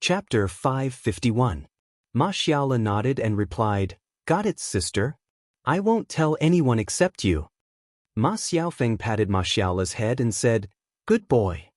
Chapter 551. Ma Xiaola nodded and replied, "Got it, sister. I won't tell anyone except you." Ma Xiaofeng patted Ma Xiaola's head and said, "Good boy."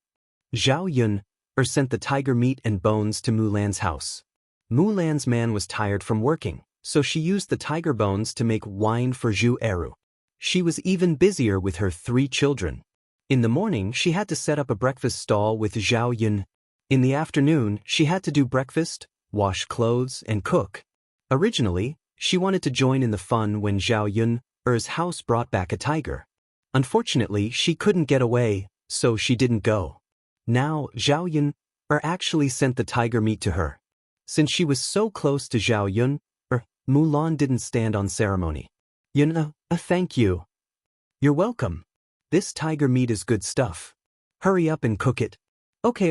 Zhao Yun sent the tiger meat and bones to Mulan's house. Mulan's man was tired from working, so she used the tiger bones to make wine for Zhu Eru. She was even busier with her 3 children. In the morning, she had to set up a breakfast stall with Zhao Yun. In the afternoon, she had to do breakfast, wash clothes, and cook. Originally, she wanted to join in the fun when Zhao Yun's house brought back a tiger. Unfortunately, she couldn't get away, so she didn't go. Now, Zhao Yun actually sent the tiger meat to her. Since she was so close to Zhao Yun, Mulan didn't stand on ceremony. "Yun, thank you." "You're welcome. This tiger meat is good stuff. Hurry up and cook it." Okay.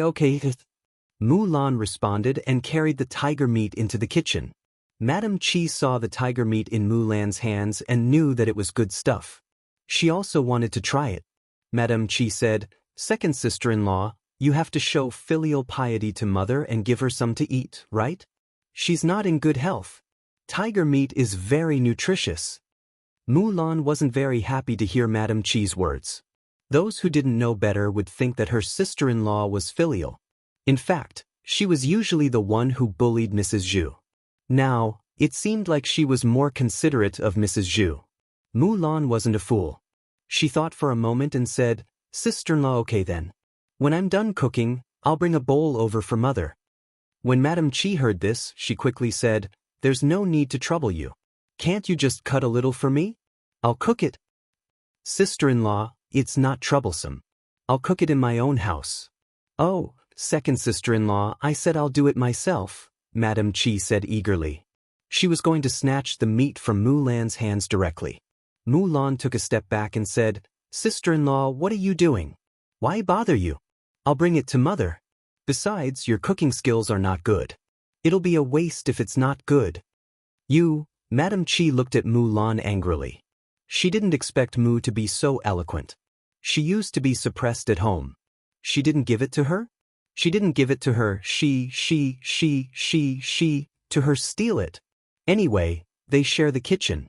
Mulan responded and carried the tiger meat into the kitchen. Madame Qi saw the tiger meat in Mulan's hands and knew that it was good stuff. She also wanted to try it. Madame Qi said, "Second sister-in-law, you have to show filial piety to mother and give her some to eat, right? She's not in good health. Tiger meat is very nutritious." Mulan wasn't very happy to hear Madame Qi's words. Those who didn't know better would think that her sister-in-law was filial. In fact, she was usually the one who bullied Mrs. Zhu. Now, it seemed like she was more considerate of Mrs. Zhu. Mulan wasn't a fool. She thought for a moment and said, "Sister-in-law, okay then. When I'm done cooking, I'll bring a bowl over for mother." When Madame Qi heard this, she quickly said, "There's no need to trouble you. Can't you just cut a little for me? I'll cook it." "Sister-in-law, it's not troublesome. I'll cook it in my own house." "Oh, second sister-in-law, I said I'll do it myself," Madame Qi said eagerly. She was going to snatch the meat from Mulan's hands directly. Mulan took a step back and said, "Sister-in-law, what are you doing? Why bother you? I'll bring it to mother. Besides, your cooking skills are not good. It'll be a waste if it's not good." Madame Qi looked at Mulan angrily. She didn't expect Mu to be so eloquent. She used to be suppressed at home. She didn't give it to her? She didn't give it to her, to her steal it. Anyway, they share the kitchen.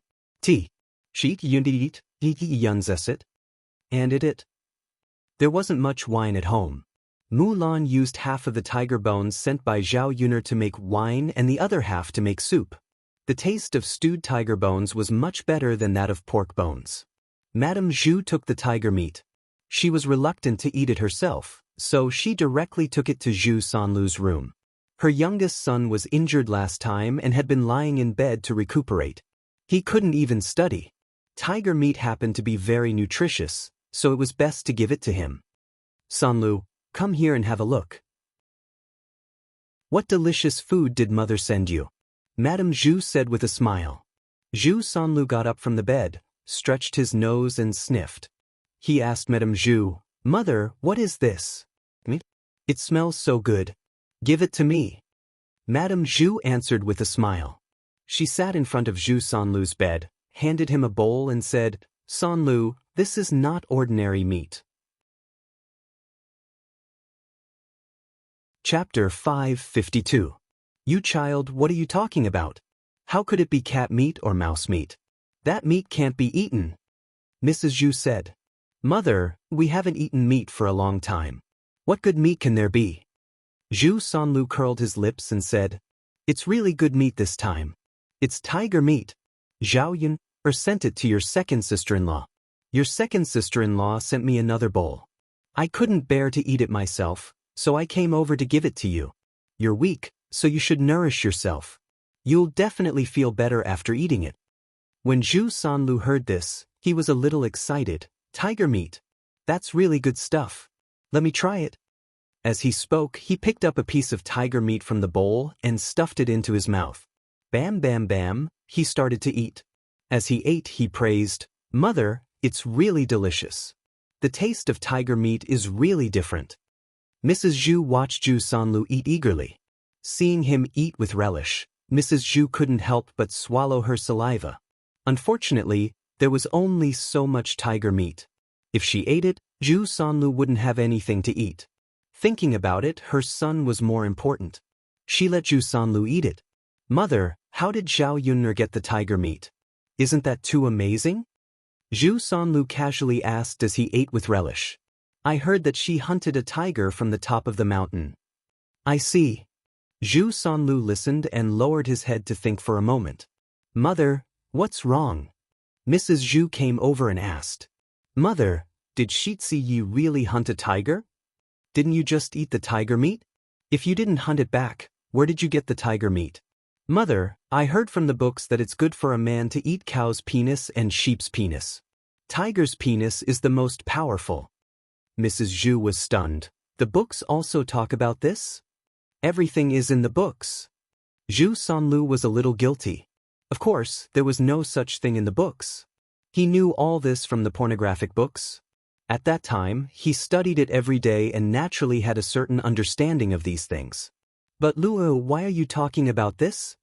And it. There wasn't much wine at home. Mulan used half of the tiger bones sent by Zhao Yun'er to make wine and the other half to make soup. The taste of stewed tiger bones was much better than that of pork bones. Madame Zhu took the tiger meat. She was reluctant to eat it herself, so she directly took it to Zhu Sanlu's room. Her youngest son was injured last time and had been lying in bed to recuperate. He couldn't even study. Tiger meat happened to be very nutritious, so it was best to give it to him. "Sanlu, come here and have a look." "What delicious food did mother send you?" Madame Zhu said with a smile. Zhu Sanlu got up from the bed, stretched his nose and sniffed. He asked Madame Zhu, "Mother, what is this?" "It smells so good. Give it to me." Madame Zhu answered with a smile. She sat in front of Zhu Sanlu's bed, handed him a bowl and said, "Sanlu, this is not ordinary meat." Chapter 552. "You child, what are you talking about? How could it be cat meat or mouse meat? That meat can't be eaten." Mrs. Zhu said, "Mother, we haven't eaten meat for a long time. What good meat can there be?" Zhu Sanlu curled his lips and said, "It's really good meat this time. It's tiger meat. Zhao Yun sent it to your second sister-in-law. Your second sister-in-law sent me another bowl. I couldn't bear to eat it myself, so I came over to give it to you. You're weak, so you should nourish yourself. You'll definitely feel better after eating it." When Zhu Sanlu heard this, he was a little excited. "Tiger meat. That's really good stuff. Let me try it." As he spoke, he picked up a piece of tiger meat from the bowl and stuffed it into his mouth. Bam, bam, bam, he started to eat. As he ate, he praised, "Mother, it's really delicious. The taste of tiger meat is really different." Mrs. Zhu watched Zhu Sanlu eat eagerly. Seeing him eat with relish, Mrs. Zhu couldn't help but swallow her saliva. Unfortunately, there was only so much tiger meat. If she ate it, Zhu Sanlu wouldn't have anything to eat. Thinking about it, her son was more important. She let Zhu Sanlu eat it. Mother, how did Zhao Yunner get the tiger meat? Isn't that too amazing? Zhu Sanlu casually asked as he ate with relish. I heard that she hunted a tiger from the top of the mountain. I see. Zhu Sanlu listened and lowered his head to think for a moment. Mother, what's wrong? Mrs. Zhu came over and asked. Mother, did Shitzi Yi really hunt a tiger? Didn't you just eat the tiger meat? If you didn't hunt it back, where did you get the tiger meat? Mother, I heard from the books that it's good for a man to eat cow's penis and sheep's penis. Tiger's penis is the most powerful. Mrs. Zhu was stunned. The books also talk about this? Everything is in the books. Zhu Sanlu was a little guilty. Of course, there was no such thing in the books. He knew all this from the pornographic books. At that time, he studied it every day and naturally had a certain understanding of these things. But Luo, why are you talking about this?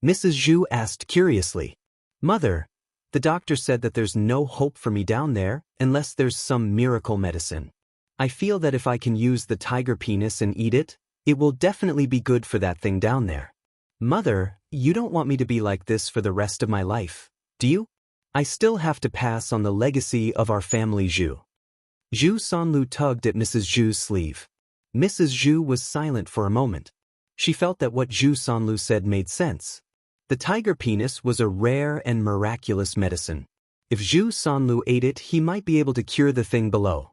Mrs. Zhu asked curiously. Mother, the doctor said that there's no hope for me down there unless there's some miracle medicine. I feel that if I can use the tiger penis and eat it, it will definitely be good for that thing down there. Mother, you don't want me to be like this for the rest of my life, do you? I still have to pass on the legacy of our family Zhu. Zhu Sanlu tugged at Mrs. Zhu's sleeve. Mrs. Zhu was silent for a moment. She felt that what Zhu Sanlu said made sense. The tiger penis was a rare and miraculous medicine. If Zhu Sanlu ate it, he might be able to cure the thing below.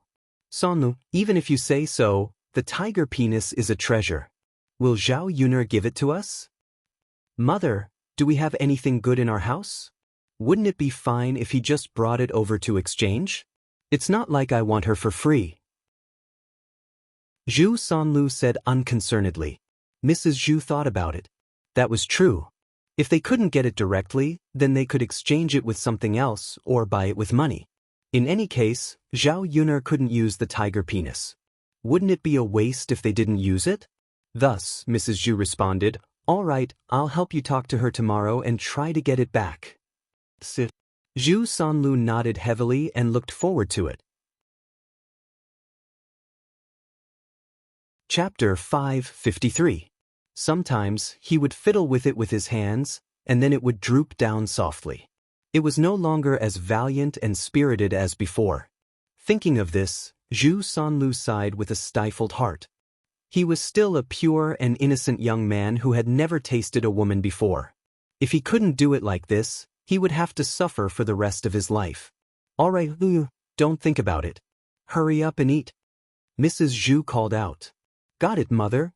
Sanlu, even if you say so, the tiger penis is a treasure. Will Zhao Yunner give it to us? Mother, do we have anything good in our house? Wouldn't it be fine if he just brought it over to exchange? It's not like I want her for free. Zhu Sanlu said unconcernedly. Mrs. Zhu thought about it. That was true. If they couldn't get it directly, then they could exchange it with something else or buy it with money. In any case, Zhao Yunner couldn't use the tiger penis. Wouldn't it be a waste if they didn't use it? Thus, Mrs. Zhu responded, all right, I'll help you talk to her tomorrow and try to get it back. Zhu Sanlu nodded heavily and looked forward to it. Chapter 553. Sometimes, he would fiddle with it with his hands, and then it would droop down softly. It was no longer as valiant and spirited as before. Thinking of this, Zhu Sanlu sighed with a stifled heart. He was still a pure and innocent young man who had never tasted a woman before. If he couldn't do it like this, he would have to suffer for the rest of his life. All right, Lu, don't think about it. Hurry up and eat. Mrs. Zhu called out. Got it, mother.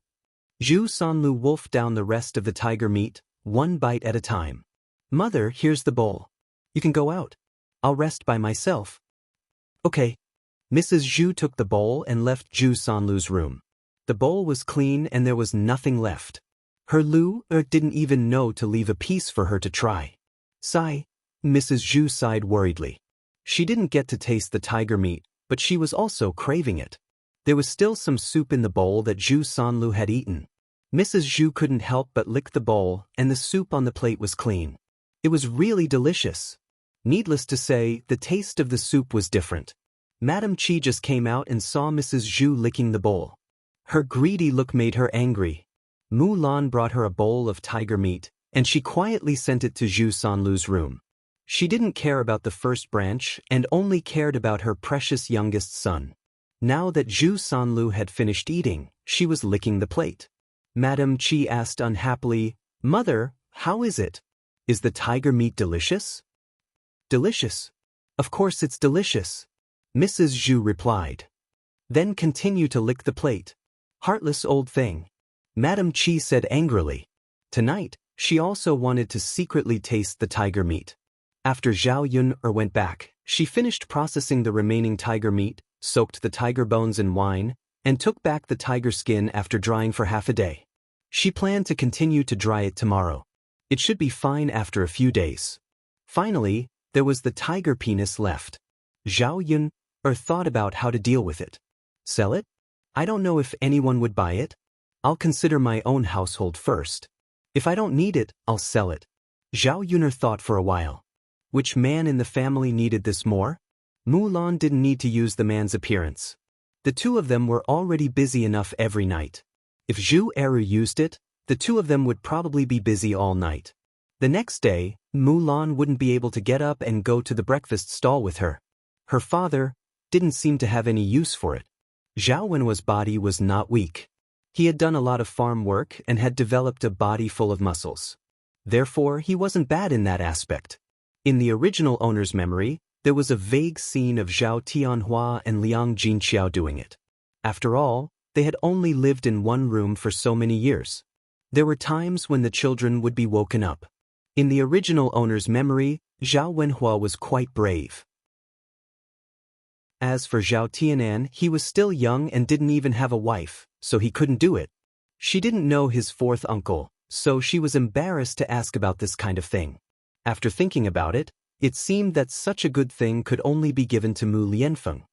Zhu Sanlu wolfed down the rest of the tiger meat, one bite at a time. Mother, here's the bowl. You can go out. I'll rest by myself. Okay. Mrs. Zhu took the bowl and left Zhu Sanlu's room. The bowl was clean and there was nothing left. Her Lu didn't even know to leave a piece for her to try. Sigh. Mrs. Zhu sighed worriedly. She didn't get to taste the tiger meat, but she was also craving it. There was still some soup in the bowl that Zhu Sanlu had eaten. Mrs. Zhu couldn't help but lick the bowl, and the soup on the plate was clean. It was really delicious. Needless to say, the taste of the soup was different. Madame Qi just came out and saw Mrs. Zhu licking the bowl. Her greedy look made her angry. Mulan brought her a bowl of tiger meat, and she quietly sent it to Zhu Sanlu's room. She didn't care about the first branch and only cared about her precious youngest son. Now that Zhu Sanlu had finished eating, she was licking the plate. Madame Qi asked unhappily, Mother, how is it? Is the tiger meat delicious? Delicious. Of course it's delicious. Mrs. Zhu replied. Then continue to lick the plate. Heartless old thing. Madame Qi said angrily. Tonight, she also wanted to secretly taste the tiger meat. After Zhao Yunner went back, she finished processing the remaining tiger meat, soaked the tiger bones in wine, and took back the tiger skin after drying for half a day. She planned to continue to dry it tomorrow. It should be fine after a few days. Finally, there was the tiger penis left. Zhao Yunner thought about how to deal with it. Sell it? I don't know if anyone would buy it. I'll consider my own household first. If I don't need it, I'll sell it. Zhao Yunner thought for a while. Which man in the family needed this more? Mulan didn't need to use the man's appearance. The two of them were already busy enough every night. If Zhu Eru used it, The two of them would probably be busy all night. The next day, Mulan wouldn't be able to get up and go to the breakfast stall with her. Her father didn't seem to have any use for it. Zhao Wenhua's body was not weak. He had done a lot of farm work and had developed a body full of muscles. Therefore, he wasn't bad in that aspect. In the original owner's memory, there was a vague scene of Zhao Tianhua and Liang Jinqiao doing it. After all, they had only lived in one room for so many years. There were times when the children would be woken up. In the original owner's memory, Zhao Wenhua was quite brave. As for Zhao Tianan, he was still young and didn't even have a wife, so he couldn't do it. She didn't know his fourth uncle, so she was embarrassed to ask about this kind of thing. After thinking about it, it seemed that such a good thing could only be given to Mu Lianfeng.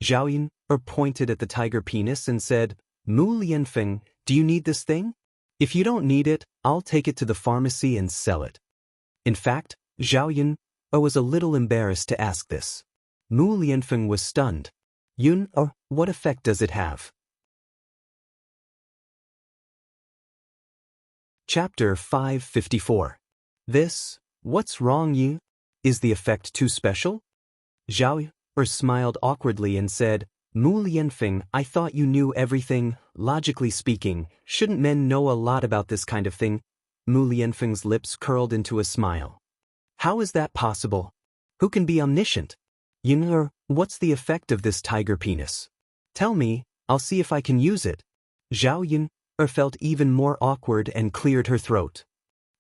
Zhao Yin pointed at the tiger penis and said, "Mu Lianfeng, do you need this thing? If you don't need it, I'll take it to the pharmacy and sell it." In fact, Zhao Yin was a little embarrassed to ask this. Mu Lianfeng was stunned. "Yun, what effect does it have?" Chapter 554. What's wrong, Yu? Is the effect too special? Zhao smiled awkwardly and said, "Mu Lianfeng, I thought you knew everything. Logically speaking, shouldn't men know a lot about this kind of thing?" Mu Lianfeng's lips curled into a smile. "How is that possible? Who can be omniscient? Yun, what's the effect of this tiger penis? Tell me, I'll see if I can use it." Zhao Yun felt even more awkward and cleared her throat.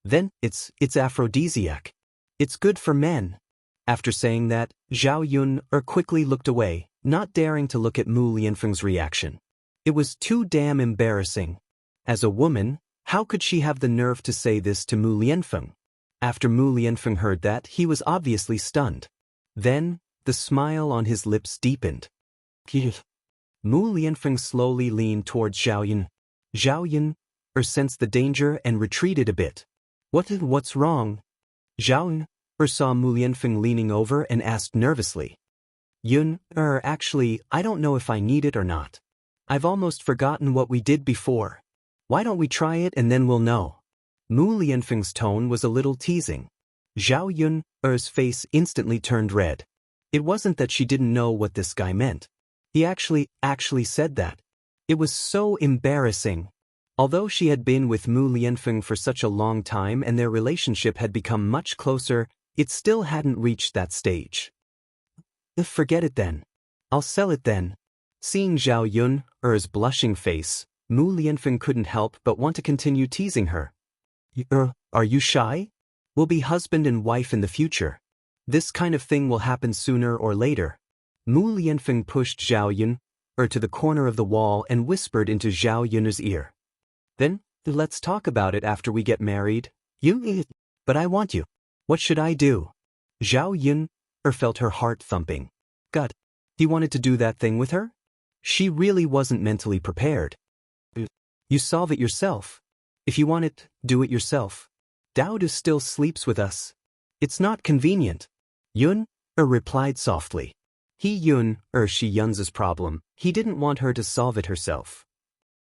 "Then, it's aphrodisiac. It's good for men." After saying that, Zhao Yun quickly looked away, not daring to look at Mu Lianfeng's reaction. It was too damn embarrassing. As a woman, how could she have the nerve to say this to Mu Lianfeng? After Mu Lianfeng heard that, he was obviously stunned. Then, the smile on his lips deepened. Mu Lianfeng slowly leaned towards Zhao Yun. Zhao Yun sensed the danger and retreated a bit. What's wrong?" Zhao Yun saw Mu Lianfeng leaning over and asked nervously. "Yun, actually, I don't know if I need it or not. I've almost forgotten what we did before. Why don't we try it and then we'll know?" Mu Lianfeng's tone was a little teasing. Zhao Yun's face instantly turned red. It wasn't that she didn't know what this guy meant. He actually said that. It was so embarrassing. Although she had been with Mu Lianfeng for such a long time and their relationship had become much closer, it still hadn't reached that stage. "Forget it then. I'll sell it then." Seeing Zhao Yun's blushing face, Mu Lianfeng couldn't help but want to continue teasing her. Are you shy? We'll be husband and wife in the future. This kind of thing will happen sooner or later." Mu Lianfeng pushed Zhao Yun to the corner of the wall and whispered into Zhao Yun's ear. "Then, let's talk about it after we get married. But I want you. What should I do?" Zhao Yun felt her heart thumping. God, he wanted to do that thing with her? She really wasn't mentally prepared. "You solve it yourself. If you want it, do it yourself. Daoist still sleeps with us. It's not convenient." Yun replied softly. She Yun's problem. He didn't want her to solve it herself.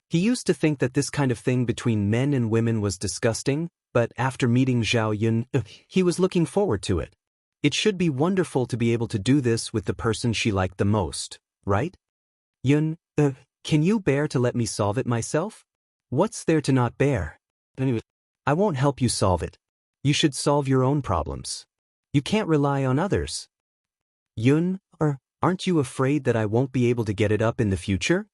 He used to think that this kind of thing between men and women was disgusting, but after meeting Zhao Yun, he was looking forward to it. It should be wonderful to be able to do this with the person she liked the most, right? "Yun, can you bear to let me solve it myself?" "What's there to not bear? Anyway, I won't help you solve it. You should solve your own problems. You can't rely on others." "Yun, aren't you afraid that I won't be able to get it up in the future?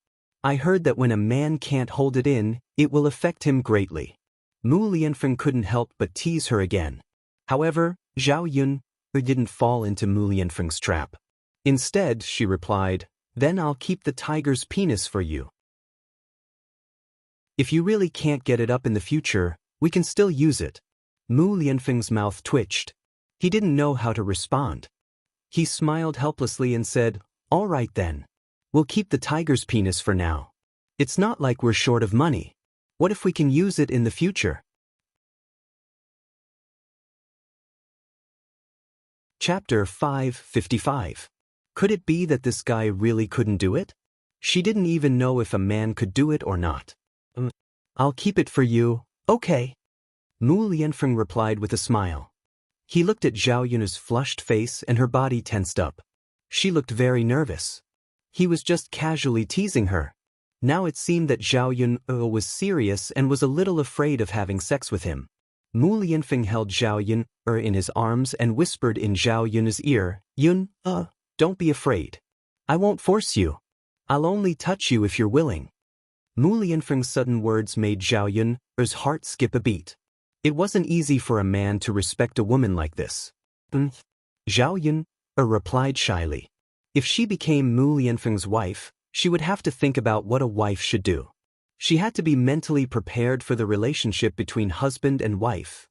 I heard that when a man can't hold it in, it will affect him greatly." Mu Lianfeng couldn't help but tease her again. However, Zhao Yun didn't fall into Mu Lianfeng's trap. Instead, she replied, "Then I'll keep the tiger's penis for you. If you really can't get it up in the future, we can still use it." Mu Lianfeng's mouth twitched. He didn't know how to respond. He smiled helplessly and said, "All right then. We'll keep the tiger's penis for now. It's not like we're short of money. What if we can use it in the future?" Chapter 555. Could it be that this guy really couldn't do it? She didn't even know if a man could do it or not. "I'll keep it for you. Okay. Mu Lianfeng replied with a smile. He looked at Zhao Yun's flushed face and her body tensed up. She looked very nervous. He was just casually teasing her. Now it seemed that Zhao Yun was serious and was a little afraid of having sex with him. Mu Lianfeng held Zhao Yun in his arms and whispered in Zhao Yun's ear, Yun, don't be afraid. I won't force you. I'll only touch you if you're willing. Mu Lianfeng's sudden words made Zhao Yun's heart skip a beat. It wasn't easy for a man to respect a woman like this. Zhao Yun replied shyly. If she became Mu Lianfeng's wife, she would have to think about what a wife should do. She had to be mentally prepared for the relationship between husband and wife.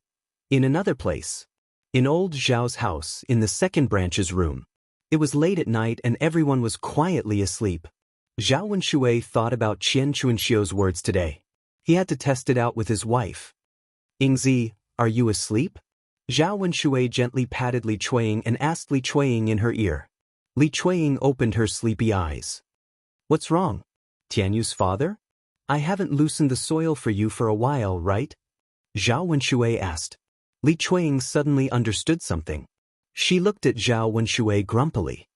In another place, in old Zhao's house, in the second branch's room, it was late at night and everyone was quietly asleep. Zhao Wenshui thought about Qian Chuanxiu's words today. He had to test it out with his wife. Yingzi, are you asleep? Zhao Wenshui gently patted Li Chuanying and asked Li Chuanying in her ear. Li Chuanying opened her sleepy eyes. What's wrong? Tianyu's father? I haven't loosened the soil for you for a while, right? Zhao Wenshui asked. Li Chuanying suddenly understood something. She looked at Zhao Wenshui grumpily.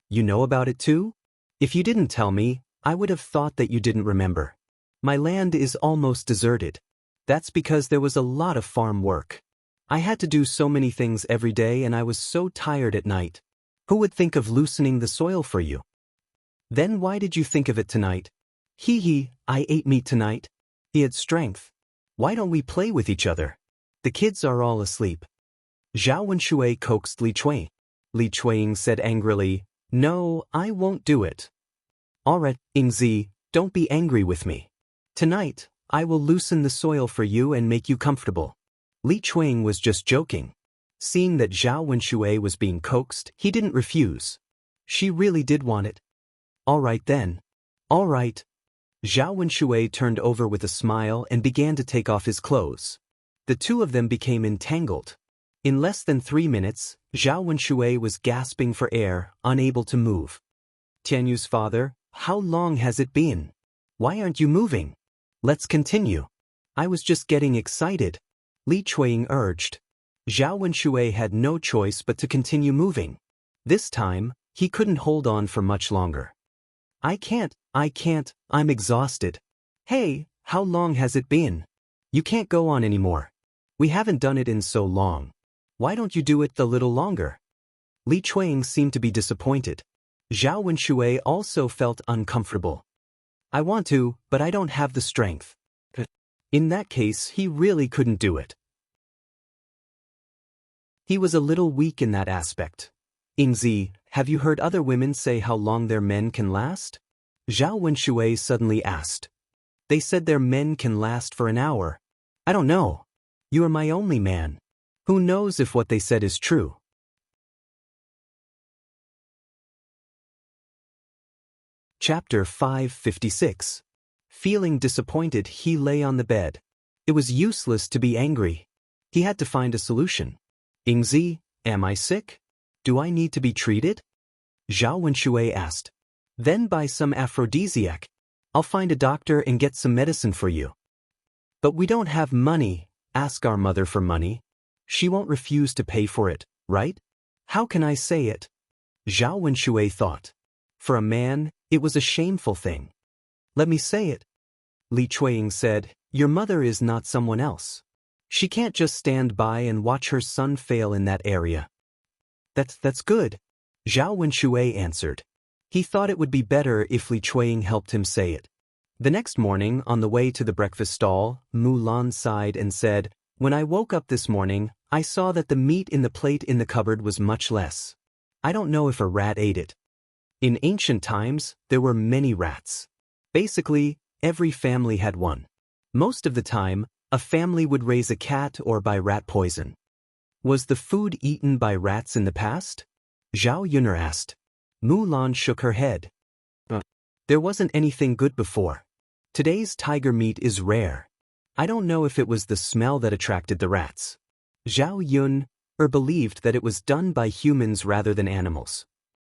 You know about it too? If you didn't tell me, I would have thought that you didn't remember. My land is almost deserted. That's because there was a lot of farm work. I had to do so many things every day and I was so tired at night. Who would think of loosening the soil for you? Then why did you think of it tonight? I ate meat tonight. He had strength. Why don't we play with each other? The kids are all asleep. Zhao Wenshui coaxed Li Chuanying. Li Chuanying said angrily, No, I won't do it. Alright, Yingzi, don't be angry with me. Tonight, I will loosen the soil for you and make you comfortable. Li Chuanying was just joking. Seeing that Zhao Wenshui was being coaxed, he didn't refuse. She really did want it. Alright then. Alright. Zhao Wenshui turned over with a smile and began to take off his clothes. The two of them became entangled. In less than 3 minutes, Zhao Wenshui was gasping for air, unable to move. Tianyu's father, how long has it been? Why aren't you moving? Let's continue. I was just getting excited. Li Chuanying urged. Zhao Wenshui had no choice but to continue moving. This time, he couldn't hold on for much longer. I can't, I'm exhausted. Hey, how long has it been? You can't go on anymore. We haven't done it in so long. Why don't you do it a little longer? Li Chuanying seemed to be disappointed. Zhao Wenshui also felt uncomfortable. I want to, but I don't have the strength. In that case, he really couldn't do it. He was a little weak in that aspect. Yingzi, have you heard other women say how long their men can last? Zhao Wenshui suddenly asked. They said their men can last for an hour. I don't know. You are my only man. Who knows if what they said is true? Chapter 556. Feeling disappointed, he lay on the bed. It was useless to be angry. He had to find a solution. Yingzi, am I sick? Do I need to be treated? Zhao Wenshui asked. Then buy some aphrodisiac. I'll find a doctor and get some medicine for you. But we don't have money. Ask our mother for money. She won't refuse to pay for it, right? How can I say it? Zhao Wenshui thought. For a man, it was a shameful thing. Let me say it. Li Chuanying said, Your mother is not someone else. She can't just stand by and watch her son fail in that area. That's good. Zhao Wenshui answered. He thought it would be better if Li Chuanying helped him say it. The next morning, on the way to the breakfast stall, Mu Lan sighed and said, When I woke up this morning, I saw that the meat in the plate in the cupboard was much less. I don't know if a rat ate it. In ancient times, there were many rats. Basically, every family had one. Most of the time, a family would raise a cat or buy rat poison. Was the food eaten by rats in the past? Zhao Yun'er asked. Mu Lan shook her head. There wasn't anything good before. Today's tiger meat is rare. I don't know if it was the smell that attracted the rats. Zhao Yun'er believed that it was done by humans rather than animals.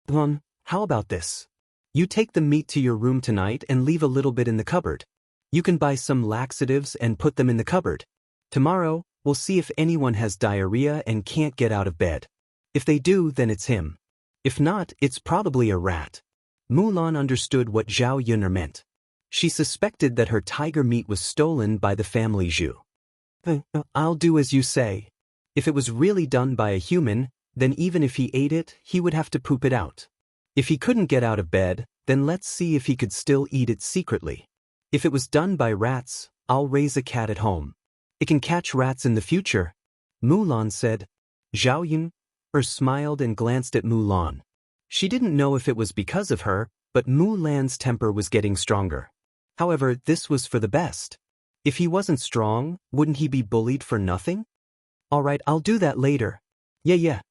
How about this? You take the meat to your room tonight and leave a little bit in the cupboard. You can buy some laxatives and put them in the cupboard. Tomorrow, we'll see if anyone has diarrhea and can't get out of bed. If they do, then it's him. If not, it's probably a rat. Mulan understood what Zhao Yun'er meant. She suspected that her tiger meat was stolen by the family Zhu. I'll do as you say. If it was really done by a human, then even if he ate it, he would have to poop it out. If he couldn't get out of bed, then let's see if he could still eat it secretly. If it was done by rats, I'll raise a cat at home. It can catch rats in the future, Mulan said. Zhao Yun'er smiled and glanced at Mulan. She didn't know if it was because of her, but Mulan's temper was getting stronger. However, this was for the best. If he wasn't strong, wouldn't he be bullied for nothing? All right, I'll do that later. Yeah.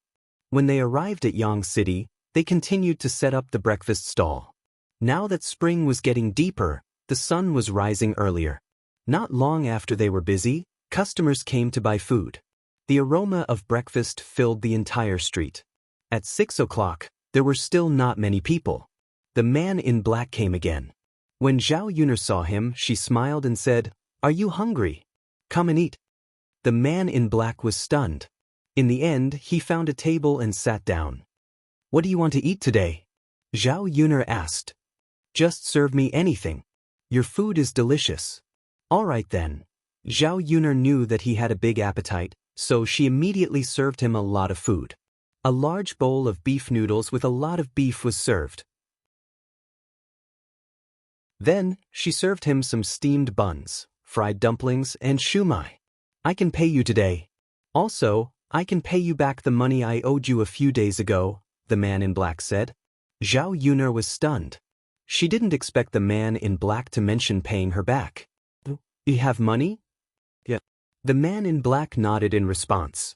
When they arrived at Yang City, they continued to set up the breakfast stall. Now that spring was getting deeper, the sun was rising earlier. Not long after they were busy, customers came to buy food. The aroma of breakfast filled the entire street. At 6 o'clock, there were still not many people. The man in black came again. When Zhao Yun'er saw him, she smiled and said, "Are you hungry? Come and eat." The man in black was stunned. In the end, he found a table and sat down. "What do you want to eat today?" Zhao Yun'er asked. "Just serve me anything. Your food is delicious." All right then. Zhao Yun'er knew that he had a big appetite, so she immediately served him a lot of food. A large bowl of beef noodles with a lot of beef was served. Then, she served him some steamed buns, fried dumplings, and shumai. "I can pay you today. Also, I can pay you back the money I owed you a few days ago," the man in black said. Zhao Yun'er was stunned. She didn't expect the man in black to mention paying her back. "You have money?" "Yeah." The man in black nodded in response.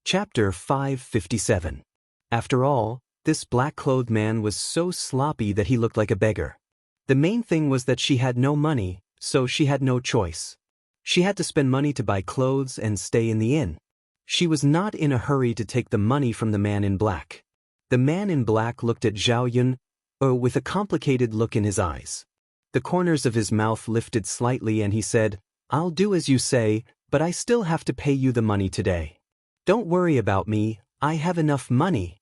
Chapter 557. After all, this black-clothed man was so sloppy that he looked like a beggar. The main thing was that she had no money, so she had no choice. She had to spend money to buy clothes and stay in the inn. She was not in a hurry to take the money from the man in black. The man in black looked at Zhao Yun'er with a complicated look in his eyes. The corners of his mouth lifted slightly and he said, "I'll do as you say, but I still have to pay you the money today. Don't worry about me, I have enough money."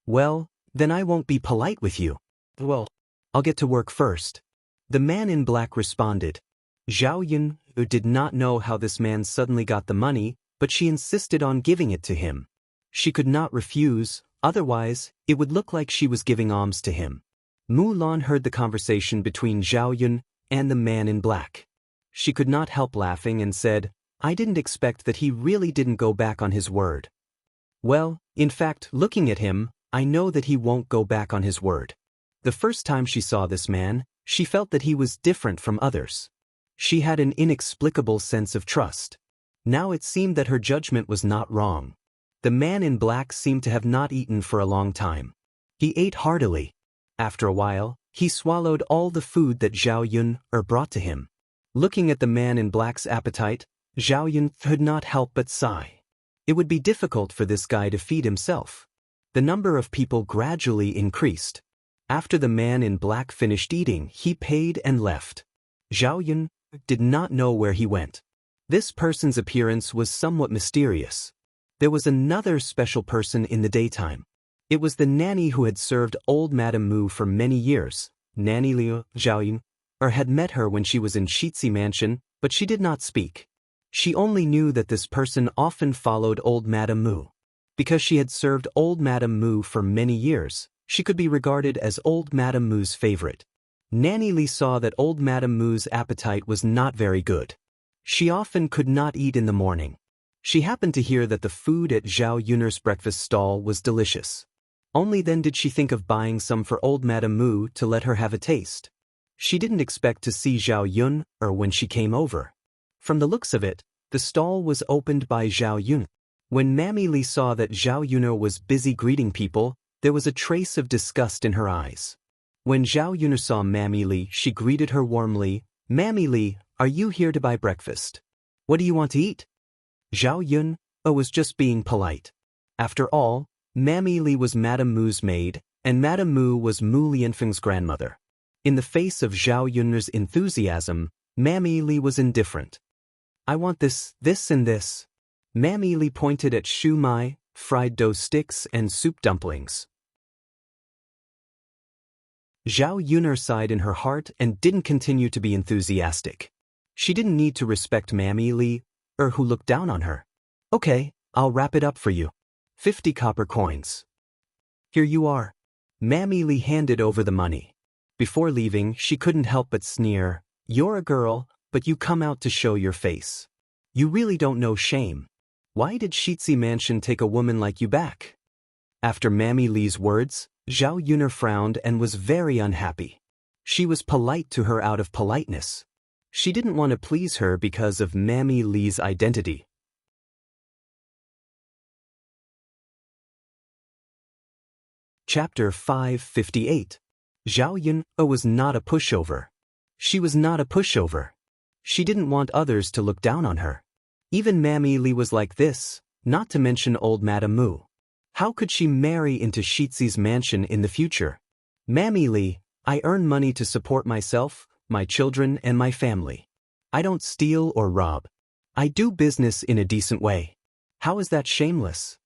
Well, then I won't be polite with you. Well, I'll get to work first. The man in black responded. Zhao Yun'er did not know how this man suddenly got the money, but she insisted on giving it to him. She could not refuse, otherwise, it would look like she was giving alms to him. Mulan heard the conversation between Zhao Yun'er and the man in black. She could not help laughing and said, "I didn't expect that he really didn't go back on his word." Well, in fact, looking at him, I know that he won't go back on his word. The first time she saw this man, she felt that he was different from others. She had an inexplicable sense of trust. Now it seemed that her judgment was not wrong. The man in black seemed to have not eaten for a long time. He ate heartily. After a while, he swallowed all the food that Zhao Yun'er brought to him. Looking at the man in black's appetite, Zhao Yun'er could not help but sigh. It would be difficult for this guy to feed himself. The number of people gradually increased. After the man in black finished eating, he paid and left. Zhao Yun'er did not know where he went. This person's appearance was somewhat mysterious. There was another special person in the daytime. It was the nanny who had served old Madame Mu for many years. Nanny Liu Zhao Yun'er had met her when she was in Shitzi Mansion, but she did not speak. She only knew that this person often followed old Madame Mu. Because she had served old Madame Mu for many years, she could be regarded as old Madame Mu's favorite. Nanny Li saw that old Madame Mu's appetite was not very good. She often could not eat in the morning. She happened to hear that the food at Zhao Yun'er's breakfast stall was delicious. Only then did she think of buying some for old Madame Mu to let her have a taste. She didn't expect to see Zhao Yun'er when she came over. From the looks of it, the stall was opened by Zhao Yun'er. When Mammy Li saw that Zhao Yun'er was busy greeting people, there was a trace of disgust in her eyes. When Zhao Yun'er saw Mammy Li, she greeted her warmly. "Mammy Li, are you here to buy breakfast? What do you want to eat?" Zhao Yun'er was just being polite. After all, Mammy Li was Madame Mu's maid, and Madame Mu was Mu Lianfeng's grandmother. In the face of Zhao Yun's enthusiasm, Mammy Li was indifferent. I want this, and this. Mammy Li pointed at shu mai, fried dough sticks, and soup dumplings. Zhao Yun sighed in her heart and didn't continue to be enthusiastic. She didn't need to respect Mammy Li, or who looked down on her. Okay, I'll wrap it up for you. 50 copper coins. Here you are. Mammy Li handed over the money. Before leaving, she couldn't help but sneer, "You're a girl, but you come out to show your face. You really don't know shame. Why did Shitzi Mansion take a woman like you back?" After Mammy Li's words, Zhao Yun frowned and was very unhappy. She was polite to her out of politeness. She didn't want to please her because of Mammy Li's identity. Chapter 558. Zhao Yun was not a pushover. She was not a pushover. She didn't want others to look down on her. Even Mammy Li was like this, not to mention old Madame Mu. How could she marry into Shitzi's mansion in the future? Mammy Li, I earn money to support myself, my children, and my family. I don't steal or rob. I do business in a decent way. How is that shameless?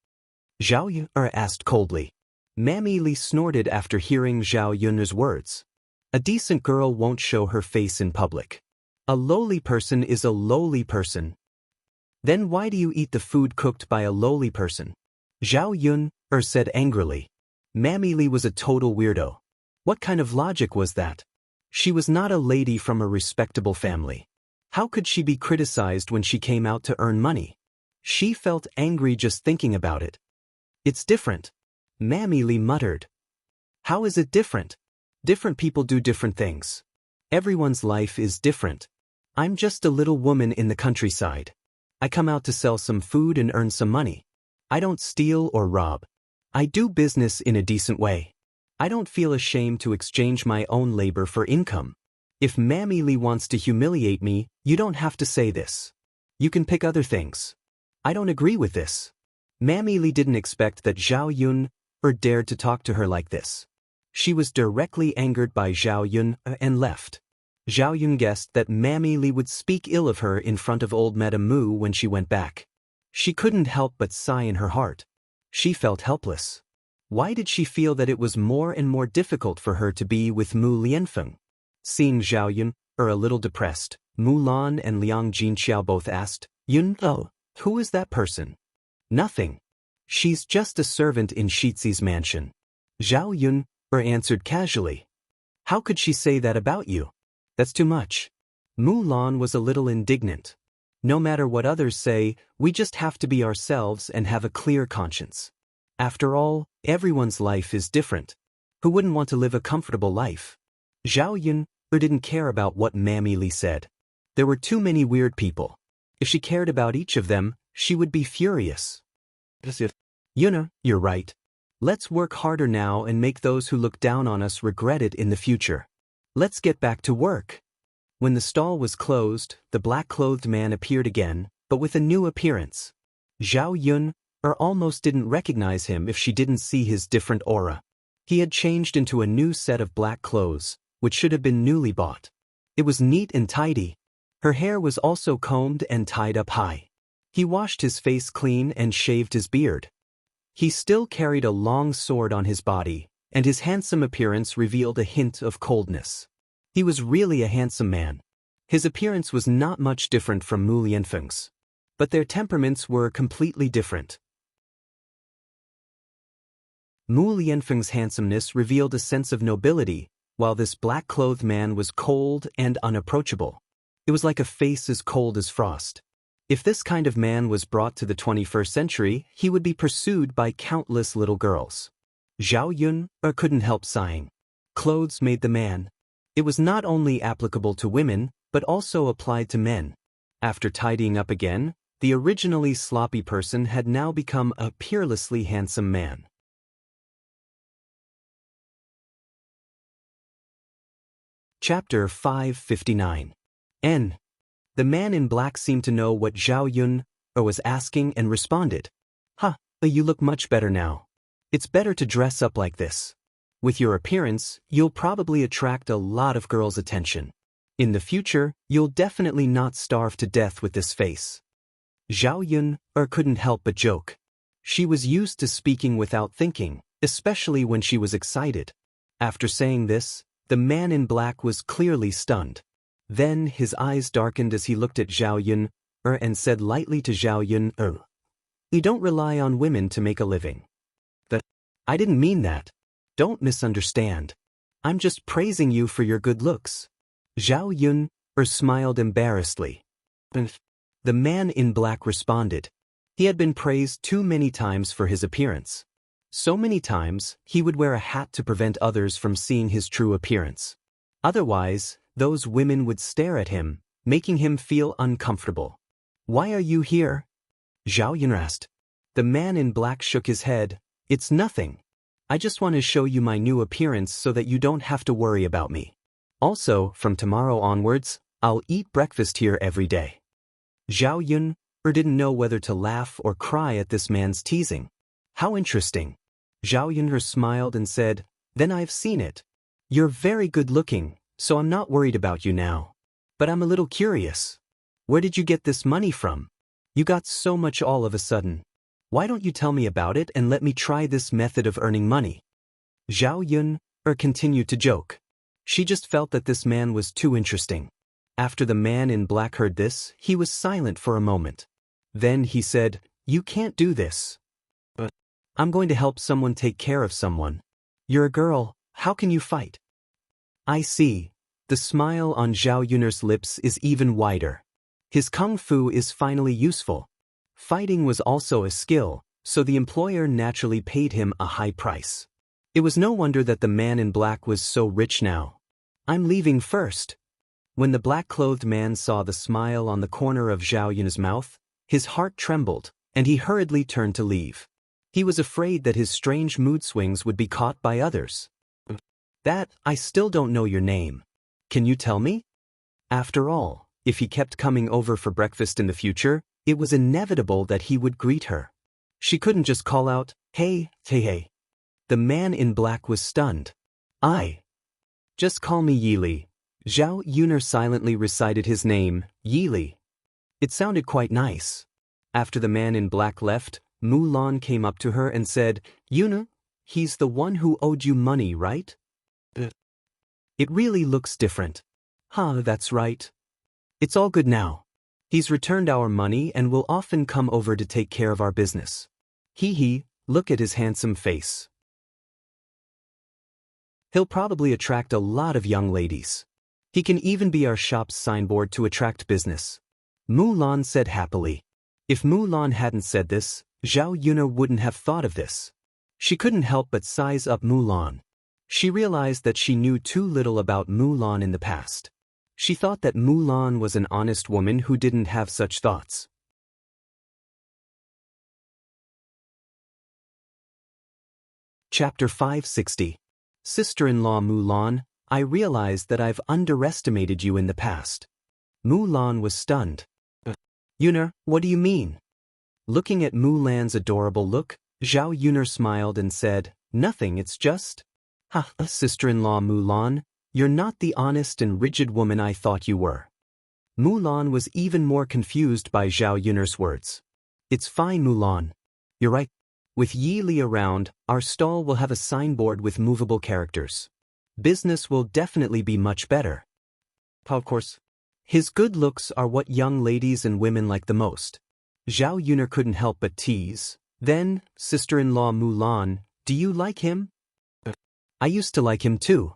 Zhao Yun asked coldly. Mammy Li snorted after hearing Zhao Yun's words. A decent girl won't show her face in public. A lowly person is a lowly person. Then why do you eat the food cooked by a lowly person? Zhao Yun said angrily. Mammy Li was a total weirdo. What kind of logic was that? She was not a lady from a respectable family. How could she be criticized when she came out to earn money? She felt angry just thinking about it. It's different. Mammy Li muttered. How is it different? Different people do different things. Everyone's life is different. I'm just a little woman in the countryside. I come out to sell some food and earn some money. I don't steal or rob. I do business in a decent way. I don't feel ashamed to exchange my own labor for income. If Mammy Li wants to humiliate me, you don't have to say this. You can pick other things. I don't agree with this. Mammy Li didn't expect that Zhao Yun dared to talk to her like this. She was directly angered by Zhao Yun and left. Zhao Yun guessed that Mammy Li would speak ill of her in front of old Madame Mu when she went back. She couldn't help but sigh in her heart. She felt helpless. Why did she feel that it was more and more difficult for her to be with Mu Lianfeng? Seeing Zhao Yun a little depressed, Mulan and Liang Jinxiao both asked, Yun, who is that person? Nothing. She's just a servant in Shitzi's mansion. Zhao Yun answered casually. How could she say that about you? That's too much. Mulan was a little indignant. No matter what others say, we just have to be ourselves and have a clear conscience. After all, everyone's life is different. Who wouldn't want to live a comfortable life? Zhao Yun didn't care about what Mammy Li said. There were too many weird people. If she cared about each of them, she would be furious. Yuna, you're right. Let's work harder now and make those who look down on us regret it in the future. Let's get back to work. When the stall was closed, the black-clothed man appeared again, but with a new appearance. Zhao Yun almost didn't recognize him if she didn't see his different aura. He had changed into a new set of black clothes, which should have been newly bought. It was neat and tidy. Her hair was also combed and tied up high. He washed his face clean and shaved his beard. He still carried a long sword on his body, and his handsome appearance revealed a hint of coldness. He was really a handsome man. His appearance was not much different from Mu Lianfeng's, but their temperaments were completely different. Mu Lianfeng's handsomeness revealed a sense of nobility, while this black-clothed man was cold and unapproachable. It was like a face as cold as frost. If this kind of man was brought to the 21st century, he would be pursued by countless little girls. Zhao Yun couldn't help sighing. Clothes made the man. It was not only applicable to women, but also applied to men. After tidying up again, the originally sloppy person had now become a peerlessly handsome man. Chapter 559. N. The man in black seemed to know what Zhao Yun was asking and responded. You look much better now. It's better to dress up like this. With your appearance, you'll probably attract a lot of girls' attention. In the future, you'll definitely not starve to death with this face. Zhao Yun couldn't help but joke. She was used to speaking without thinking, especially when she was excited. After saying this, the man in black was clearly stunned. Then his eyes darkened as he looked at Zhao Yun and said lightly to Zhao Yun, "You don't rely on women to make a living." I didn't mean that. Don't misunderstand. I'm just praising you for your good looks." Zhao Yun smiled embarrassedly. The man in black responded. He had been praised too many times for his appearance. So many times, he would wear a hat to prevent others from seeing his true appearance. Otherwise, those women would stare at him, making him feel uncomfortable. "Why are you here?" Zhao Yun asked. The man in black shook his head. "It's nothing. I just want to show you my new appearance so that you don't have to worry about me. Also, from tomorrow onwards, I'll eat breakfast here every day." Zhao Yun didn't know whether to laugh or cry at this man's teasing. "How interesting." Zhao Yun smiled and said, "Then I've seen it. You're very good looking, so I'm not worried about you now. But I'm a little curious. Where did you get this money from? You got so much all of a sudden. Why don't you tell me about it and let me try this method of earning money?" Zhao Yun continued to joke. She just felt that this man was too interesting. After the man in black heard this, he was silent for a moment. Then he said, "You can't do this." "But I'm going to help someone take care of someone. You're a girl, how can you fight?" "I see." The smile on Zhao Yun's lips is even wider. His kung fu is finally useful. Fighting was also a skill, so the employer naturally paid him a high price. It was no wonder that the man in black was so rich now. "I'm leaving first." When the black-clothed man saw the smile on the corner of Zhao Yun's mouth, his heart trembled, and he hurriedly turned to leave. He was afraid that his strange mood swings would be caught by others. I still don't know your name. Can you tell me?" After all, if he kept coming over for breakfast in the future, it was inevitable that he would greet her. She couldn't just call out, "Hey, hey." The man in black was stunned. Just call me Yili." Zhao Yun silently recited his name, Yili. It sounded quite nice. After the man in black left, Mulan came up to her and said, "Yuna, he's the one who owed you money, right?" "It really looks different." That's right. It's all good now. He's returned our money and will often come over to take care of our business. Look at his handsome face. He'll probably attract a lot of young ladies. He can even be our shop's signboard to attract business." Mulan said happily. If Mulan hadn't said this, Zhao Yun wouldn't have thought of this. She couldn't help but size up Mulan. She realized that she knew too little about Mulan in the past. She thought that Mulan was an honest woman who didn't have such thoughts. Chapter 560. Sister-in-law Mulan, I realized that I've underestimated you in the past. Mulan was stunned. Yuna, what do you mean?" Looking at Mulan's adorable look, Zhao Yun smiled and said, "Nothing, it's just..." Sister-in-law Mulan, you're not the honest and rigid woman I thought you were." Mulan was even more confused by Zhao Yun's words. "It's fine, Mulan. You're right. With Yi Li around, our stall will have a signboard with movable characters. Business will definitely be much better." Of course. His good looks are what young ladies and women like the most. Zhao Yun couldn't help but tease. "Then, sister-in-law Mulan, do you like him?" "I used to like him too.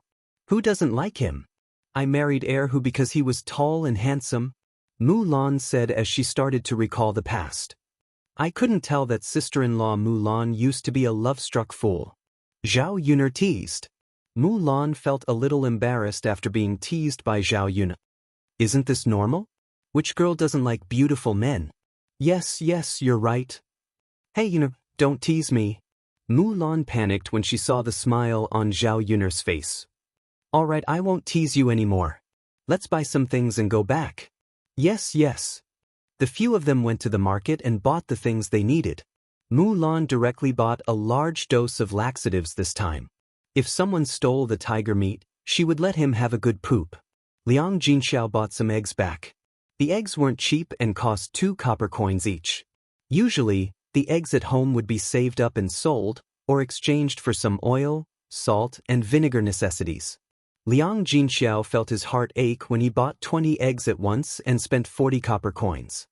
Who doesn't like him? I married Erhu because he was tall and handsome," Mulan said as she started to recall the past. "I couldn't tell that sister-in-law Mulan used to be a love-struck fool." Zhao Yun teased. Mulan felt a little embarrassed after being teased by Zhao Yun. Isn't this normal? Which girl doesn't like beautiful men? Yes, you're right. Hey, don't tease me. Mulan panicked when she saw the smile on Zhao Yun's face. All right, I won't tease you anymore. Let's buy some things and go back. Yes. The few of them went to the market and bought the things they needed. Mulan directly bought a large dose of laxatives this time. If someone stole the tiger meat, she would let him have a good poop. Liang Jinxiao bought some eggs back. The eggs weren't cheap and cost 2 copper coins each. Usually, the eggs at home would be saved up and sold, or exchanged for some oil, salt, and vinegar necessities. Liang Jinxiao felt his heart ache when he bought 20 eggs at once and spent 40 copper coins.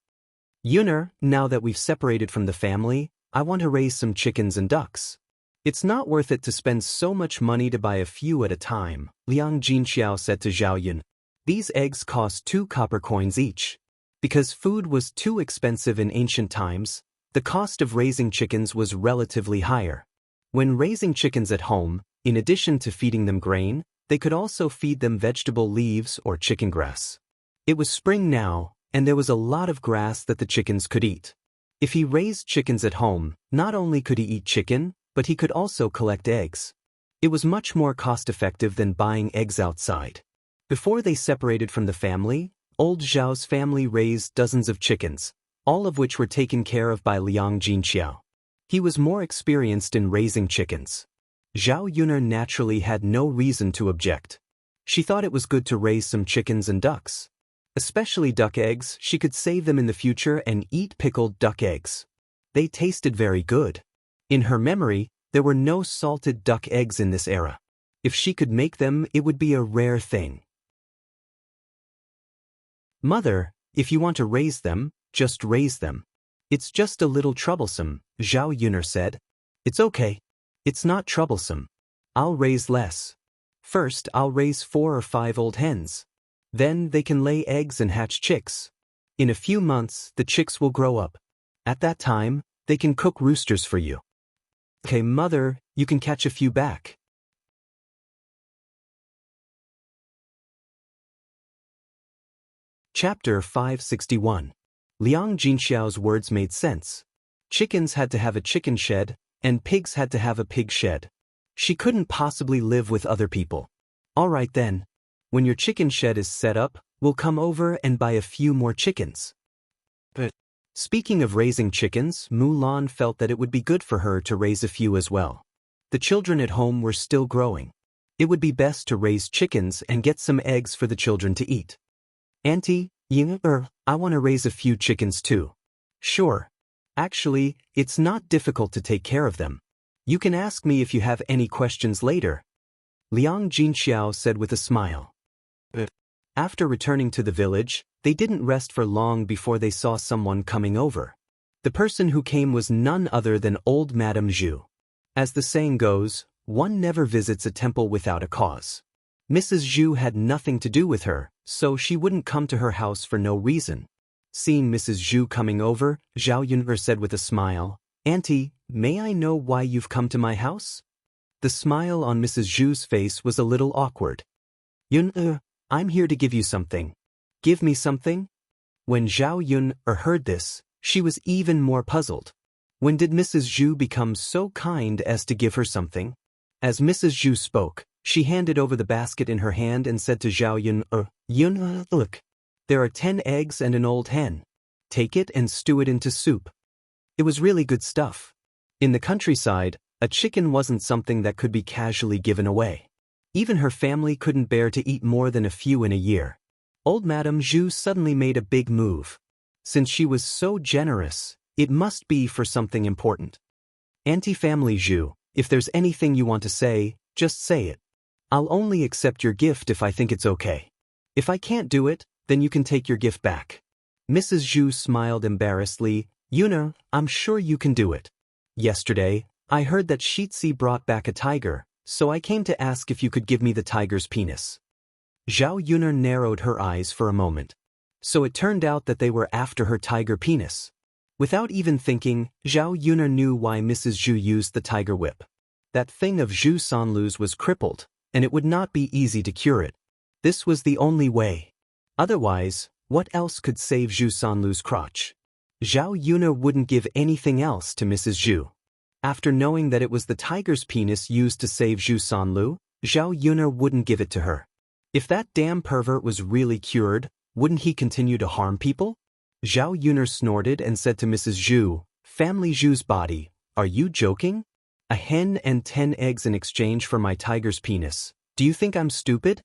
Yuner, now that we've separated from the family, I want to raise some chickens and ducks. It's not worth it to spend so much money to buy a few at a time, Liang Jinxiao said to Zhao Yun. These eggs cost 2 copper coins each. Because food was too expensive in ancient times, the cost of raising chickens was relatively higher. When raising chickens at home, in addition to feeding them grain, they could also feed them vegetable leaves or chicken grass. It was spring now, and there was a lot of grass that the chickens could eat. If he raised chickens at home, not only could he eat chicken, but he could also collect eggs. It was much more cost-effective than buying eggs outside. Before they separated from the family, old Zhao's family raised dozens of chickens, all of which were taken care of by Liang Jinxiao. He was more experienced in raising chickens. Zhao Yuner naturally had no reason to object. She thought it was good to raise some chickens and ducks. Especially duck eggs, she could save them in the future and eat pickled duck eggs. They tasted very good. In her memory, there were no salted duck eggs in this era. If she could make them, it would be a rare thing. Mother, if you want to raise them, just raise them. It's just a little troublesome, Zhao Yuner said. It's okay. It's not troublesome. I'll raise less. First, I'll raise 4 or 5 old hens. Then they can lay eggs and hatch chicks. In a few months, the chicks will grow up. At that time, they can cook roosters for you. Okay, Mother, you can catch a few back. Chapter 561. Liang Jinxiao's words made sense. Chickens had to have a chicken shed, and pigs had to have a pig shed. She couldn't possibly live with other people. All right then. When your chicken shed is set up, we'll come over and buy a few more chickens. But speaking of raising chickens, Mulan felt that it would be good for her to raise a few as well. The children at home were still growing. It would be best to raise chickens and get some eggs for the children to eat. Auntie, I want to raise a few chickens too. Sure. Actually, it's not difficult to take care of them. You can ask me if you have any questions later. Liang Jinxiao said with a smile. After returning to the village, they didn't rest for long before they saw someone coming over. The person who came was none other than old Madame Zhu. As the saying goes, one never visits a temple without a cause. Mrs. Zhu had nothing to do with her, so she wouldn't come to her house for no reason. Seeing Mrs. Zhu coming over, Zhao Yun'er said with a smile, Auntie, may I know why you've come to my house? The smile on Mrs. Zhu's face was a little awkward. Yun'er, I'm here to give you something. Give me something? When Zhao Yun'er heard this, she was even more puzzled. When did Mrs. Zhu become so kind as to give her something? As Mrs. Zhu spoke, she handed over the basket in her hand and said to Zhao Yun'er, Yun'er, look. There are 10 eggs and an old hen. Take it and stew it into soup. It was really good stuff. In the countryside, a chicken wasn't something that could be casually given away. Even her family couldn't bear to eat more than a few in a year. Old Madame Zhu suddenly made a big move. Since she was so generous, it must be for something important. Auntie Family Zhu, if there's anything you want to say, just say it. I'll only accept your gift if I think it's okay. If I can't do it, then you can take your gift back. Mrs. Zhu smiled embarrassedly. Yun'er, I'm sure you can do it. Yesterday, I heard that Shitzi brought back a tiger, so I came to ask if you could give me the tiger's penis. Zhao Yun'er narrowed her eyes for a moment. So it turned out that they were after her tiger penis. Without even thinking, Zhao Yun'er knew why Mrs. Zhu used the tiger whip. That thing of Zhu Sanlu's was crippled, and it would not be easy to cure it. This was the only way. Otherwise, what else could save Zhu Sanlu's crotch? Zhao Yun'er wouldn't give anything else to Mrs. Zhu. After knowing that it was the tiger's penis used to save Zhu Sanlu, Zhao Yun'er wouldn't give it to her. If that damn pervert was really cured, wouldn't he continue to harm people? Zhao Yun'er snorted and said to Mrs. Zhu, Family Zhu's body, are you joking? A hen and 10 eggs in exchange for my tiger's penis. Do you think I'm stupid?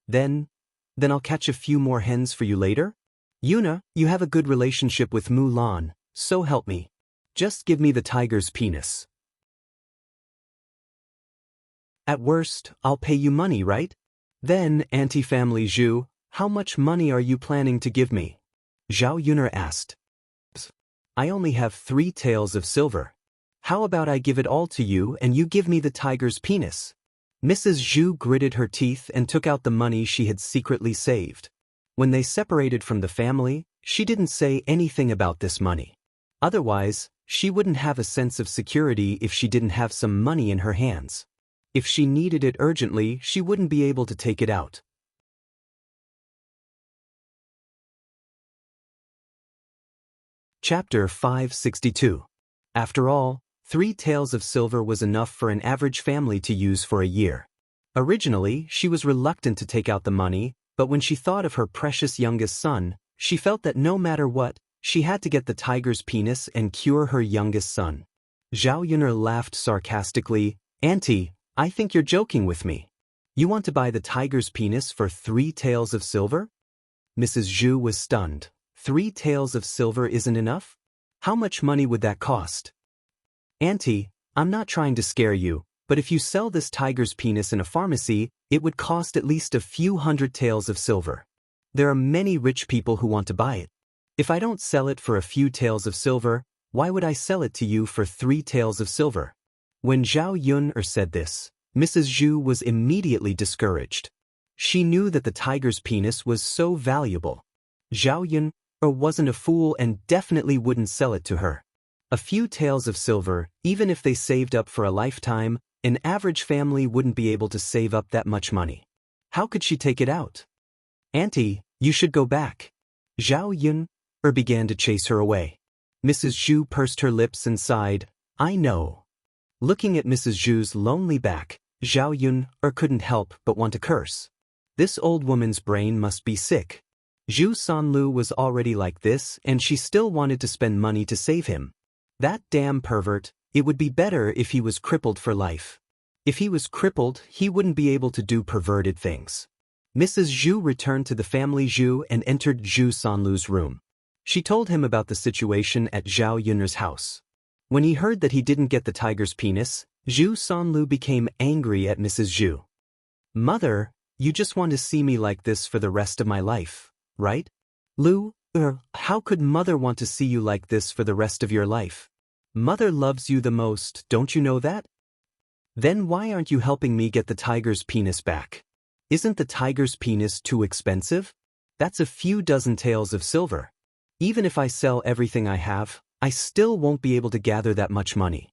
Then I'll catch a few more hens for you later? Yuna, you have a good relationship with Mulan, so help me. Just give me the tiger's penis. At worst, I'll pay you money, right? Then, anti-family Zhu, how much money are you planning to give me? Zhao Yun'er asked. I only have 3 taels of silver. How about I give it all to you and you give me the tiger's penis? Mrs. Zhu gritted her teeth and took out the money she had secretly saved. When they separated from the family, she didn't say anything about this money. Otherwise, she wouldn't have a sense of security if she didn't have some money in her hands. If she needed it urgently, she wouldn't be able to take it out. Chapter 562. After all, 3 taels of silver was enough for an average family to use for a year. Originally, she was reluctant to take out the money, but when she thought of her precious youngest son, she felt that no matter what, she had to get the tiger's penis and cure her youngest son. Zhao Yun'er laughed sarcastically. Auntie, I think you're joking with me. You want to buy the tiger's penis for 3 taels of silver? Mrs. Zhu was stunned. 3 taels of silver isn't enough? How much money would that cost? Auntie, I'm not trying to scare you, but if you sell this tiger's penis in a pharmacy, it would cost at least a few hundred taels of silver. There are many rich people who want to buy it. If I don't sell it for a few taels of silver, why would I sell it to you for 3 taels of silver? When Zhao Yun'er said this, Mrs. Zhu was immediately discouraged. She knew that the tiger's penis was so valuable. Zhao Yun'er wasn't a fool and definitely wouldn't sell it to her. A few taels of silver, even if they saved up for a lifetime, an average family wouldn't be able to save up that much money. How could she take it out? Auntie, you should go back. Zhao Yun'er began to chase her away. Mrs. Zhu pursed her lips and sighed. I know. Looking at Mrs. Zhu's lonely back, Zhao Yun'er couldn't help but want to curse. This old woman's brain must be sick. Zhu Sanlu was already like this and she still wanted to spend money to save him. That damn pervert, it would be better if he was crippled for life. If he was crippled, he wouldn't be able to do perverted things. Mrs. Zhu returned to the family Zhu and entered Zhu Sanlu's room. She told him about the situation at Zhao Yun'er's house. When he heard that he didn't get the tiger's penis, Zhu Sanlu became angry at Mrs. Zhu. Mother, you just want to see me like this for the rest of my life, right? How could Mother want to see you like this for the rest of your life? Mother loves you the most, don't you know that? Then why aren't you helping me get the tiger's penis back? Isn't the tiger's penis too expensive? That's a few dozen taels of silver. Even if I sell everything I have, I still won't be able to gather that much money.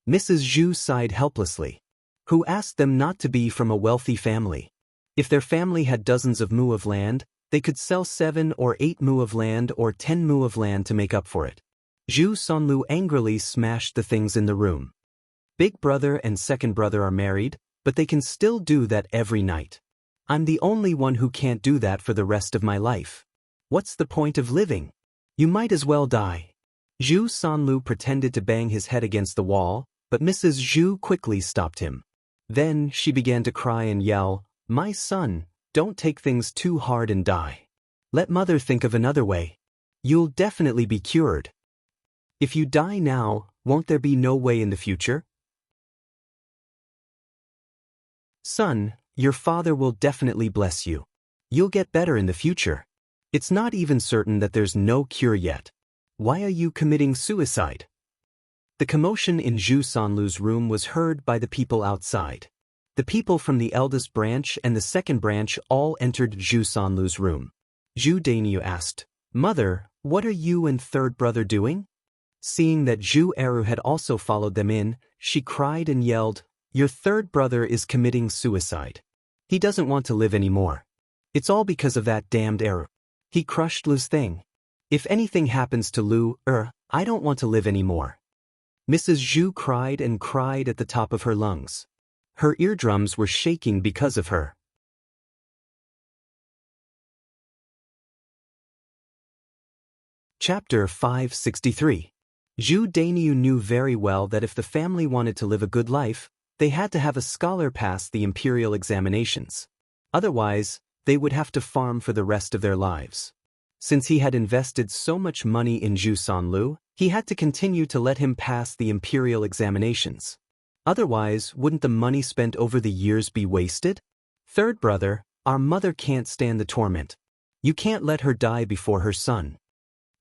Mrs. Zhu sighed helplessly. Who asked them not to be from a wealthy family? If their family had dozens of mu of land, they could sell 7 or 8 mu of land or 10 mu of land to make up for it. Zhu Sanlu angrily smashed the things in the room. Big brother and second brother are married, but they can still do that every night. I'm the only one who can't do that for the rest of my life. What's the point of living? You might as well die. Zhu Sanlu pretended to bang his head against the wall, but Mrs. Zhu quickly stopped him. Then she began to cry and yell, My son, don't take things too hard and die. Let Mother think of another way. You'll definitely be cured. If you die now, won't there be no way in the future? Son, your father will definitely bless you. You'll get better in the future. It's not even certain that there's no cure yet. Why are you committing suicide? The commotion in Zhu Sanlu's room was heard by the people outside. The people from the eldest branch and the second branch all entered Zhu Sanlu's room. Zhu Dainyu asked, Mother, what are you and third brother doing? Seeing that Zhu Eru had also followed them in, she cried and yelled, Your third brother is committing suicide. He doesn't want to live anymore. It's all because of that damned Eru. He crushed Lu's thing. If anything happens to Lu, I don't want to live anymore. Mrs. Zhu cried and cried at the top of her lungs. Her eardrums were shaking because of her. Chapter 563. Zhu Dainiu knew very well that if the family wanted to live a good life, they had to have a scholar pass the imperial examinations. Otherwise, they would have to farm for the rest of their lives. Since he had invested so much money in Zhu Sanlu, he had to continue to let him pass the imperial examinations. Otherwise, wouldn't the money spent over the years be wasted? Third brother, our mother can't stand the torment. You can't let her die before her son.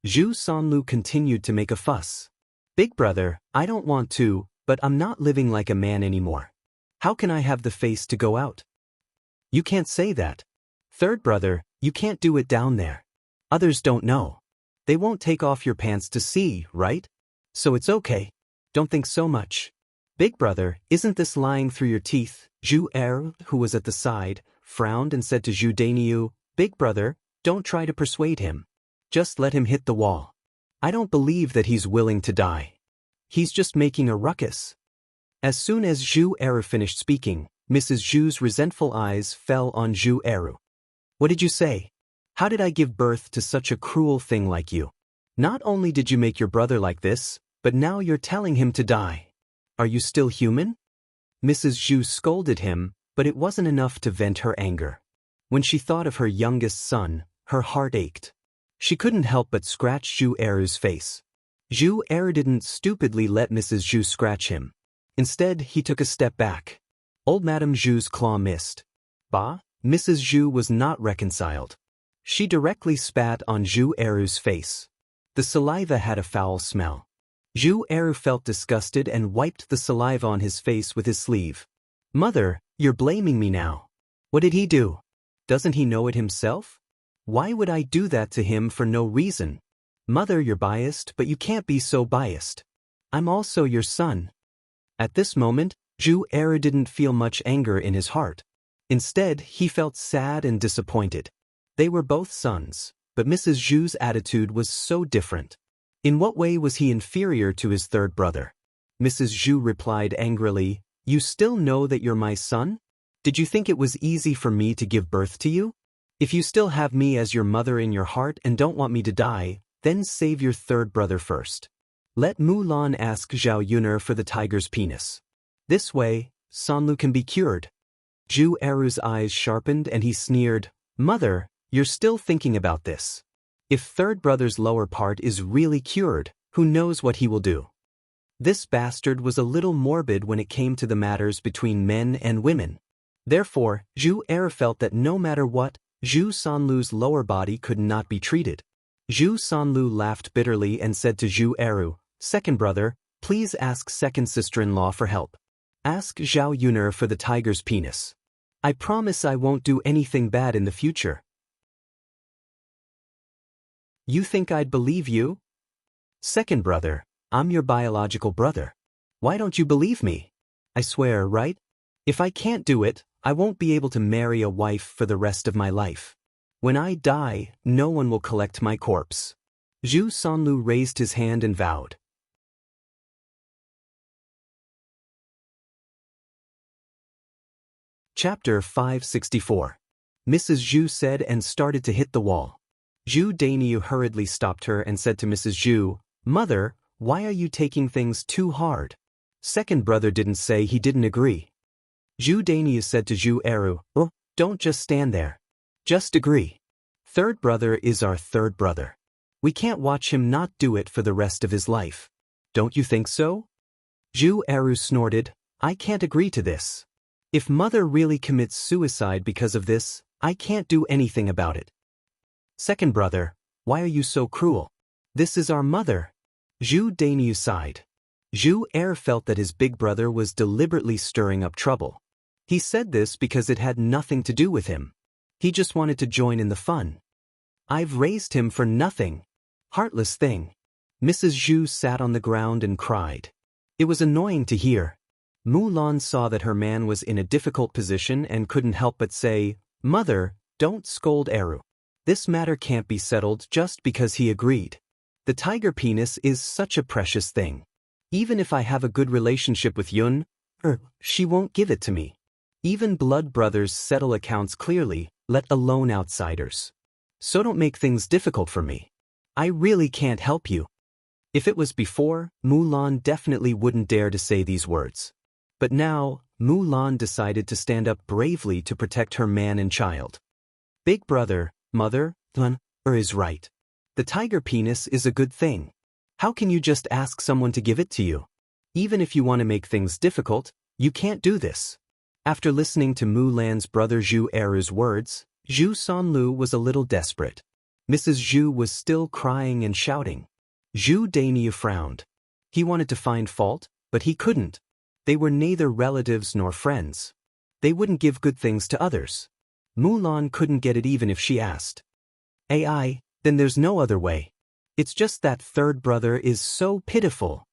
Zhu Sanlu continued to make a fuss. Big brother, I don't want to, but I'm not living like a man anymore. How can I have the face to go out? You can't say that. Third brother, you can't do it down there. Others don't know. They won't take off your pants to see, right? So it's okay. Don't think so much. Big brother, isn't this lying through your teeth? Zhu Er, who was at the side, frowned and said to Zhu Dainiu, Big brother, don't try to persuade him. Just let him hit the wall. I don't believe that he's willing to die. He's just making a ruckus. As soon as Zhu Er finished speaking, Mrs. Zhu's resentful eyes fell on Zhu Eru. What did you say? How did I give birth to such a cruel thing like you? Not only did you make your brother like this, but now you're telling him to die. Are you still human? Mrs. Zhu scolded him, but it wasn't enough to vent her anger. When she thought of her youngest son, her heart ached. She couldn't help but scratch Zhu Eru's face. Zhu Eru didn't stupidly let Mrs. Zhu scratch him. Instead, he took a step back. Old Madame Zhu's claw missed. Bah, Mrs. Zhu was not reconciled. She directly spat on Zhu Eru's face. The saliva had a foul smell. Zhu Eru felt disgusted and wiped the saliva on his face with his sleeve. Mother, you're blaming me now. What did he do? Doesn't he know it himself? Why would I do that to him for no reason? Mother, you're biased, but you can't be so biased. I'm also your son. At this moment, Zhu Eru didn't feel much anger in his heart. Instead, he felt sad and disappointed. They were both sons, but Mrs. Zhu's attitude was so different. In what way was he inferior to his third brother? Mrs. Zhu replied angrily, You still know that you're my son? Did you think it was easy for me to give birth to you? If you still have me as your mother in your heart and don't want me to die, then save your third brother first. Let Mulan ask Zhao Yuner for the tiger's penis. This way, Sanlu can be cured. Zhu Eru's eyes sharpened and he sneered, Mother, you're still thinking about this. If third brother's lower part is really cured, who knows what he will do? This bastard was a little morbid when it came to the matters between men and women. Therefore, Zhu Eru felt that no matter what, Zhu Sanlu's lower body could not be treated. Zhu Sanlu laughed bitterly and said to Zhu Eru, Second brother, please ask second sister-in-law for help. Ask Zhao Yuner for the tiger's penis. I promise I won't do anything bad in the future. You think I'd believe you? Second brother, I'm your biological brother. Why don't you believe me? I swear, right? If I can't do it, I won't be able to marry a wife for the rest of my life. When I die, no one will collect my corpse. Zhu Sanlu raised his hand and vowed. Chapter 564. Mrs. Zhu said and started to hit the wall. Zhu Dainiu hurriedly stopped her and said to Mrs. Zhu, Mother, why are you taking things too hard? Second brother didn't say he didn't agree. Zhu Dainiu said to Zhu Eru, Oh, don't just stand there. Just agree. Third brother is our third brother. We can't watch him not do it for the rest of his life. Don't you think so? Zhu Eru snorted, I can't agree to this. If mother really commits suicide because of this, I can't do anything about it. Second brother, why are you so cruel? This is our mother. Zhu Dainiu sighed. Zhu Er felt that his big brother was deliberately stirring up trouble. He said this because it had nothing to do with him. He just wanted to join in the fun. I've raised him for nothing. Heartless thing. Mrs. Zhu sat on the ground and cried. It was annoying to hear. Mulan saw that her man was in a difficult position and couldn't help but say, Mother, don't scold Eru. This matter can't be settled just because he agreed. The tiger penis is such a precious thing. Even if I have a good relationship with Yun, she won't give it to me. Even blood brothers settle accounts clearly, let alone outsiders. So don't make things difficult for me. I really can't help you. If it was before, Mulan definitely wouldn't dare to say these words. But now, Mulan decided to stand up bravely to protect her man and child. Big brother, mother, is right. The tiger penis is a good thing. How can you just ask someone to give it to you? Even if you want to make things difficult, you can't do this. After listening to Mulan's brother Zhu Eru's words, Zhu Sanlu was a little desperate. Mrs. Zhu was still crying and shouting. Zhu Daoist frowned. He wanted to find fault, but he couldn't. They were neither relatives nor friends. They wouldn't give good things to others. Mulan couldn't get it even if she asked. AI, then there's no other way. It's just that third brother is so pitiful.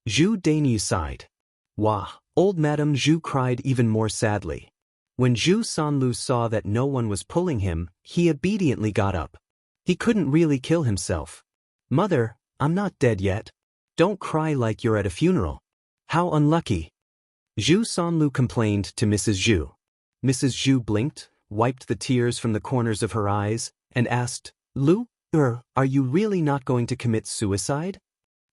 Zhu Daoist sighed. Wah, old Madame Zhu cried even more sadly. When Zhu Sanlu saw that no one was pulling him, he obediently got up. He couldn't really kill himself. Mother, I'm not dead yet. Don't cry like you're at a funeral. How unlucky. Zhu Sanlu complained to Mrs. Zhu. Mrs. Zhu blinked, wiped the tears from the corners of her eyes, and asked, Lu, are you really not going to commit suicide?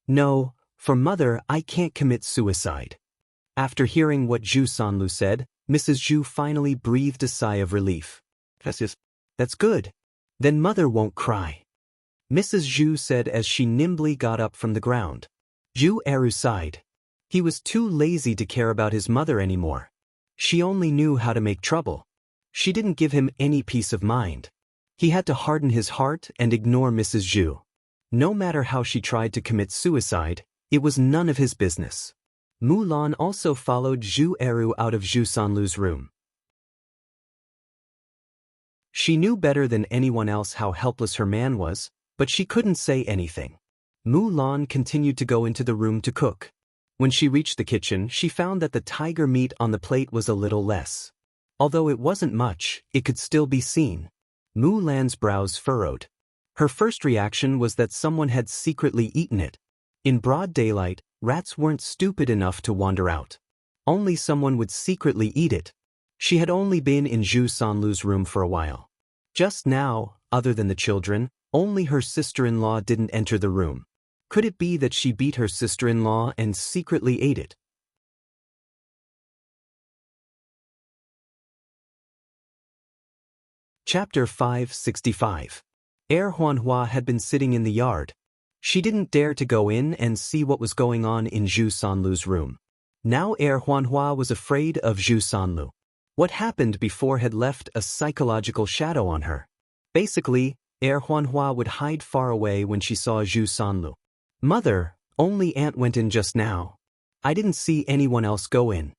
No, for mother I can't commit suicide. After hearing what Zhu Sanlu said, Mrs. Zhu finally breathed a sigh of relief. That's good. Then mother won't cry. Mrs. Zhu said as she nimbly got up from the ground. Zhu Eru sighed. He was too lazy to care about his mother anymore. She only knew how to make trouble. She didn't give him any peace of mind. He had to harden his heart and ignore Mrs. Zhu. No matter how she tried to commit suicide, it was none of his business. Mulan also followed Zhu Eru out of Zhu Sanlu's room. She knew better than anyone else how helpless her man was, but she couldn't say anything. Mulan continued to go into the room to cook. When she reached the kitchen, she found that the tiger meat on the plate was a little less. Although it wasn't much, it could still be seen. Mulan's brows furrowed. Her first reaction was that someone had secretly eaten it. In broad daylight, rats weren't stupid enough to wander out. Only someone would secretly eat it. She had only been in Zhu Sanlu's room for a while. Just now, other than the children, only her sister-in-law didn't enter the room. Could it be that she beat her sister-in-law and secretly ate it? Chapter 565. Huanhua had been sitting in the yard. She didn't dare to go in and see what was going on in Zhu Sanlu's room. Now Huanhua was afraid of Zhu Sanlu. What happened before had left a psychological shadow on her. Basically, Huanhua would hide far away when she saw Zhu Sanlu. Mother, only Aunt went in just now. I didn't see anyone else go in.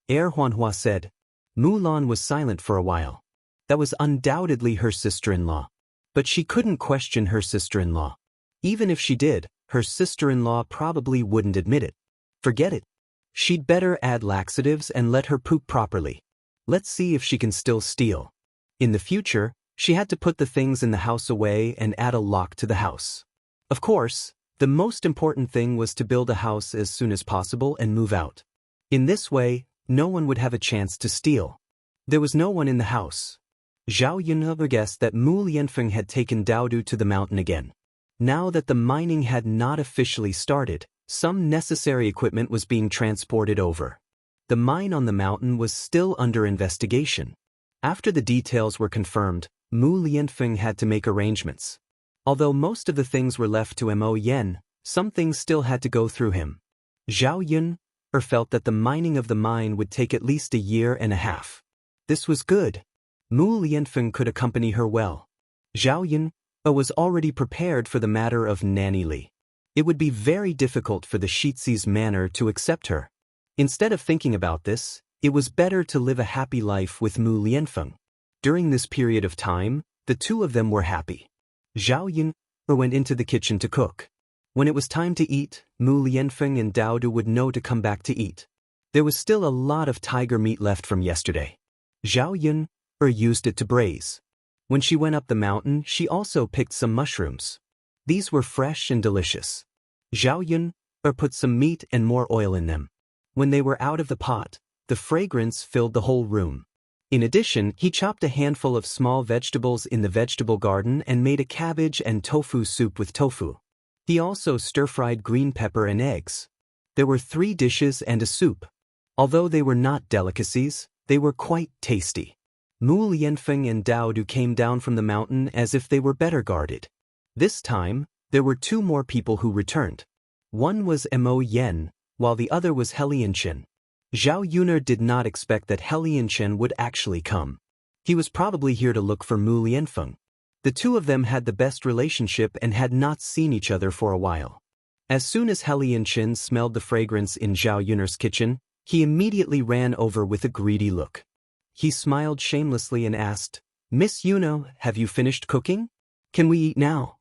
Huanhua said. Mulan was silent for a while. That was undoubtedly her sister-in-law. But she couldn't question her sister-in-law. Even if she did, her sister-in-law probably wouldn't admit it. Forget it. She'd better add laxatives and let her poop properly. Let's see if she can still steal. In the future, she had to put the things in the house away and add a lock to the house. Of course, the most important thing was to build a house as soon as possible and move out. In this way, no one would have a chance to steal. There was no one in the house. Zhao Yun guessed that Mu Lianfeng had taken Daodu to the mountain again. Now that the mining had not officially started, some necessary equipment was being transported over. The mine on the mountain was still under investigation. After the details were confirmed, Mu Lianfeng had to make arrangements. Although most of the things were left to Mo Yen, some things still had to go through him. Zhao Yun felt that the mining of the mine would take at least a year and a half. This was good. Mu Lianfeng could accompany her well. Zhao Yun was already prepared for the matter of Nanny Li. It would be very difficult for the Shizi's manor to accept her. Instead of thinking about this, it was better to live a happy life with Mu Lianfeng. During this period of time, the two of them were happy. Zhao Yun went into the kitchen to cook. When it was time to eat, Mu Lianfeng and Daodu would know to come back to eat. There was still a lot of tiger meat left from yesterday. Zhao Yun used it to braise. When she went up the mountain, she also picked some mushrooms. These were fresh and delicious. Zhao Yun put some meat and more oil in them. When they were out of the pot, the fragrance filled the whole room. In addition, he chopped a handful of small vegetables in the vegetable garden and made a cabbage and tofu soup with tofu. He also stir-fried green pepper and eggs. There were 3 dishes and a soup. Although they were not delicacies, they were quite tasty. Mu Lianfeng and Dao Du came down from the mountain as if they were better guarded. This time, there were 2 more people who returned. One was Mo Yen, while the other was Helianchen. Zhao Yuner did not expect that Helianchen would actually come. He was probably here to look for Mu Lianfeng. The 2 of them had the best relationship and had not seen each other for a while. As soon as Helianchen smelled the fragrance in Zhao Yuner's kitchen, he immediately ran over with a greedy look. He smiled shamelessly and asked, "Miss Yuno, have you finished cooking? Can we eat now?"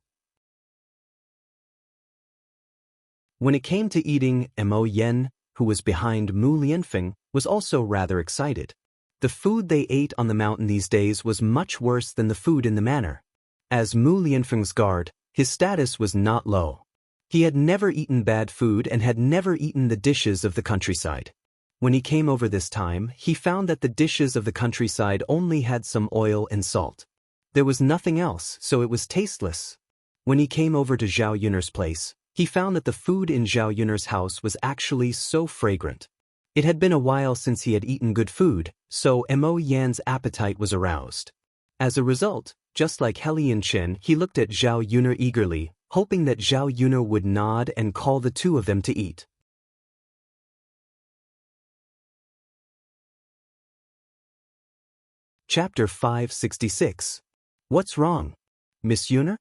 When it came to eating, Mo Yen, who was behind Mu Lianfeng, was also rather excited. The food they ate on the mountain these days was much worse than the food in the manor. As Mu Lianfeng's guard, his status was not low. He had never eaten bad food and had never eaten the dishes of the countryside. When he came over this time, he found that the dishes of the countryside only had some oil and salt. There was nothing else, so it was tasteless. When he came over to Zhao Yuner's place, he found that the food in Zhao Yuner's house was actually so fragrant. It had been a while since he had eaten good food, so Mo Yan's appetite was aroused. As a result, just like Helianchen, he looked at Zhao Yuner eagerly, hoping that Zhao Yuner would nod and call the 2 of them to eat. Chapter 566. What's wrong, Miss Yuner?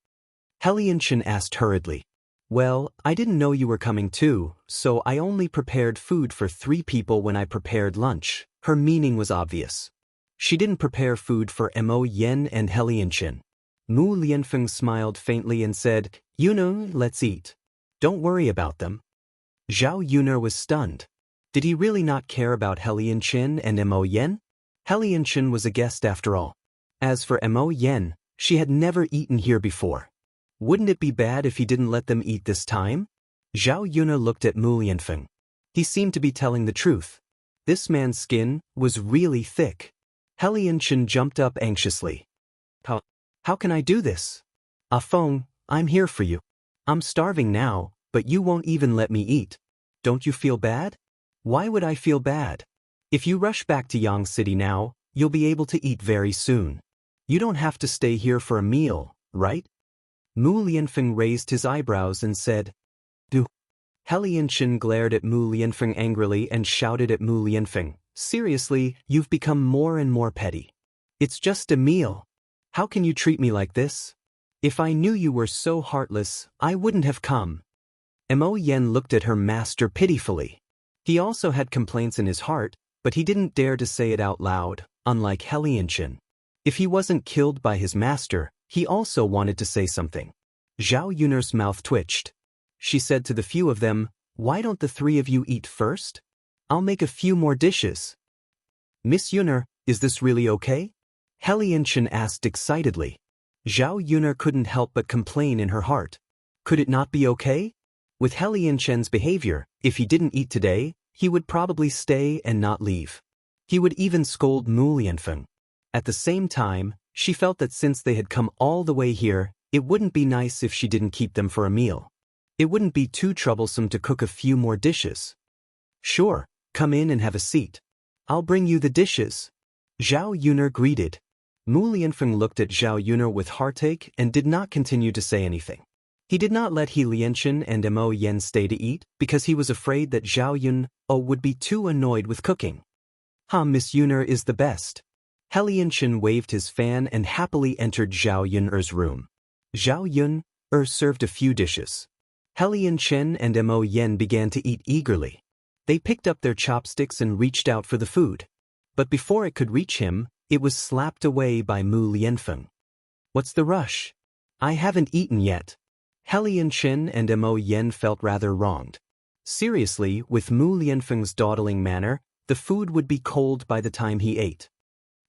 Helianchen asked hurriedly. Well, I didn't know you were coming too, so I only prepared food for 3 people when I prepared lunch. Her meaning was obvious. She didn't prepare food for Mo Yen and Helianchen. Mu Lianfeng smiled faintly and said, "Yuno, let's eat. Don't worry about them." Zhao Yuner was stunned. Did he really not care about Helianchen and Mo Yen? Helianchen was a guest after all. As for Mo Yen, she had never eaten here before. Wouldn't it be bad if he didn't let them eat this time? Zhao Yuner looked at Mu Lianfeng. He seemed to be telling the truth. This man's skin was really thick. Helianchen jumped up anxiously. How can I do this? Feng, I'm here for you. I'm starving now, but you won't even let me eat. Don't you feel bad? Why would I feel bad? If you rush back to Yang City now, you'll be able to eat very soon. You don't have to stay here for a meal, right? Mu Lianfeng raised his eyebrows and said, "Do." Helianchen glared at Mu Lianfeng angrily and shouted at Mu Lianfeng, "Seriously, you've become more and more petty. It's just a meal. How can you treat me like this? If I knew you were so heartless, I wouldn't have come." Mo Yen looked at her master pitifully. He also had complaints in his heart, but he didn't dare to say it out loud, unlike Helianchen. If he wasn't killed by his master, he also wanted to say something. Zhao Yuner's mouth twitched. She said to the few of them, "Why don't the 3 of you eat first? I'll make a few more dishes." "Miss Yuner, is this really okay?" Helianchen asked excitedly. Zhao Yuner couldn't help but complain in her heart. Could it not be okay? With Helianchen's behavior, if he didn't eat today, he would probably stay and not leave. He would even scold Mu Lianfeng. At the same time, she felt that since they had come all the way here, it wouldn't be nice if she didn't keep them for a meal. It wouldn't be too troublesome to cook a few more dishes. "Sure, come in and have a seat. I'll bring you the dishes." Zhao Yuner greeted. Mu Lianfeng looked at Zhao Yuner with heartache and did not continue to say anything. He did not let Helianchen and Mo Yen stay to eat because he was afraid that Zhao Yun would be too annoyed with cooking. Miss Yuner is the best." Helianchen waved his fan and happily entered Zhao Yuner's room. Zhao Yun served a few dishes. Helianchen and Mo Yen began to eat eagerly. They picked up their chopsticks and reached out for the food. But before it could reach him, it was slapped away by Mu Lianfeng. "What's the rush? I haven't eaten yet." Helianchen and Mo Yen felt rather wronged. Seriously, with Mu Lianfeng's dawdling manner, the food would be cold by the time he ate.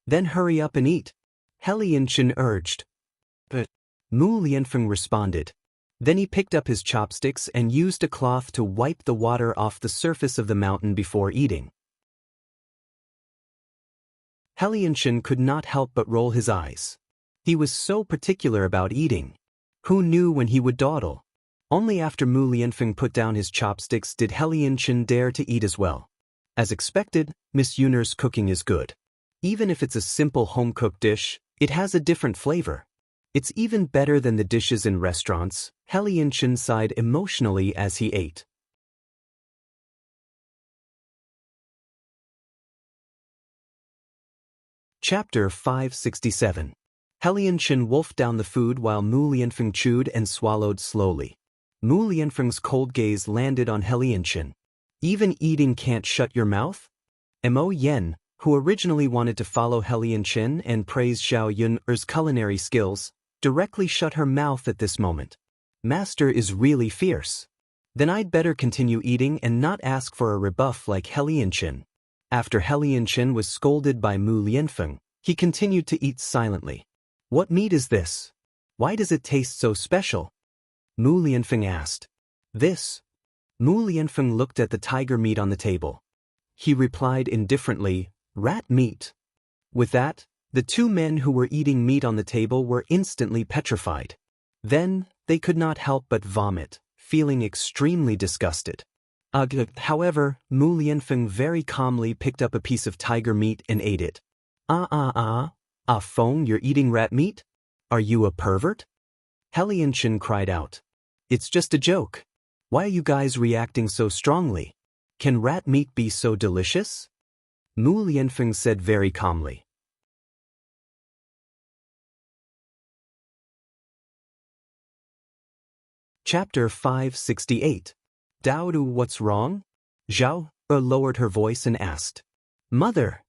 "Then hurry up and eat," Helianchen urged. But Mu Lianfeng responded. Then he picked up his chopsticks and used a cloth to wipe the water off the surface of the mountain before eating. Helianchen could not help but roll his eyes. He was so particular about eating. Who knew when he would dawdle? Only after Mu Lianfeng put down his chopsticks did He Lianchen dare to eat as well. As expected, Miss Yuner's cooking is good. Even if it's a simple home-cooked dish, it has a different flavor. It's even better than the dishes in restaurants. He Lianchen sighed emotionally as he ate. Chapter 567. He Lianchen wolfed down the food while Mu Lianfeng chewed and swallowed slowly. Mu Lianfeng's cold gaze landed on He Lianchen. Even eating can't shut your mouth? Mo Yen, who originally wanted to follow He Lianchen and praise Zhao Yun's culinary skills, directly shut her mouth at this moment. Master is really fierce. Then I'd better continue eating and not ask for a rebuff like He Lianchen. After He Lianchen was scolded by Mu Lianfeng, he continued to eat silently. What meat is this? Why does it taste so special? Mu Lianfeng asked. This. Mu Lianfeng looked at the tiger meat on the table. He replied indifferently, rat meat. With that, the two men who were eating meat on the table were instantly petrified. Then, they could not help but vomit, feeling extremely disgusted. However, Mu Lianfeng very calmly picked up a piece of tiger meat and ate it. Feng, you're eating rat meat? Are you a pervert? He Lianchen cried out. It's just a joke. Why are you guys reacting so strongly? Can rat meat be so delicious? Mu Lianfeng said very calmly. Chapter 568. Daoist, what's wrong? Zhao lowered her voice and asked. Mother.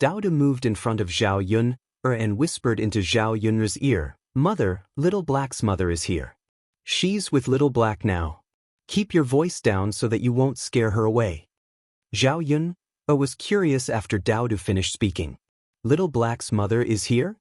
Daoist moved in front of Zhao Yun and whispered into Zhao Yun's ear, Mother, Little Black's mother is here. She's with Little Black now. Keep your voice down so that you won't scare her away. Zhao Yun was curious after Daoist finished speaking. Little Black's mother is here?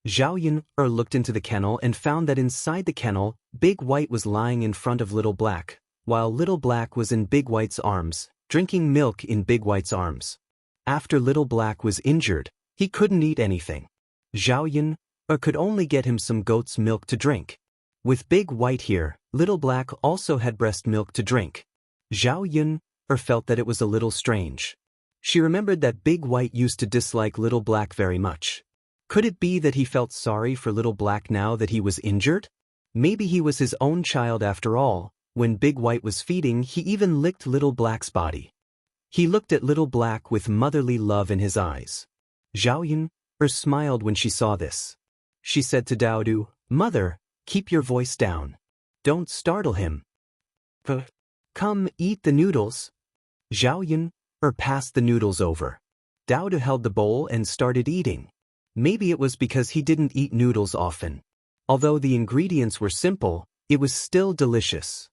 Zhao Yun looked into the kennel and found that inside the kennel, Big White was lying in front of Little Black, while Little Black was in Big White's arms, drinking milk in Big White's arms. After Little Black was injured, he couldn't eat anything. Zhao Yun could only get him some goat's milk to drink. With Big White here, Little Black also had breast milk to drink. Zhao Yun felt that it was a little strange. She remembered that Big White used to dislike Little Black very much. Could it be that he felt sorry for Little Black now that he was injured? Maybe he was his own child after all. When Big White was feeding, he even licked Little Black's body. He looked at Little Black with motherly love in his eyes. Zhao Yun smiled when she saw this. She said to Daoist, Mother, keep your voice down. Don't startle him. Come eat the noodles. Zhao Yun passed the noodles over. Daoist held the bowl and started eating. Maybe it was because he didn't eat noodles often. Although the ingredients were simple, it was still delicious.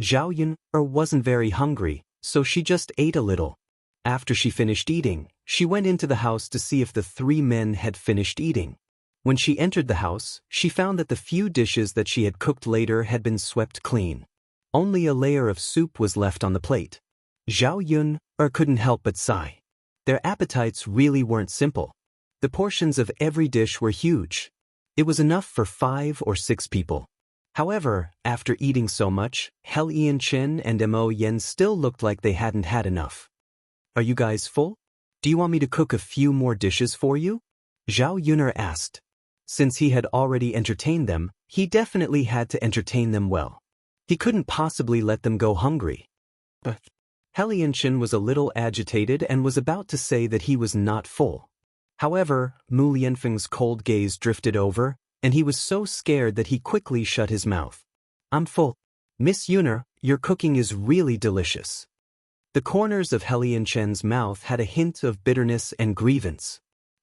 Zhao Yun wasn't very hungry, so she just ate a little. After she finished eating, she went into the house to see if the three men had finished eating. When she entered the house, she found that the few dishes that she had cooked later had been swept clean. Only a layer of soup was left on the plate. Zhao Yun couldn't help but sigh. Their appetites really weren't simple. The portions of every dish were huge. It was enough for 5 or 6 people. However, after eating so much, He Lianchen and Mo Yen still looked like they hadn't had enough. Are you guys full? Do you want me to cook a few more dishes for you? Zhao Yun asked. Since he had already entertained them, he definitely had to entertain them well. He couldn't possibly let them go hungry. But He Lianchen was a little agitated and was about to say that he was not full. However, Mu Lianfeng's cold gaze drifted over, and he was so scared that he quickly shut his mouth. I'm full. Miss Yun, your cooking is really delicious. The corners of He Lianchen's mouth had a hint of bitterness and grievance.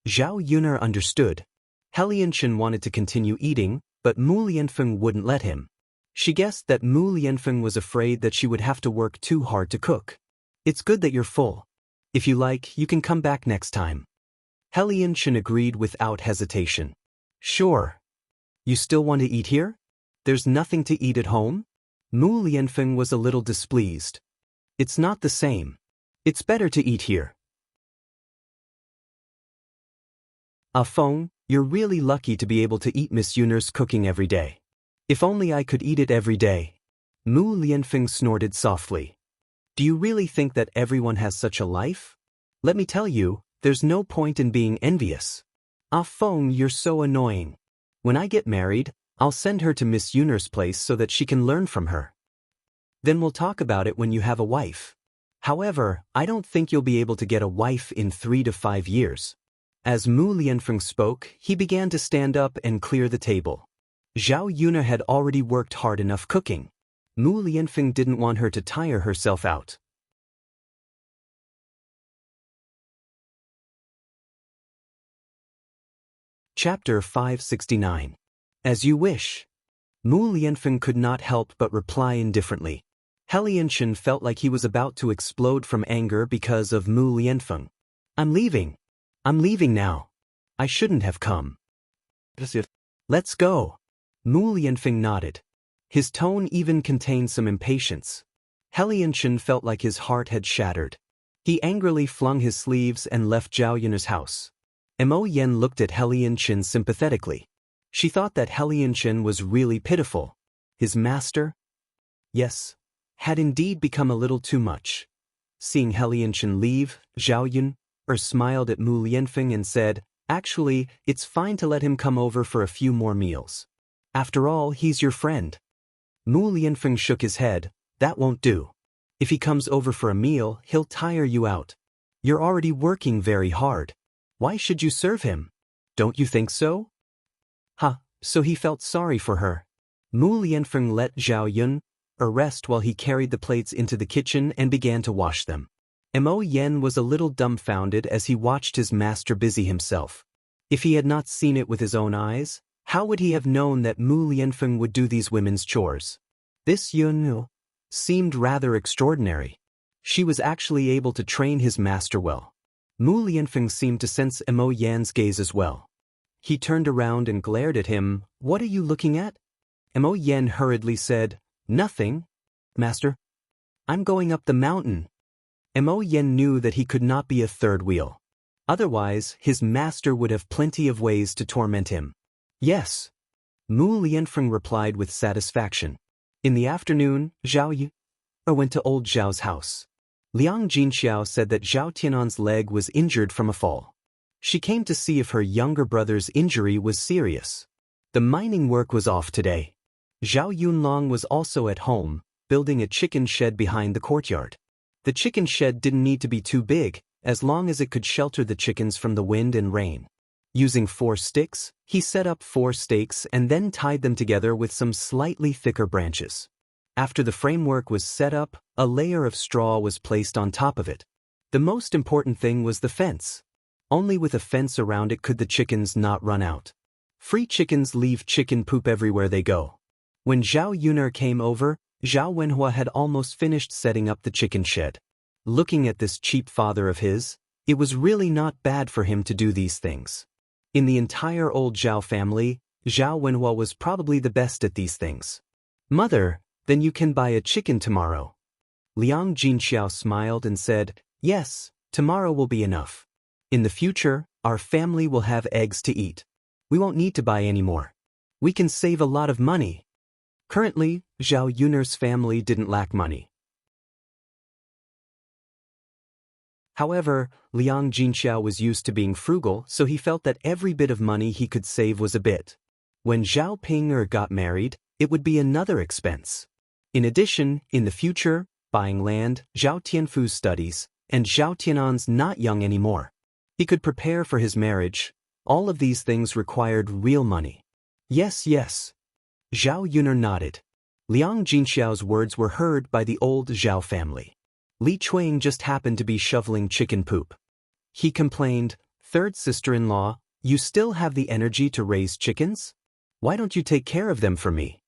Zhao Yun understood. He Lianchen wanted to continue eating, but Mu Lianfeng wouldn't let him. She guessed that Mu Lianfeng was afraid that she would have to work too hard to cook. It's good that you're full. If you like, you can come back next time. He Lianchen agreed without hesitation. Sure. You still want to eat here? There's nothing to eat at home? Mu Lianfeng was a little displeased. It's not the same. It's better to eat here. Feng, you're really lucky to be able to eat Miss Yun's cooking every day. If only I could eat it every day. Mu Lianfeng snorted softly. Do you really think that everyone has such a life? Let me tell you, there's no point in being envious. Ah Feng, you're so annoying. When I get married, I'll send her to Miss Yuner's place so that she can learn from her. Then we'll talk about it when you have a wife. However, I don't think you'll be able to get a wife in 3 to 5 years. As Mu Lianfeng spoke, he began to stand up and clear the table. Zhao Yuner had already worked hard enough cooking. Mu Lianfeng didn't want her to tire herself out. Chapter 569. As you wish. Mu Lianfeng could not help but reply indifferently. Helianchen felt like he was about to explode from anger because of Mu Lianfeng. I'm leaving now. I shouldn't have come. Let's go. Mu Lianfeng nodded. His tone even contained some impatience. Helianchen felt like his heart had shattered. He angrily flung his sleeves and left Zhao Yuner's house. Mo Yen looked at Helianchen sympathetically. She thought that Helianchen was really pitiful. His master? Yes, had indeed become a little too much. Seeing Helianchen leave, Zhao Yuner smiled at Mu Lianfeng and said, actually, it's fine to let him come over for a few more meals. After all, he's your friend. Mu Lianfeng shook his head. That won't do. If he comes over for a meal, he'll tire you out. You're already working very hard. Why should you serve him? Don't you think so? So he felt sorry for her. Mu Lianfeng let Zhao Yuner rest while he carried the plates into the kitchen and began to wash them. Mo Yen was a little dumbfounded as he watched his master busy himself. If he had not seen it with his own eyes, how would he have known that Mu Lianfeng would do these women's chores? This Yun seemed rather extraordinary. She was actually able to train his master well. Mu Lianfeng seemed to sense Mo Yan's gaze as well. He turned around and glared at him. What are you looking at? Mo Yen hurriedly said, Nothing, master. I'm going up the mountain. Mo Yen knew that he could not be a third wheel. Otherwise, his master would have plenty of ways to torment him. Yes. Mu Lianfeng replied with satisfaction. In the afternoon, Zhao Yuner went to old Zhao's house. Liang Jinxiao said that Zhao Tianan's leg was injured from a fall. She came to see if her younger brother's injury was serious. The mining work was off today. Zhao Yunlong was also at home, building a chicken shed behind the courtyard. The chicken shed didn't need to be too big, as long as it could shelter the chickens from the wind and rain. Using 4 sticks, he set up 4 stakes and then tied them together with some slightly thicker branches. After the framework was set up, a layer of straw was placed on top of it. The most important thing was the fence. Only with a fence around it could the chickens not run out. Free chickens leave chicken poop everywhere they go. When Zhao Yuner came over, Zhao Wenhua had almost finished setting up the chicken shed. Looking at this cheap father of his, it was really not bad for him to do these things. In the entire old Zhao family, Zhao Wenhua was probably the best at these things. Mother, then you can buy a chicken tomorrow. Liang Jinxiao smiled and said, Yes, tomorrow will be enough. In the future, our family will have eggs to eat. We won't need to buy any more. We can save a lot of money. Currently, Zhao Yuner's family didn't lack money. However, Liang Jinxiao was used to being frugal, so he felt that every bit of money he could save was a bit. When Zhao Ping'er got married, it would be another expense. In addition, in the future, buying land, Zhao Tianfu's studies, and Zhao Tianan's not young anymore. He could prepare for his marriage. All of these things required real money. Yes. Zhao Yuner nodded. Liang Jinxiao's words were heard by the old Zhao family. Li Chuang just happened to be shoveling chicken poop. He complained, Third sister-in-law, you still have the energy to raise chickens? Why don't you take care of them for me?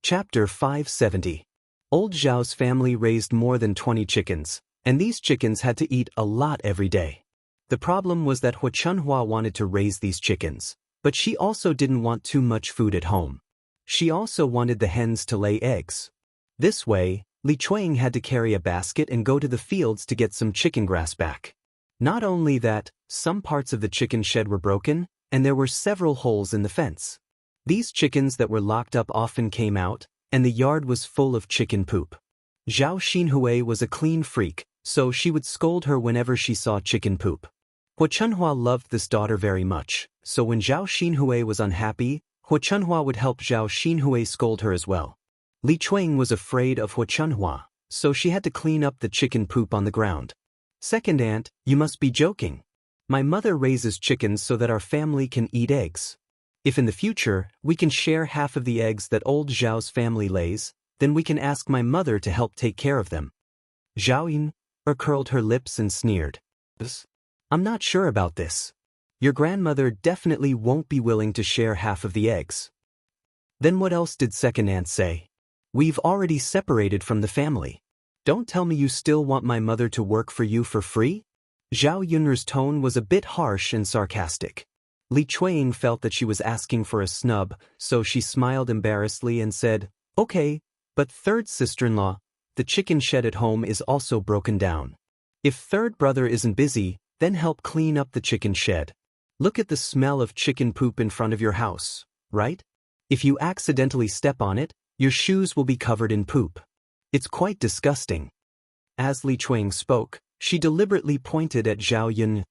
Chapter 570. Old Zhao's family raised more than 20 chickens, and these chickens had to eat a lot every day. The problem was that Hua Chunhua wanted to raise these chickens, but she also didn't want too much food at home. She also wanted the hens to lay eggs. This way, Li Chuang had to carry a basket and go to the fields to get some chicken grass back. Not only that, some parts of the chicken shed were broken, and there were several holes in the fence. These chickens that were locked up often came out, and the yard was full of chicken poop. Zhao Xinhui was a clean freak, so she would scold her whenever she saw chicken poop. Hua Chunhua loved this daughter very much, so when Zhao Xinhui was unhappy, Hua Chunhua would help Zhao Xinhui scold her as well. Li Chuang was afraid of Hua Chunhua, so she had to clean up the chicken poop on the ground. Second aunt, you must be joking. My mother raises chickens so that our family can eat eggs. If in the future, we can share half of the eggs that old Zhao's family lays, then we can ask my mother to help take care of them. Zhao Yin curled her lips and sneered. I'm not sure about this. Your grandmother definitely won't be willing to share half of the eggs. Then what else did second aunt say? We've already separated from the family. Don't tell me you still want my mother to work for you for free? Zhao Yun'er's tone was a bit harsh and sarcastic. Li Chuang felt that she was asking for a snub, so she smiled embarrassedly and said, Okay, but third sister-in-law, the chicken shed at home is also broken down. If third brother isn't busy, then help clean up the chicken shed. Look at the smell of chicken poop in front of your house, right? If you accidentally step on it, your shoes will be covered in poop. It's quite disgusting. As Li Chuang spoke, she deliberately pointed at Zhao Yun.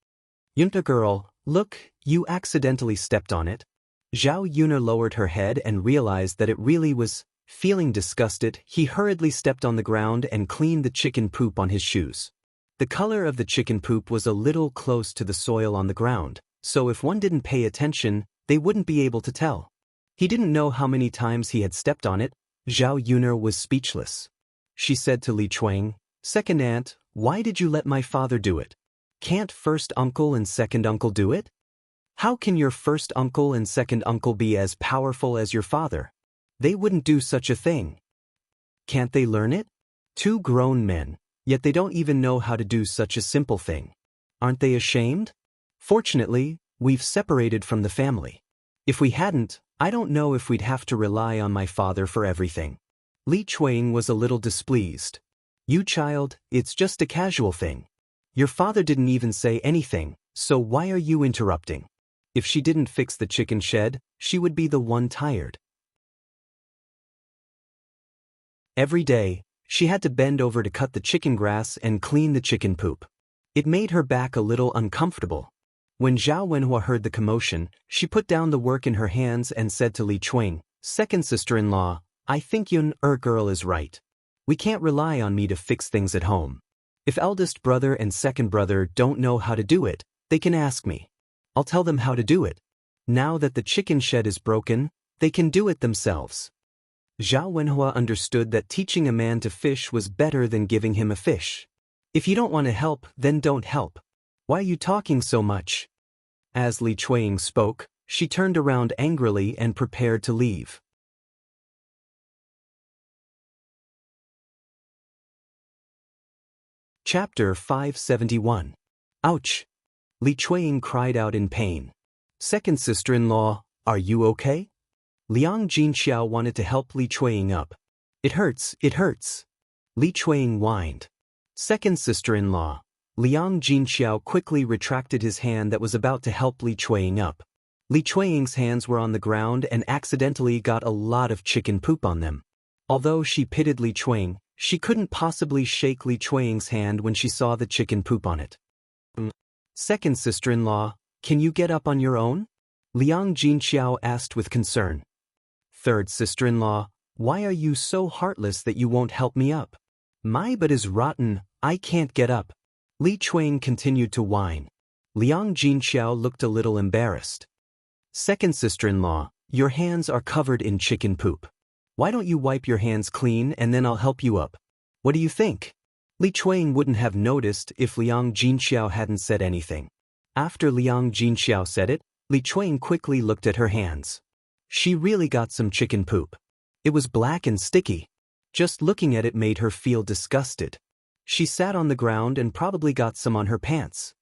Yunta girl, look, you accidentally stepped on it. Zhao Yun'er lowered her head and realized that it really was. Feeling disgusted, he hurriedly stepped on the ground and cleaned the chicken poop on his shoes. The color of the chicken poop was a little close to the soil on the ground, so if one didn't pay attention, they wouldn't be able to tell. He didn't know how many times he had stepped on it. Zhao Yun'er was speechless. She said to Li Chuang, Second aunt, why did you let my father do it? Can't first uncle and second uncle do it? How can your first uncle and second uncle be as powerful as your father? They wouldn't do such a thing. Can't they learn it? Two grown men, yet they don't even know how to do such a simple thing. Aren't they ashamed? Fortunately, we've separated from the family. If we hadn't, I don't know if we'd have to rely on my father for everything. Li Chuang was a little displeased. You child, it's just a casual thing. Your father didn't even say anything, so why are you interrupting? If she didn't fix the chicken shed, she would be the one tired. Every day, she had to bend over to cut the chicken grass and clean the chicken poop. It made her back a little uncomfortable. When Zhao Wenhua heard the commotion, she put down the work in her hands and said to Li Chuang, Second sister-in-law, I think Yun-er girl is right. We can't rely on me to fix things at home. If eldest brother and second brother don't know how to do it, they can ask me. I'll tell them how to do it. Now that the chicken shed is broken, they can do it themselves. Zhao Wenhua understood that teaching a man to fish was better than giving him a fish. If you don't want to help, then don't help. Why are you talking so much? As Li Chuang spoke, she turned around angrily and prepared to leave. Chapter 571. Ouch! Li Chuang cried out in pain. Second sister-in-law, are you okay? Liang Jinxiao wanted to help Li Chuang up. It hurts, it hurts. Li Chuang whined. Second sister-in-law. Liang Jinxiao quickly retracted his hand that was about to help Li Chuang up. Li Chuang's hands were on the ground and accidentally got a lot of chicken poop on them. Although she pitied Li Chuang, she couldn't possibly shake Li Chuang's hand when she saw the chicken poop on it. Second sister-in-law, can you get up on your own? Liang Jinxiao asked with concern. Third sister-in-law, why are you so heartless that you won't help me up? My butt is rotten, I can't get up. Li Chuang continued to whine. Liang Jinxiao looked a little embarrassed. Second sister-in-law, your hands are covered in chicken poop. Why don't you wipe your hands clean and then I'll help you up? What do you think? Li Chuang wouldn't have noticed if Liang Jinxiao hadn't said anything. After Liang Jinxiao said it, Li Chuang quickly looked at her hands. She really got some chicken poop. It was black and sticky. Just looking at it made her feel disgusted. She sat on the ground and probably got some on her pants.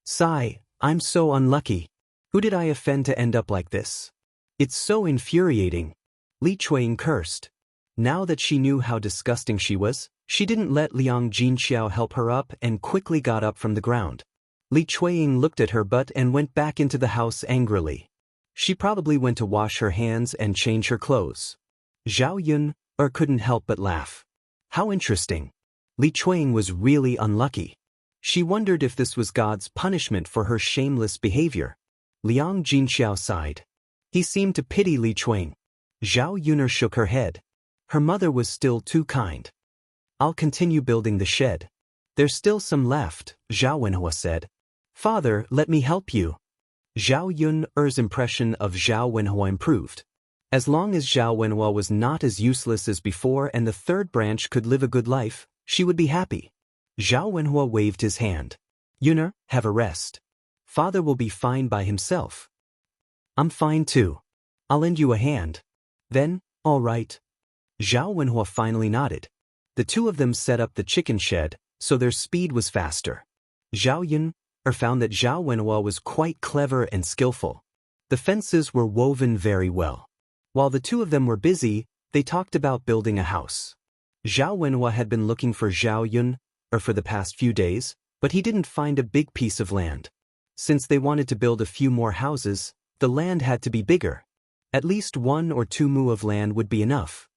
Sigh, I'm so unlucky. Who did I offend to end up like this? It's so infuriating. Li Chuang cursed. Now that she knew how disgusting she was, she didn't let Liang Jinxiao help her up and quickly got up from the ground. Li Chuiying looked at her butt and went back into the house angrily. She probably went to wash her hands and change her clothes. Zhao Yun couldn't help but laugh. How interesting. Li Chuiying was really unlucky. She wondered if this was God's punishment for her shameless behavior. Liang Jinxiao sighed. He seemed to pity Li Chuiying. Zhao Yun shook her head. Her mother was still too kind. I'll continue building the shed. There's still some left, Zhao Wenhua said. Father, let me help you. Zhao Yun's impression of Zhao Wenhua improved. As long as Zhao Wenhua was not as useless as before and the third branch could live a good life, she would be happy. Zhao Wenhua waved his hand. Yuner, have a rest. Father will be fine by himself. I'm fine too. I'll lend you a hand. Then, all right. Zhao Wenhua finally nodded. The two of them set up the chicken shed, so their speed was faster. Zhao Yun found that Zhao Wenhua was quite clever and skillful. The fences were woven very well. While the two of them were busy, they talked about building a house. Zhao Wenhua had been looking for Zhao Yun for the past few days, but he didn't find a big piece of land. Since they wanted to build a few more houses, the land had to be bigger. At least 1 or 2 mu of land would be enough.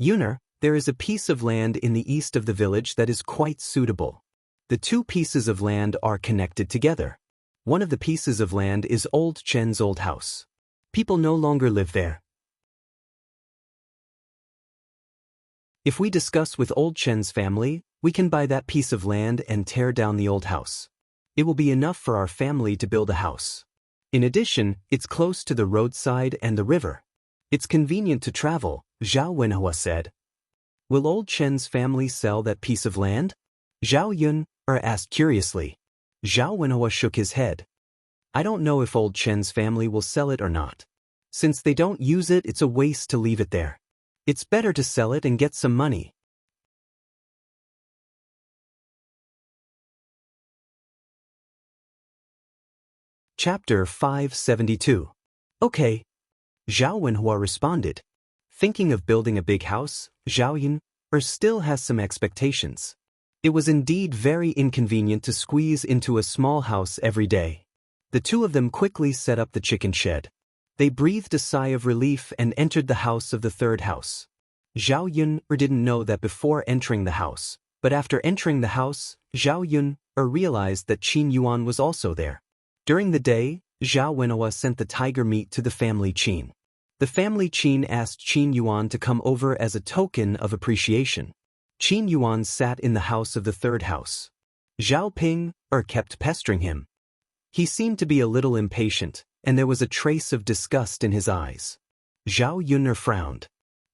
Yuner, there is a piece of land in the east of the village that is quite suitable. The 2 pieces of land are connected together. One of the pieces of land is Old Chen's old house. People no longer live there. If we discuss with Old Chen's family, we can buy that piece of land and tear down the old house. It will be enough for our family to build a house. In addition, it's close to the roadside and the river. It's convenient to travel, Zhao Wenhua said. Will Old Chen's family sell that piece of land? Zhao Yun asked curiously. Zhao Wenhua shook his head. I don't know if Old Chen's family will sell it or not. Since they don't use it, it's a waste to leave it there. It's better to sell it and get some money. Chapter 572. Okay. Zhao Wenhua responded. Thinking of building a big house, Zhao Yun still has some expectations. It was indeed very inconvenient to squeeze into a small house every day. The two of them quickly set up the chicken shed. They breathed a sigh of relief and entered the house of the third house. Zhao Yun didn't know that before entering the house, but after entering the house, Zhao Yun realized that Qin Yuan was also there. During the day, Zhao Wenhua sent the tiger meat to the family Qin. The family Qin asked Qin Yuan to come over as a token of appreciation. Qin Yuan sat in the house of the third house. Zhao Ping kept pestering him. He seemed to be a little impatient, and there was a trace of disgust in his eyes. Zhao Yun frowned.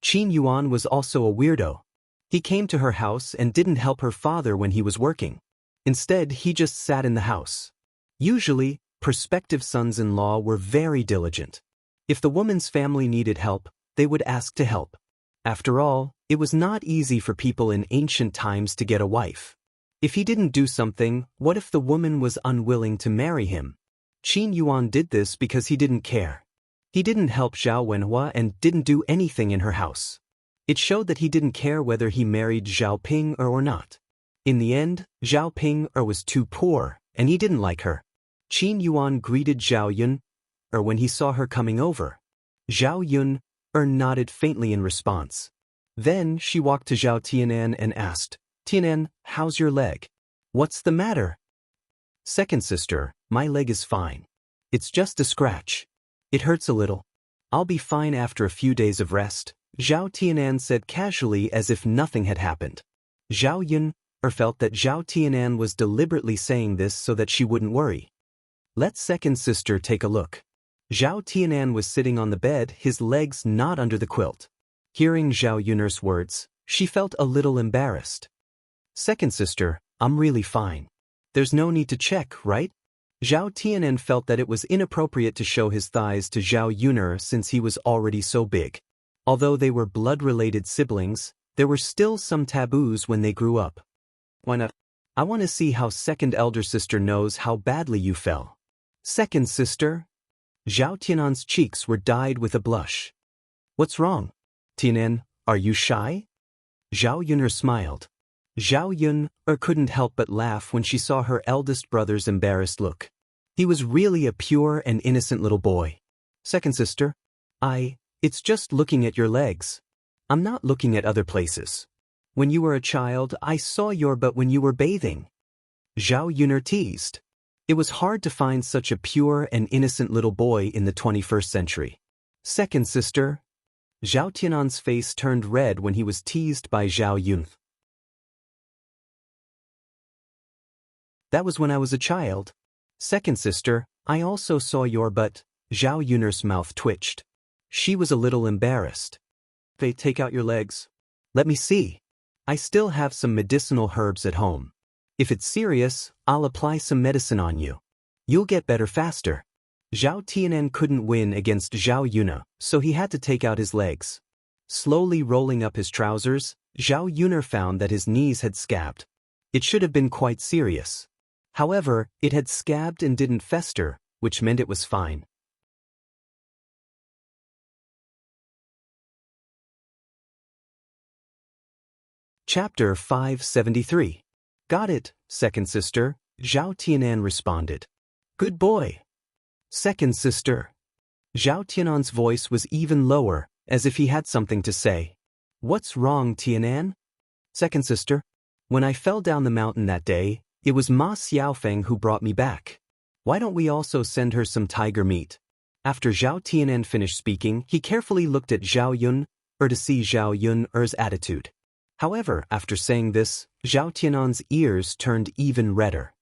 Qin Yuan was also a weirdo. He came to her house and didn't help her father when he was working. Instead, he just sat in the house. Usually, prospective sons-in-law were very diligent. If the woman's family needed help, they would ask to help. After all, it was not easy for people in ancient times to get a wife. If he didn't do something, what if the woman was unwilling to marry him? Qin Yuan did this because he didn't care. He didn't help Zhao Wenhua and didn't do anything in her house. It showed that he didn't care whether he married Zhao Ping or not. In the end, Zhao Ping was too poor, and he didn't like her. Qin Yuan greeted Zhao Yun when he saw her coming over. Zhao Yun nodded faintly in response. Then she walked to Zhao Tianan and asked, Tianan, how's your leg? What's the matter? Second sister, my leg is fine. It's just a scratch. It hurts a little. I'll be fine after a few days of rest, Zhao Tianan said casually as if nothing had happened. Zhao Yun felt that Zhao Tianan was deliberately saying this so that she wouldn't worry. Let second sister take a look. Zhao Tianan was sitting on the bed, his legs not under the quilt. Hearing Zhao Yun's words, she felt a little embarrassed. Second sister, I'm really fine. There's no need to check, right? Zhao Tianan felt that it was inappropriate to show his thighs to Zhao Yun since he was already so big. Although they were blood-related siblings, there were still some taboos when they grew up. Why not? I want to see how second elder sister knows how badly you fell. Second sister? Zhao Tianan's cheeks were dyed with a blush. What's wrong? Tianan, are you shy? Zhao Yun smiled. Zhao Yun couldn't help but laugh when she saw her eldest brother's embarrassed look. He was really a pure and innocent little boy. Second sister, it's just looking at your legs. I'm not looking at other places. When you were a child, I saw your butt when you were bathing. Zhao Yun teased. It was hard to find such a pure and innocent little boy in the 21st century. Second sister, Zhao Tianan's face turned red when he was teased by Zhao Yun. That was when I was a child. Second sister, I also saw your butt. Zhao Yun's mouth twitched. She was a little embarrassed. Take out your legs. Let me see. I still have some medicinal herbs at home. If it's serious, I'll apply some medicine on you. You'll get better faster. Zhao Tianan couldn't win against Zhao Yun, so he had to take out his legs. Slowly rolling up his trousers, Zhao Yun found that his knees had scabbed. It should have been quite serious. However, it had scabbed and didn't fester, which meant it was fine. Chapter 573. Got it, second sister, Zhao Tianan responded. Good boy. Second sister. Zhao Tianan's voice was even lower, as if he had something to say. What's wrong, Tianan? Second sister. When I fell down the mountain that day, it was Ma Xiaofeng who brought me back. Why don't we also send her some tiger meat? After Zhao Tianan finished speaking, he carefully looked at Zhao Yun, to see Zhao Yun's attitude. However, after saying this, Zhao Tianan's ears turned even redder.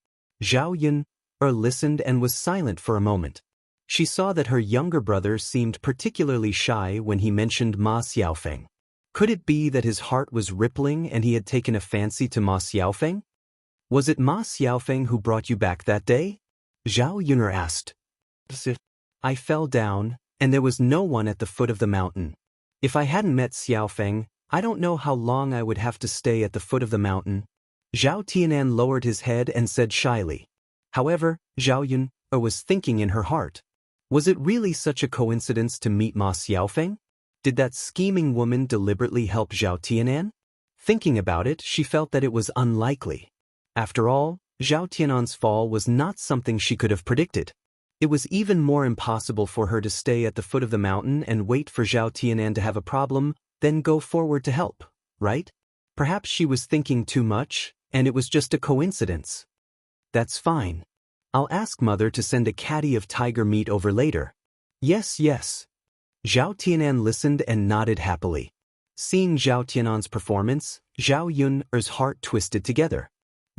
Zhao Yun listened and was silent for a moment. She saw that her younger brother seemed particularly shy when he mentioned Ma Xiaofeng. Could it be that his heart was rippling and he had taken a fancy to Ma Xiaofeng? Was it Ma Xiaofeng who brought you back that day? Zhao Yun asked. I fell down, and there was no one at the foot of the mountain. If I hadn't met Xiaofeng, I don't know how long I would have to stay at the foot of the mountain. Zhao Tianan lowered his head and said shyly. However, Zhao Yun was thinking in her heart. Was it really such a coincidence to meet Ma Xiaofeng? Did that scheming woman deliberately help Zhao Tianan? Thinking about it, she felt that it was unlikely. After all, Zhao Tianan's fall was not something she could have predicted. It was even more impossible for her to stay at the foot of the mountain and wait for Zhao Tianan to have a problem, then go forward to help, right? Perhaps she was thinking too much, and it was just a coincidence. That's fine. I'll ask Mother to send a caddy of tiger meat over later. Yes. Zhao Tianan listened and nodded happily. Seeing Zhao Tianan's performance, Zhao Yun's heart twisted together.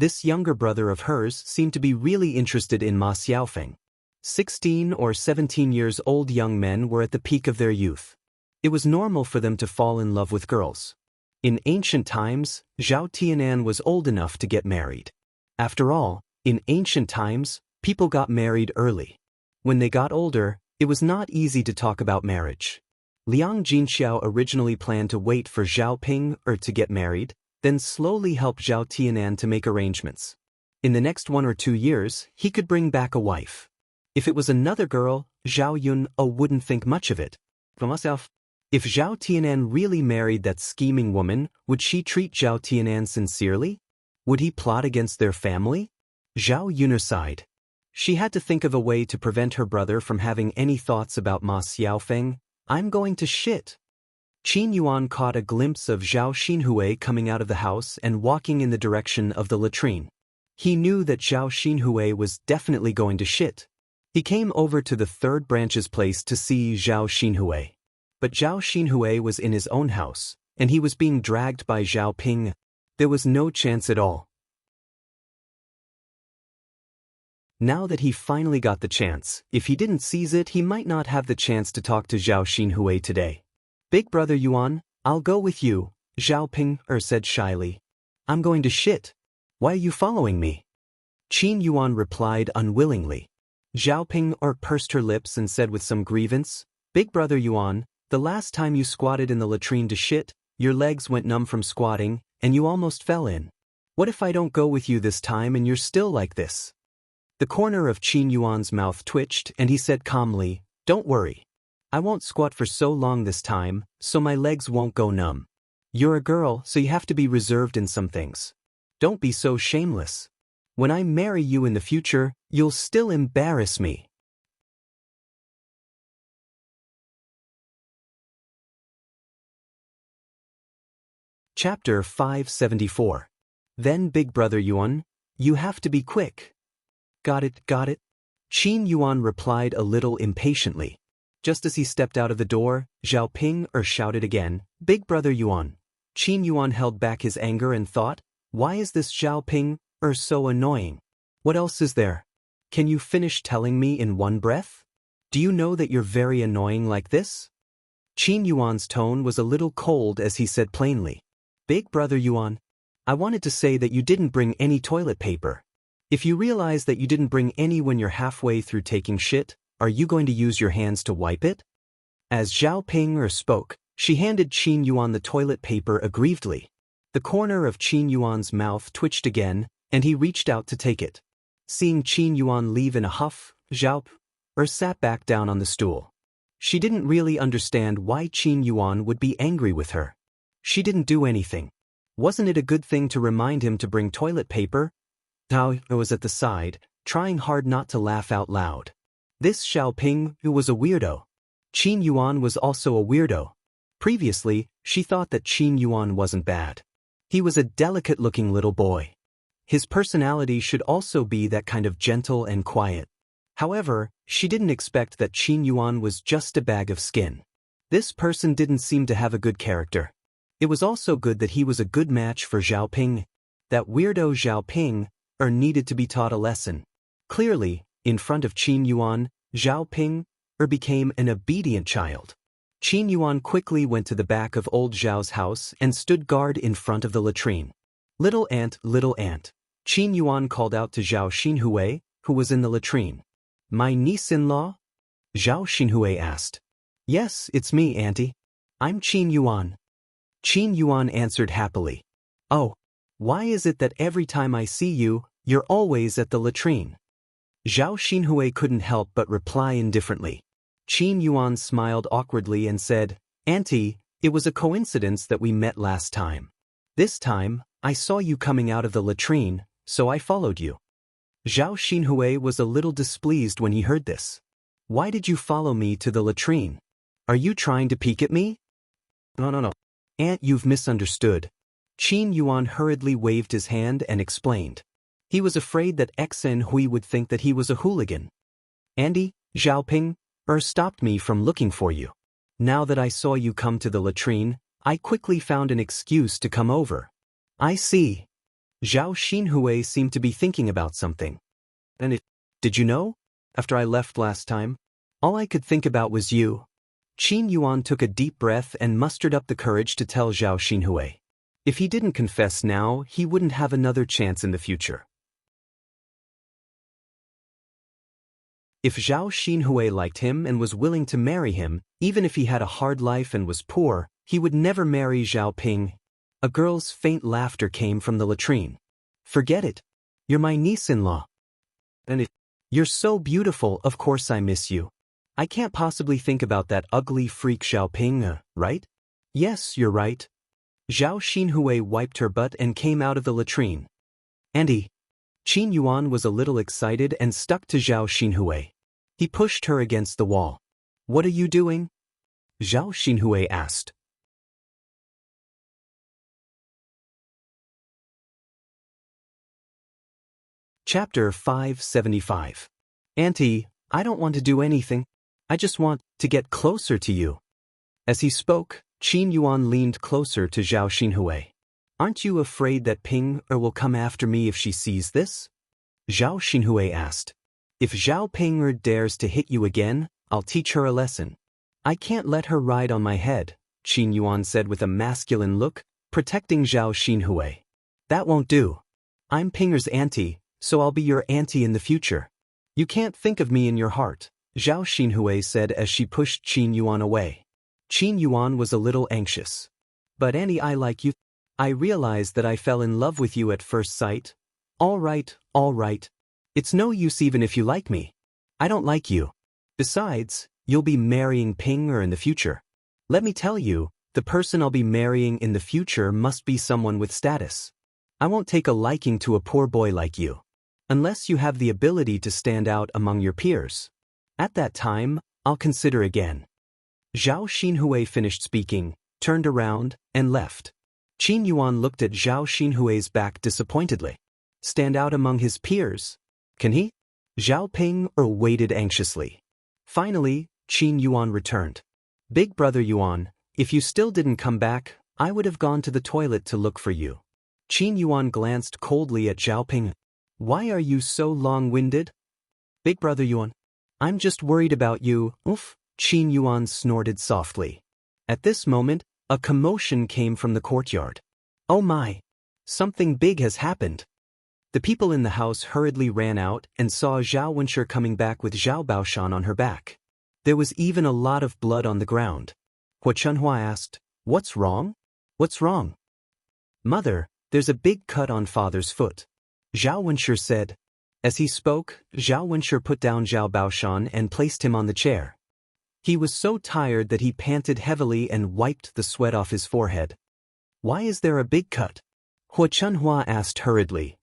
This younger brother of hers seemed to be really interested in Ma Xiaofeng. 16 or 17 years old young men were at the peak of their youth. It was normal for them to fall in love with girls. In ancient times, Zhao Tianan was old enough to get married. After all, in ancient times, people got married early. When they got older, it was not easy to talk about marriage. Liang Jinxiao originally planned to wait for Zhao Ping to get married, then slowly help Zhao Tianan to make arrangements. In the next 1 or 2 years, he could bring back a wife. If it was another girl, Zhao Yun wouldn't think much of it. For myself, if Zhao Tianan really married that scheming woman, would she treat Zhao Tianan sincerely? Would he plot against their family? Zhao Yun sighed. She had to think of a way to prevent her brother from having any thoughts about Ma Xiaofeng. I'm going to shit. Qin Yuan caught a glimpse of Zhao Xinhui coming out of the house and walking in the direction of the latrine. He knew that Zhao Xinhui was definitely going to shit. He came over to the third branch's place to see Zhao Xinhui. But Zhao Xinhui was in his own house, and he was being dragged by Zhao Ping. There was no chance at all. Now that he finally got the chance, if he didn't seize it, he might not have the chance to talk to Zhao Xinhui today. Big brother Yuan, I'll go with you, Zhao Ping said shyly. I'm going to shit. Why are you following me? Qin Yuan replied unwillingly. Zhao Ping pursed her lips and said with some grievance, Big brother Yuan, the last time you squatted in the latrine to shit, your legs went numb from squatting, and you almost fell in. What if I don't go with you this time and you're still like this? The corner of Qin Yuan's mouth twitched and he said calmly, Don't worry. I won't squat for so long this time, so my legs won't go numb. You're a girl, so you have to be reserved in some things. Don't be so shameless. When I marry you in the future, you'll still embarrass me. Chapter 574. Then Big Brother Yuan, you have to be quick. Got it, got it. Qin Yuan replied a little impatiently. Just as he stepped out of the door, Zhao Ping shouted again, Big Brother Yuan. Qin Yuan held back his anger and thought, why is this Zhao Ping so annoying? What else is there? Can you finish telling me in one breath? Do you know that you're very annoying like this? Qin Yuan's tone was a little cold as he said plainly, Big Brother Yuan, I wanted to say that you didn't bring any toilet paper. If you realize that you didn't bring any when you're halfway through taking shit, are you going to use your hands to wipe it? As Zhao Ping spoke, she handed Qin Yuan the toilet paper aggrievedly. The corner of Qin Yuan's mouth twitched again, and he reached out to take it. Seeing Qin Yuan leave in a huff, Zhao Ping sat back down on the stool. She didn't really understand why Qin Yuan would be angry with her. She didn't do anything. Wasn't it a good thing to remind him to bring toilet paper? Daoist was at the side, trying hard not to laugh out loud. This Zhao Ping was a weirdo. Qin Yuan was also a weirdo. Previously, she thought that Qin Yuan wasn't bad. He was a delicate-looking little boy. His personality should also be that kind of gentle and quiet. However, she didn't expect that Qin Yuan was just a bag of skin. This person didn't seem to have a good character. It was also good that he was a good match for Zhao Ping. That weirdo Zhao Ping needed to be taught a lesson. Clearly, in front of Qin Yuan, Zhao Ping became an obedient child. Qin Yuan quickly went to the back of old Zhao's house and stood guard in front of the latrine. Little ant, Qin Yuan called out to Zhao Xinhui, who was in the latrine. My niece-in-law? Zhao Xinhui asked. Yes, it's me, auntie. I'm Qin Yuan. Qin Yuan answered happily. Oh, why is it that every time I see you, you're always at the latrine? Zhao Xinhui couldn't help but reply indifferently. Qin Yuan smiled awkwardly and said, Auntie, it was a coincidence that we met last time. This time, I saw you coming out of the latrine, so I followed you. Zhao Xinhui was a little displeased when he heard this. Why did you follow me to the latrine? Are you trying to peek at me? No. Aunt, you've misunderstood. Qin Yuan hurriedly waved his hand and explained. He was afraid that Xen Hui would think that he was a hooligan. Andy, Zhao Ping stopped me from looking for you. Now that I saw you come to the latrine, I quickly found an excuse to come over. I see. Zhao Xinhui seemed to be thinking about something. Did you know? After I left last time, all I could think about was you. Qin Yuan took a deep breath and mustered up the courage to tell Zhao Xinhui. If he didn't confess now, he wouldn't have another chance in the future. If Zhao Xinhui liked him and was willing to marry him, even if he had a hard life and was poor, he would never marry Zhao Ping. A girl's faint laughter came from the latrine. Forget it. You're my niece-in-law. You're so beautiful, of course I miss you. I can't possibly think about that ugly freak Zhao Ping, right? Yes, you're right. Zhao Xinhui wiped her butt and came out of the latrine. Andy. Qin Yuan was a little excited and stuck to Zhao Xinhui. He pushed her against the wall. What are you doing? Zhao Xinhui asked. Chapter 575. Auntie, I don't want to do anything. I just want to get closer to you. As he spoke, Qin Yuan leaned closer to Zhao Xinhui. Aren't you afraid that Ping will come after me if she sees this? Zhao Xinhui asked. If Zhao Ping dares to hit you again, I'll teach her a lesson. I can't let her ride on my head, Qin Yuan said with a masculine look, protecting Zhao Xinhui. That won't do. I'm Pinger's auntie, so I'll be your auntie in the future. You can't think of me in your heart, Zhao Xinhui said as she pushed Qin Yuan away. Qin Yuan was a little anxious. But Auntie, I like you. I realized that I fell in love with you at first sight. All right. It's no use even if you like me. I don't like you. Besides, you'll be marrying Pinger in the future. Let me tell you, the person I'll be marrying in the future must be someone with status. I won't take a liking to a poor boy like you. Unless you have the ability to stand out among your peers. At that time, I'll consider again. Zhao Xinhui finished speaking, turned around, and left. Qin Yuan looked at Zhao Xinhui's back disappointedly. Stand out among his peers? Can he? Zhao Ping waited anxiously. Finally, Qin Yuan returned. Big brother Yuan, if you still didn't come back, I would have gone to the toilet to look for you. Qin Yuan glanced coldly at Zhao Ping. Why are you so long-winded? Big brother Yuan. I'm just worried about you, oof. Qin Yuan snorted softly. At this moment, a commotion came from the courtyard. Oh my! Something big has happened. The people in the house hurriedly ran out and saw Zhao Wenshi coming back with Zhao Baoshan on her back. There was even a lot of blood on the ground. Hua Chunhua asked, What's wrong? What's wrong? Mother, there's a big cut on father's foot. Zhao Wenshi said. As he spoke, Zhao Wenshi put down Zhao Baoshan and placed him on the chair. He was so tired that he panted heavily and wiped the sweat off his forehead. Why is there a big cut? Hua Chunhua asked hurriedly.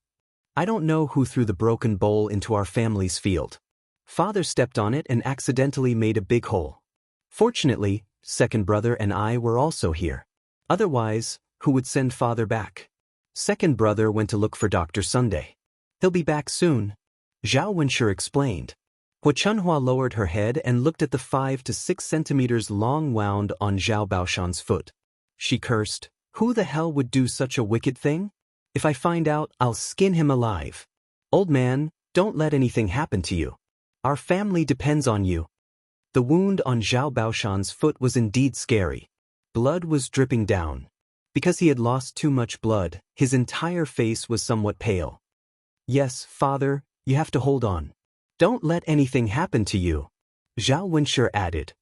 I don't know who threw the broken bowl into our family's field. Father stepped on it and accidentally made a big hole. Fortunately, second brother and I were also here. Otherwise, who would send father back? Second brother went to look for Dr. Sunday. He'll be back soon. Zhao Wenshi explained. Hua Chunhua lowered her head and looked at the 5 to 6 centimeters long wound on Zhao Baoshan's foot. She cursed, Who the hell would do such a wicked thing? If I find out, I'll skin him alive. Old man, don't let anything happen to you. Our family depends on you. The wound on Zhao Baoshan's foot was indeed scary. Blood was dripping down. Because he had lost too much blood, his entire face was somewhat pale. Yes, father, you have to hold on. Don't let anything happen to you. Zhao Wenshi added.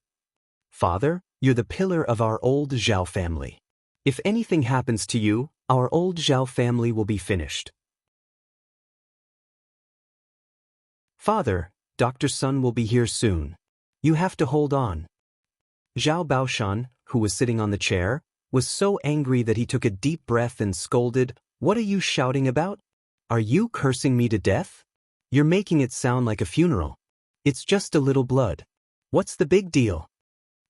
Father, you're the pillar of our old Zhao family. If anything happens to you, our old Zhao family will be finished. Father, Dr. Sun will be here soon. You have to hold on. Zhao Baoshan, who was sitting on the chair, was so angry that he took a deep breath and scolded, What are you shouting about? Are you cursing me to death? You're making it sound like a funeral. It's just a little blood. What's the big deal?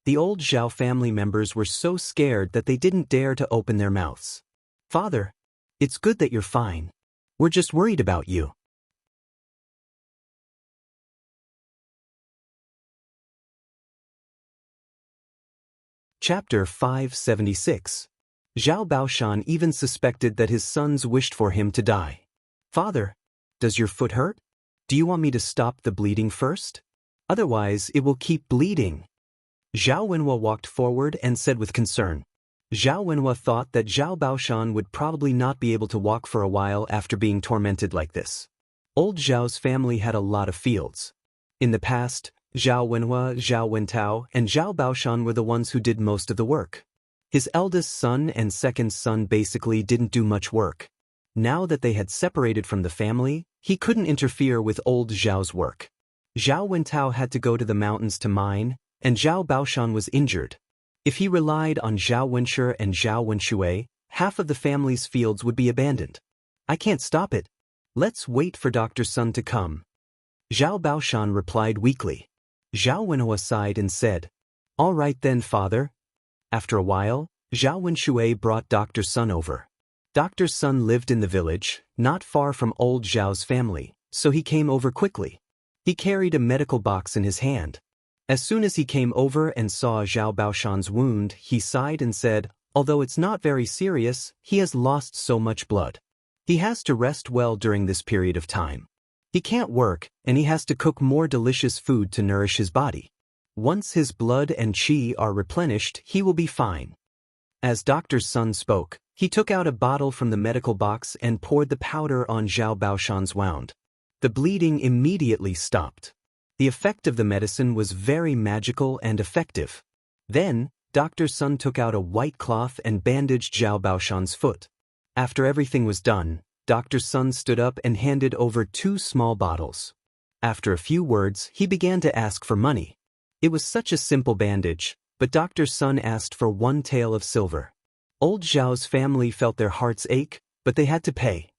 The old Zhao family members were so scared that they didn't dare to open their mouths. Father, it's good that you're fine. We're just worried about you. Chapter 576. Zhao Baoshan even suspected that his sons wished for him to die. Father, does your foot hurt? Do you want me to stop the bleeding first? Otherwise, it will keep bleeding. Zhao Wenhua walked forward and said with concern. Zhao Wenhua thought that Zhao Baoshan would probably not be able to walk for a while after being tormented like this. Old Zhao's family had a lot of fields. In the past, Zhao Wenhua, Zhao Wentao, and Zhao Baoshan were the ones who did most of the work. His eldest son and second son basically didn't do much work. Now that they had separated from the family, he couldn't interfere with old Zhao's work. Zhao Wentao had to go to the mountains to mine, and Zhao Baoshan was injured. If he relied on Zhao Wenshi and Zhao Wenshui, half of the family's fields would be abandoned. I can't stop it. Let's wait for Dr. Sun to come. Zhao Baoshan replied weakly. Zhao Wenhua sighed and said, All right then, father. After a while, Zhao Wenshui brought Dr. Sun over. Dr. Sun lived in the village, not far from old Zhao's family, so he came over quickly. He carried a medical box in his hand. As soon as he came over and saw Zhao Baoshan's wound, he sighed and said, Although it's not very serious, he has lost so much blood. He has to rest well during this period of time. He can't work, and he has to cook more delicious food to nourish his body. Once his blood and qi are replenished, he will be fine. As Dr. Sun spoke, he took out a bottle from the medical box and poured the powder on Zhao Baoshan's wound. The bleeding immediately stopped. The effect of the medicine was very magical and effective. Then, Dr. Sun took out a white cloth and bandaged Zhao Baoshan's foot. After everything was done, Dr. Sun stood up and handed over 2 small bottles. After a few words, he began to ask for money. It was such a simple bandage, but Dr. Sun asked for 1 tael of silver. Old Zhao's family felt their hearts ache, but they had to pay.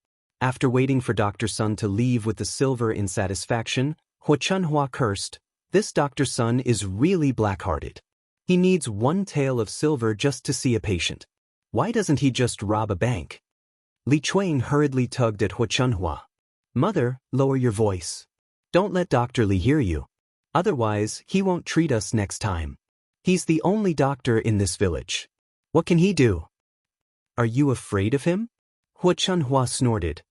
After waiting for Dr. Sun to leave with the silver in satisfaction, Hu Chunhua cursed, "This Dr. Sun is really black-hearted. He needs 1 tael of silver just to see a patient. Why doesn't he just rob a bank?" Li Chuan hurriedly tugged at Hu Chunhua. "Mother, lower your voice. Don't let Dr. Li hear you. Otherwise, he won't treat us next time. He's the only doctor in this village. What can he do?" "Are you afraid of him?" Hu Chunhua snorted.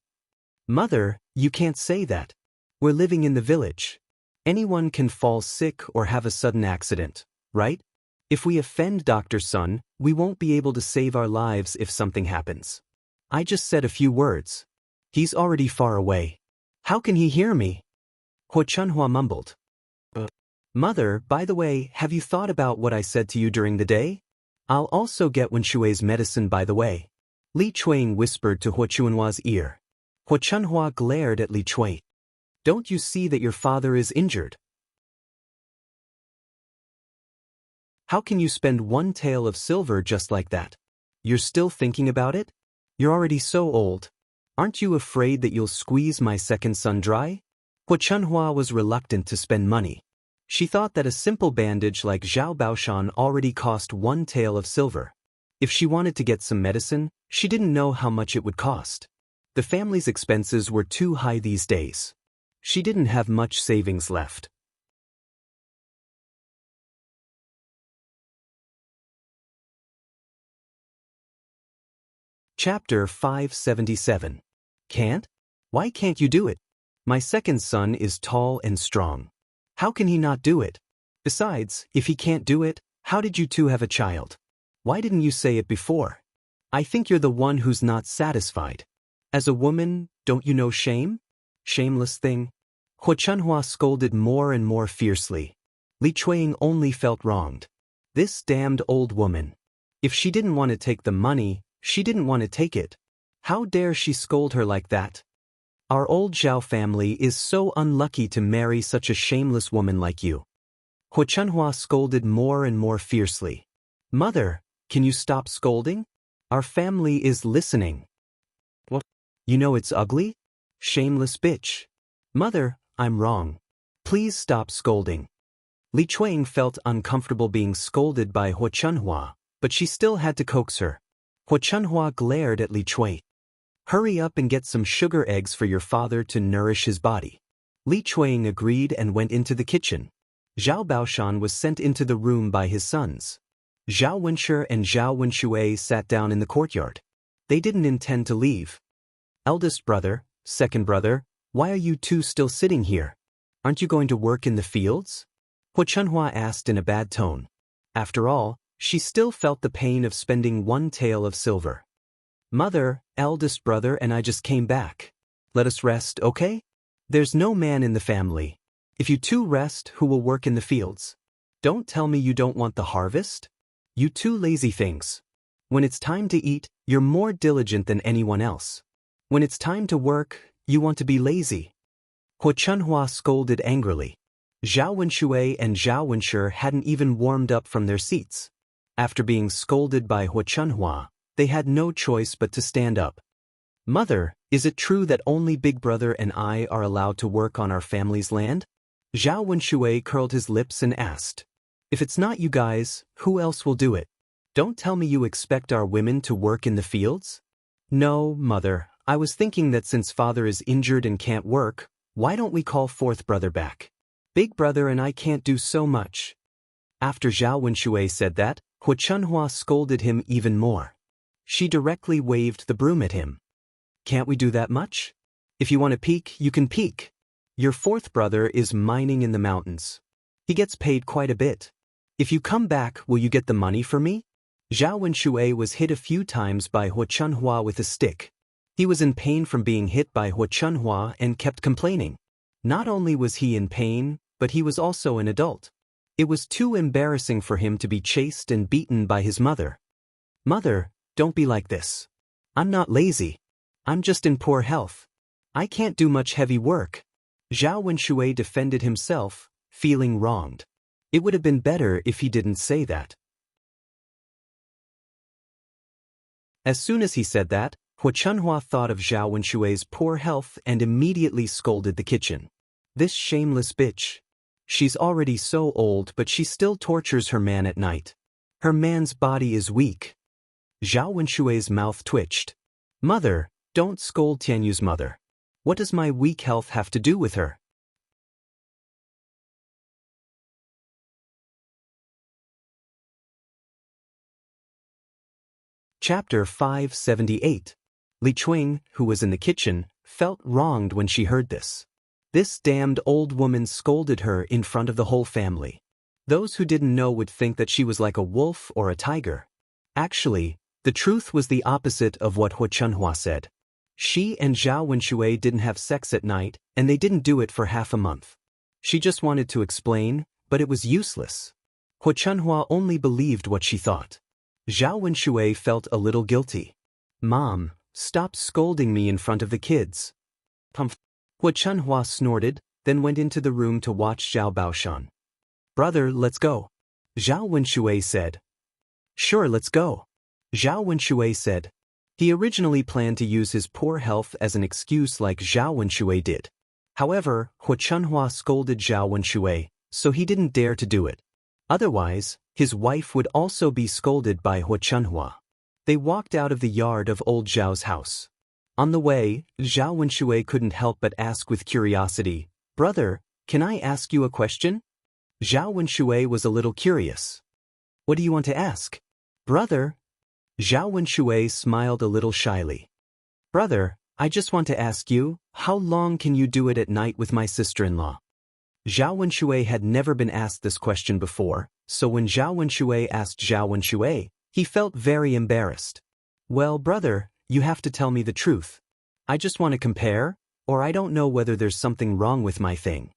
"Mother, you can't say that. We're living in the village. Anyone can fall sick or have a sudden accident, right? If we offend Dr. Sun, we won't be able to save our lives if something happens. I just said a few words. He's already far away. How can he hear me?" Hu Chunhua mumbled. "Mother, by the way, have you thought about what I said to you during the day? I'll also get Wen Shui's medicine by the way." Li Chuan whispered to Hu Chunhua's ear. Hu Chunhua glared at Li Chuan. "Don't you see that your father is injured? How can you spend 1 tael of silver just like that? You're still thinking about it? You're already so old. Aren't you afraid that you'll squeeze my second son dry?" Hu Chunhua was reluctant to spend money. She thought that a simple bandage like Zhao Baoshan already cost 1 tael of silver. If she wanted to get some medicine, she didn't know how much it would cost. The family's expenses were too high these days. She didn't have much savings left. Chapter 577. Can't? Why can't you do it? My second son is tall and strong. How can he not do it? Besides, if he can't do it, how did you two have a child? Why didn't you say it before? I think you're the one who's not satisfied. As a woman, don't you know shame? Shameless thing. Hu Chunhua scolded more and more fiercely. Li Chuan only felt wronged. This damned old woman. If she didn't want to take the money, she didn't want to take it. How dare she scold her like that? Our old Zhao family is so unlucky to marry such a shameless woman like you. Hu Chunhua scolded more and more fiercely. Mother, can you stop scolding? Our family is listening. What? You know it's ugly? Shameless bitch. Mother, I'm wrong. Please stop scolding. Li Chuan felt uncomfortable being scolded by Hu Chunhua, but she still had to coax her. Hu Chunhua glared at Li Chuan. Hurry up and get some sugar eggs for your father to nourish his body. Li Chuan agreed and went into the kitchen. Zhao Baoshan was sent into the room by his sons. Zhao Wenshi and Zhao Wenshui sat down in the courtyard. They didn't intend to leave. Eldest brother, second brother, why are you two still sitting here? Aren't you going to work in the fields? Hu Chunhua asked in a bad tone. After all, she still felt the pain of spending 1 tael of silver. Mother, eldest brother and I just came back. Let us rest, okay? There's no man in the family. If you two rest, who will work in the fields? Don't tell me you don't want the harvest? You two lazy things. When it's time to eat, you're more diligent than anyone else. When it's time to work, you want to be lazy. Hu Chunhua scolded angrily. Zhao Wenshui and Zhao Wenshi hadn't even warmed up from their seats. After being scolded by Hu Chunhua, they had no choice but to stand up. Mother, is it true that only Big Brother and I are allowed to work on our family's land? Zhao Wenshui curled his lips and asked. If it's not you guys, who else will do it? Don't tell me you expect our women to work in the fields? No, Mother, I was thinking that since father is injured and can't work, why don't we call fourth brother back? Big Brother and I can't do so much. After Zhao Wenshui said that, Hu Chunhua scolded him even more. She directly waved the broom at him. Can't we do that much? If you want to peek, you can peek. Your fourth brother is mining in the mountains. He gets paid quite a bit. If you come back, will you get the money for me? Zhao Wenshui was hit a few times by Hu Chunhua with a stick. He was in pain from being hit by Hu Chunhua and kept complaining. Not only was he in pain, but he was also an adult. It was too embarrassing for him to be chased and beaten by his mother. Mother, don't be like this. I'm not lazy. I'm just in poor health. I can't do much heavy work. Zhao Wenshui defended himself, feeling wronged. It would have been better if he didn't say that. As soon as he said that, Hua Chunhua thought of Zhao Wenshui's poor health and immediately scolded the kitchen. This shameless bitch. She's already so old but she still tortures her man at night. Her man's body is weak. Zhao Wenshui's mouth twitched. Mother, don't scold Tianyu's mother. What does my weak health have to do with her? Chapter 578. Li Chuing, who was in the kitchen, felt wronged when she heard this. This damned old woman scolded her in front of the whole family. Those who didn't know would think that she was like a wolf or a tiger. Actually, the truth was the opposite of what Hua Chunhua said. She and Zhao Wenshui didn't have sex at night, and they didn't do it for half a month. She just wanted to explain, but it was useless. Hua Chunhua only believed what she thought. Zhao Wenshui felt a little guilty. Mom, stop scolding me in front of the kids. Humph. Hua Chunhua snorted, then went into the room to watch Zhao Baoshan. Brother, let's go. Zhao Wenshui said. Sure, let's go. Zhao Wenshui said. He originally planned to use his poor health as an excuse like Zhao Wenshui did. However, Hua Chunhua scolded Zhao Wenshui, so he didn't dare to do it. Otherwise, his wife would also be scolded by Hua Chunhua. They walked out of the yard of old Zhao's house. On the way, Zhao Wenshui couldn't help but ask with curiosity, Brother, can I ask you a question? Zhao Wenshui was a little curious. What do you want to ask? Brother? Zhao Wenshui smiled a little shyly. Brother, I just want to ask you, how long can you do it at night with my sister-in-law? Zhao Wenshui had never been asked this question before, so when Zhao Wenshui asked Zhao Wenshui, he felt very embarrassed. Well, brother, you have to tell me the truth. I just want to compare, or I don't know whether there's something wrong with my thing.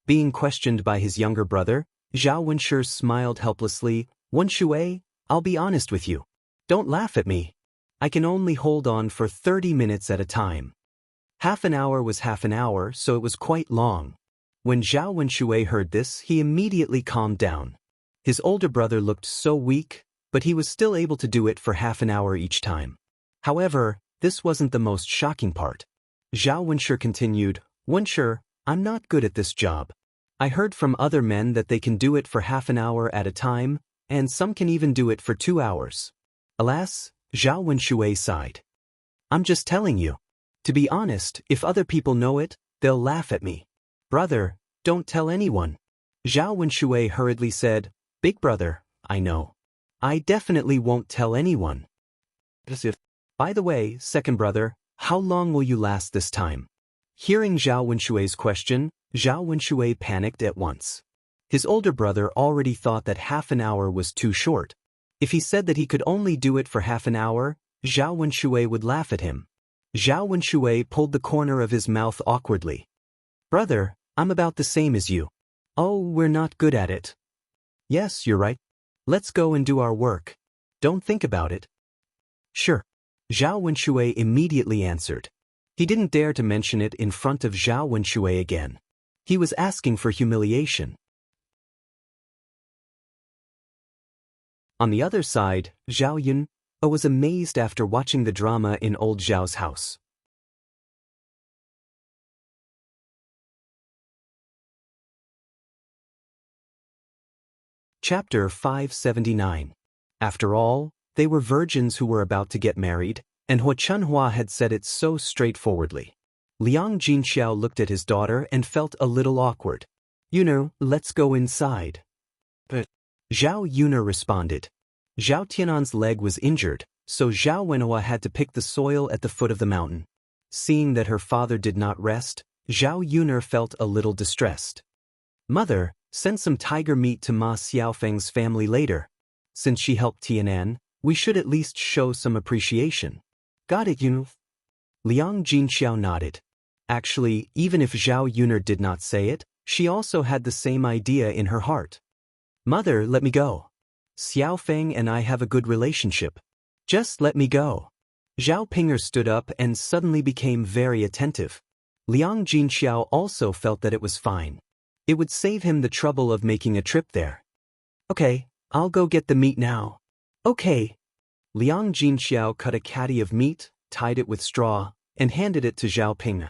Being questioned by his younger brother, Zhao Wenshui smiled helplessly. Wenshui, I'll be honest with you. Don't laugh at me. I can only hold on for 30 minutes at a time. Half an hour was half an hour, so it was quite long. When Zhao Wenshui heard this, he immediately calmed down. His older brother looked so weak, but he was still able to do it for half an hour each time. However, this wasn't the most shocking part. Zhao Wenshui continued, Wenshui, I'm not good at this job. I heard from other men that they can do it for half an hour at a time, and some can even do it for 2 hours. Alas, Zhao Wenshui sighed. I'm just telling you. To be honest, if other people know it, they'll laugh at me. Brother, don't tell anyone. Zhao Wenshui hurriedly said, Big brother, I know. I definitely won't tell anyone. By the way, second brother, how long will you last this time? Hearing Zhao Wenshui's question, Zhao Wenshui panicked at once. His older brother already thought that half an hour was too short. If he said that he could only do it for half an hour, Zhao Wenshui would laugh at him. Zhao Wenshui pulled the corner of his mouth awkwardly. Brother, I'm about the same as you. Oh, we're not good at it. Yes, you're right. Let's go and do our work. Don't think about it. Sure. Zhao Wenshui immediately answered. He didn't dare to mention it in front of Zhao Wenshui again. He was asking for humiliation. On the other side, Zhao Yun was amazed after watching the drama in old Zhao's house. Chapter 579. After all, they were virgins who were about to get married, and Hua Chunhua had said it so straightforwardly. Liang Jinxiao looked at his daughter and felt a little awkward. Yuner, let's go inside. But Zhao Yuner responded. Zhao Tianan's leg was injured, so Zhao Wenhua had to pick the soil at the foot of the mountain. Seeing that her father did not rest, Zhao Yuner felt a little distressed. Mother, send some tiger meat to Ma Xiaofeng's family later. Since she helped Tianan, we should at least show some appreciation. Got it, Yuner? Liang Jinxiao nodded. Actually, even if Zhao Yuner did not say it, she also had the same idea in her heart. Mother, let me go. Xiaofeng and I have a good relationship. Just let me go. Zhao Pinger stood up and suddenly became very attentive. Liang Jinxiao also felt that it was fine. It would save him the trouble of making a trip there. Okay, I'll go get the meat now. Okay. Liang Jinxiao cut a caddy of meat, tied it with straw, and handed it to Zhao Ping.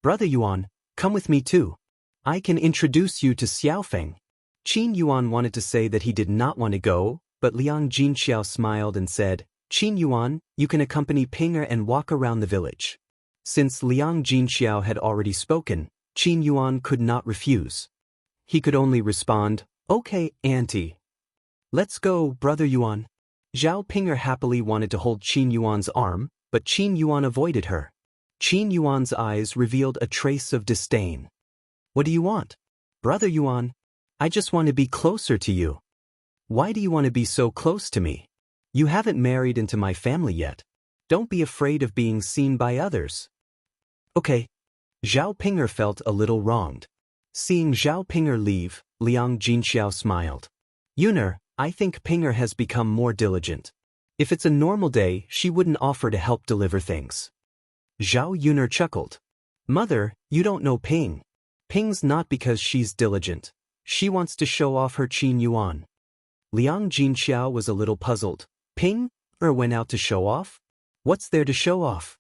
Brother Yuan, come with me too. I can introduce you to Xiaofeng. Qin Yuan wanted to say that he did not want to go, but Liang Jinxiao smiled and said, Qin Yuan, you can accompany Pinger and walk around the village. Since Liang Jinxiao had already spoken, Qin Yuan could not refuse. He could only respond, okay, auntie. Let's go, Brother Yuan. Zhao Pinger happily wanted to hold Qin Yuan's arm, but Qin Yuan avoided her. Qin Yuan's eyes revealed a trace of disdain. What do you want? Brother Yuan, I just want to be closer to you. Why do you want to be so close to me? You haven't married into my family yet. Don't be afraid of being seen by others. Okay. Zhao Pinger felt a little wronged. Seeing Zhao Pinger leave, Liang Jinxiao smiled. Yuner, I think Pinger has become more diligent. If it's a normal day, she wouldn't offer to help deliver things. Zhao Yuner chuckled. Mother, you don't know Ping. Ping's not because she's diligent. She wants to show off her Qin Yuan. Liang Jinxiao was a little puzzled. Ping, went out to show off? What's there to show off?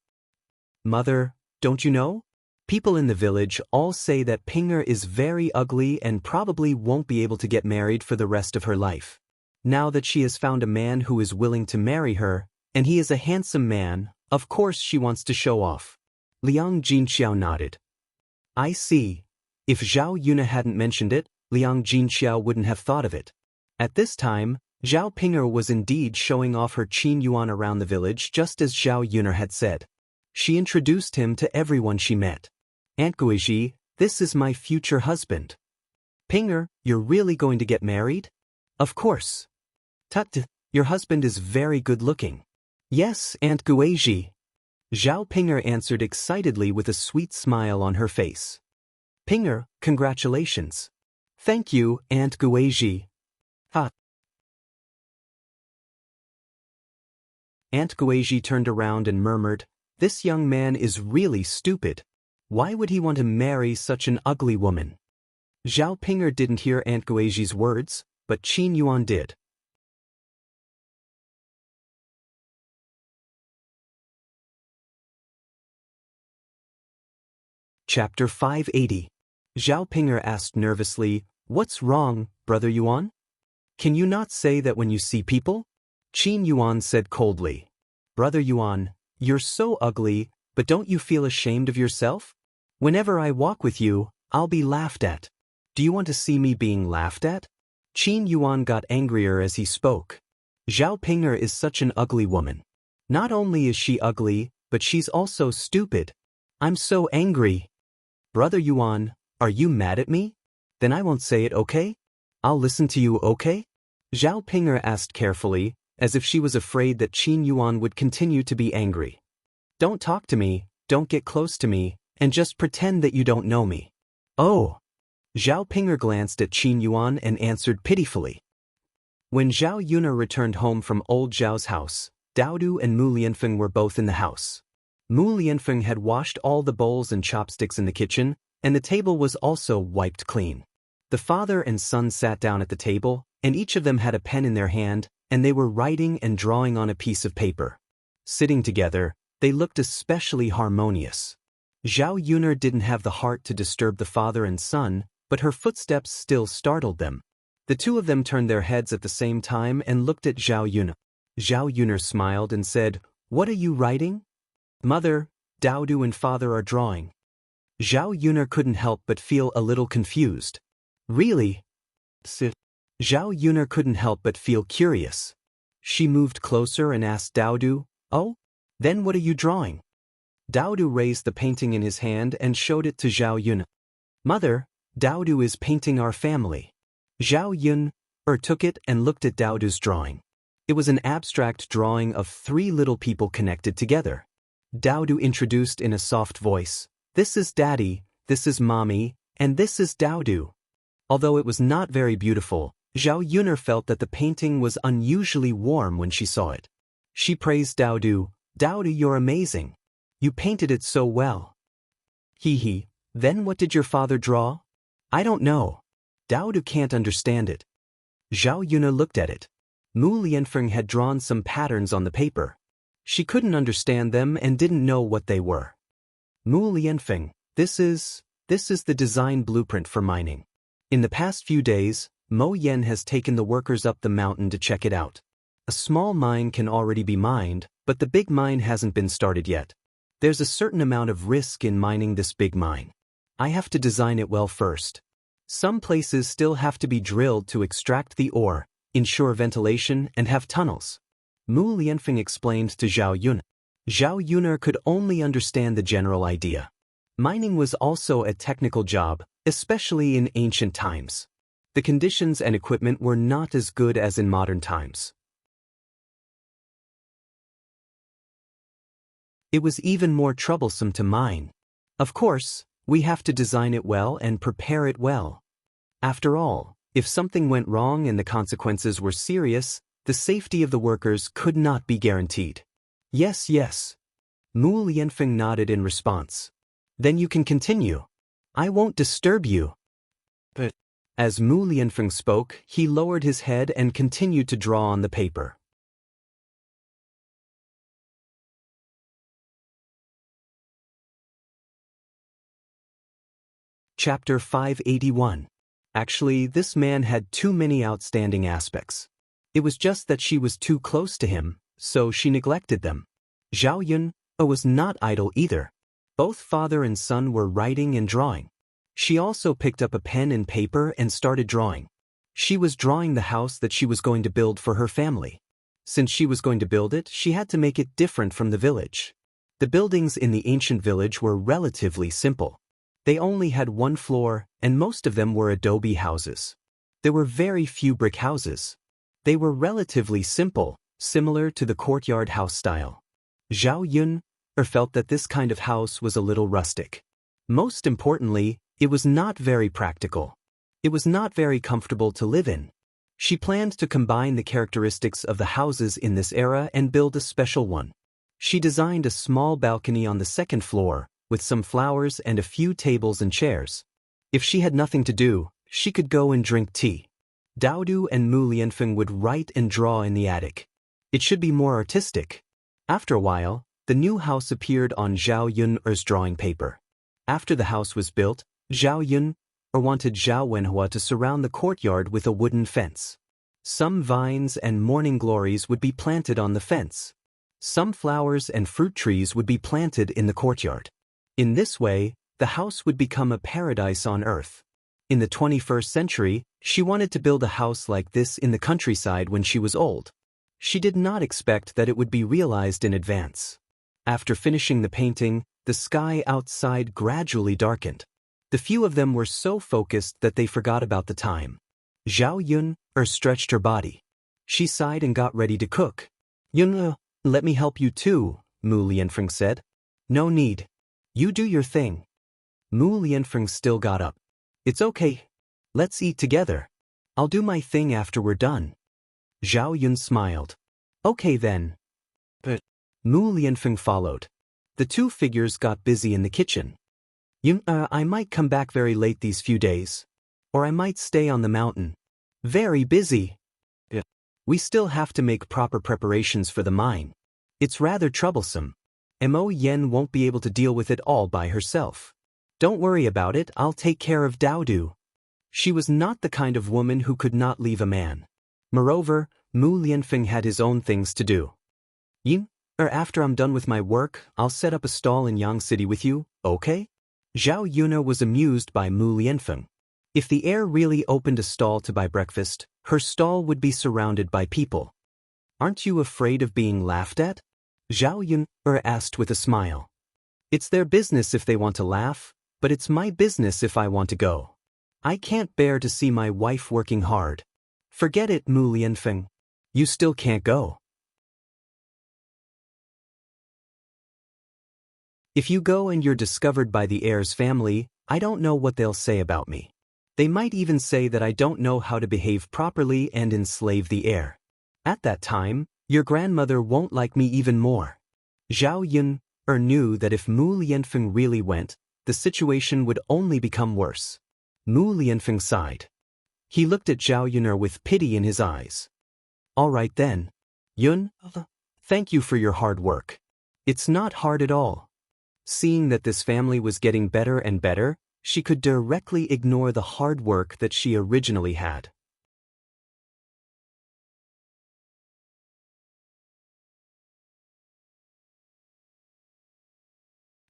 Mother, don't you know? People in the village all say that Pinger is very ugly and probably won't be able to get married for the rest of her life. Now that she has found a man who is willing to marry her, and he is a handsome man, of course she wants to show off. Liang Jinxiao nodded. I see. If Zhao Yuna hadn't mentioned it, Liang Jinxiao wouldn't have thought of it. At this time, Zhao Pinger was indeed showing off her Qin Yuan around the village just as Zhao Yuner had said. She introduced him to everyone she met. Aunt Guizhi, this is my future husband. Pinger, you're really going to get married? Of course. Tut, your husband is very good looking. Yes, Aunt Guizhi. Zhao Pinger answered excitedly with a sweet smile on her face. Pinger, congratulations. Thank you, Aunt Guizhi. Ha. Aunt Guizhi turned around and murmured, this young man is really stupid. Why would he want to marry such an ugly woman? Zhao Pinger didn't hear Aunt Guizhi's words, but Qin Yuan did. Chapter 580. Zhao Pinger asked nervously, what's wrong, Brother Yuan? Can you not say that when you see people? Qin Yuan said coldly. Brother Yuan, you're so ugly, but don't you feel ashamed of yourself? Whenever I walk with you, I'll be laughed at. Do you want to see me being laughed at? Qin Yuan got angrier as he spoke. Zhao Pinger is such an ugly woman. Not only is she ugly, but she's also stupid. I'm so angry. Brother Yuan, are you mad at me? Then I won't say it, okay? I'll listen to you, okay? Zhao Pinger asked carefully, as if she was afraid that Qin Yuan would continue to be angry. Don't talk to me, don't get close to me, and just pretend that you don't know me. Oh. Zhao Pinger glanced at Qin Yuan and answered pitifully. When Zhao Yuna returned home from old Zhao's house, Daodu and Mu Lianfeng were both in the house. Mu Lianfeng had washed all the bowls and chopsticks in the kitchen, and the table was also wiped clean. The father and son sat down at the table, and each of them had a pen in their hand, and they were writing and drawing on a piece of paper. Sitting together, they looked especially harmonious. Zhao Yuner didn't have the heart to disturb the father and son, but her footsteps still startled them. The two of them turned their heads at the same time and looked at Zhao Yuner. Zhao Yuner smiled and said, What are you writing? Mother, Daodu and father are drawing. Zhao Yuner couldn't help but feel a little confused. Really? Zhao Yuner couldn't help but feel curious. She moved closer and asked Daodu, Oh? Then what are you drawing? Daodu raised the painting in his hand and showed it to Zhao Yuner. Mother, Daodu is painting our family. Zhao Yuner took it and looked at Daodu's drawing. It was an abstract drawing of three little people connected together. Daodu introduced in a soft voice, This is Daddy, this is Mommy, and this is Daodu. Although it was not very beautiful, Zhao Yuner felt that the painting was unusually warm when she saw it. She praised Daodu, Daodu, you're amazing. You painted it so well. Hee. Then what did your father draw? I don't know. Daodu can't understand it. Zhao Yuner looked at it. Mu Lianfeng had drawn some patterns on the paper. She couldn't understand them and didn't know what they were. Mu Lianfeng, this is the design blueprint for mining. In the past few days, Mo Yen has taken the workers up the mountain to check it out. A small mine can already be mined, but the big mine hasn't been started yet. There's a certain amount of risk in mining this big mine. I have to design it well first. Some places still have to be drilled to extract the ore, ensure ventilation, and have tunnels. Mu Lianfeng explained to Zhao Yun. Zhao Yuner could only understand the general idea. Mining was also a technical job, especially in ancient times. The conditions and equipment were not as good as in modern times. It was even more troublesome to mine. Of course, we have to design it well and prepare it well. After all, if something went wrong and the consequences were serious, the safety of the workers could not be guaranteed. Yes, yes. Mu Lianfeng nodded in response. Then you can continue. I won't disturb you. But as Mu Lianfeng spoke, he lowered his head and continued to draw on the paper. Chapter 581. Actually, this man had too many outstanding aspects. It was just that she was too close to him, so she neglected them. Zhao Yun was not idle either. Both father and son were writing and drawing. She also picked up a pen and paper and started drawing. She was drawing the house that she was going to build for her family. Since she was going to build it, she had to make it different from the village. The buildings in the ancient village were relatively simple. They only had one floor, and most of them were adobe houses. There were very few brick houses. They were relatively simple, similar to the courtyard house style. Zhao Yun felt that this kind of house was a little rustic. Most importantly, it was not very practical. It was not very comfortable to live in. She planned to combine the characteristics of the houses in this era and build a special one. She designed a small balcony on the second floor, with some flowers and a few tables and chairs. If she had nothing to do, she could go and drink tea. Daodu and Mu Lianfeng would write and draw in the attic. It should be more artistic. After a while, the new house appeared on Zhao Yun's drawing paper. After the house was built, Zhao Yun wanted Zhao Wenhua to surround the courtyard with a wooden fence. Some vines and morning glories would be planted on the fence. Some flowers and fruit trees would be planted in the courtyard. In this way, the house would become a paradise on earth. In the 21st century, she wanted to build a house like this in the countryside when she was old. She did not expect that it would be realized in advance. After finishing the painting, the sky outside gradually darkened. The few of them were so focused that they forgot about the time. Zhao Yun stretched her body. She sighed and got ready to cook. Yun, let me help you too, Mu Lianfeng said. No need. You do your thing. Mu Lianfeng still got up. It's okay. Let's eat together. I'll do my thing after we're done. Zhao Yun smiled. Okay then. But Mu Lianfeng followed. The two figures got busy in the kitchen. Yun, I might come back very late these few days. Or I might stay on the mountain. Very busy. Yeah. We still have to make proper preparations for the mine. It's rather troublesome. Mo Yen won't be able to deal with it all by herself. Don't worry about it, I'll take care of Daodu. She was not the kind of woman who could not leave a man. Moreover, Mu Lianfeng had his own things to do. Yin, after I'm done with my work, I'll set up a stall in Yang City with you, okay? Zhao Yuna was amused by Mu Lianfeng. If the heir really opened a stall to buy breakfast, her stall would be surrounded by people. Aren't you afraid of being laughed at? Zhao Yun asked with a smile. It's their business if they want to laugh, but it's my business if I want to go. I can't bear to see my wife working hard. Forget it, Mu Lianfeng. You still can't go. If you go and you're discovered by the heir's family, I don't know what they'll say about me. They might even say that I don't know how to behave properly and enslave the heir. At that time, your grandmother won't like me even more. Zhao Yun knew that if Mu Lianfeng really went, the situation would only become worse. Mu Lianfeng sighed. He looked at Zhao Yun with pity in his eyes. All right then. Yun, Thank you for your hard work. It's not hard at all. Seeing that this family was getting better and better, she could directly ignore the hard work that she originally had.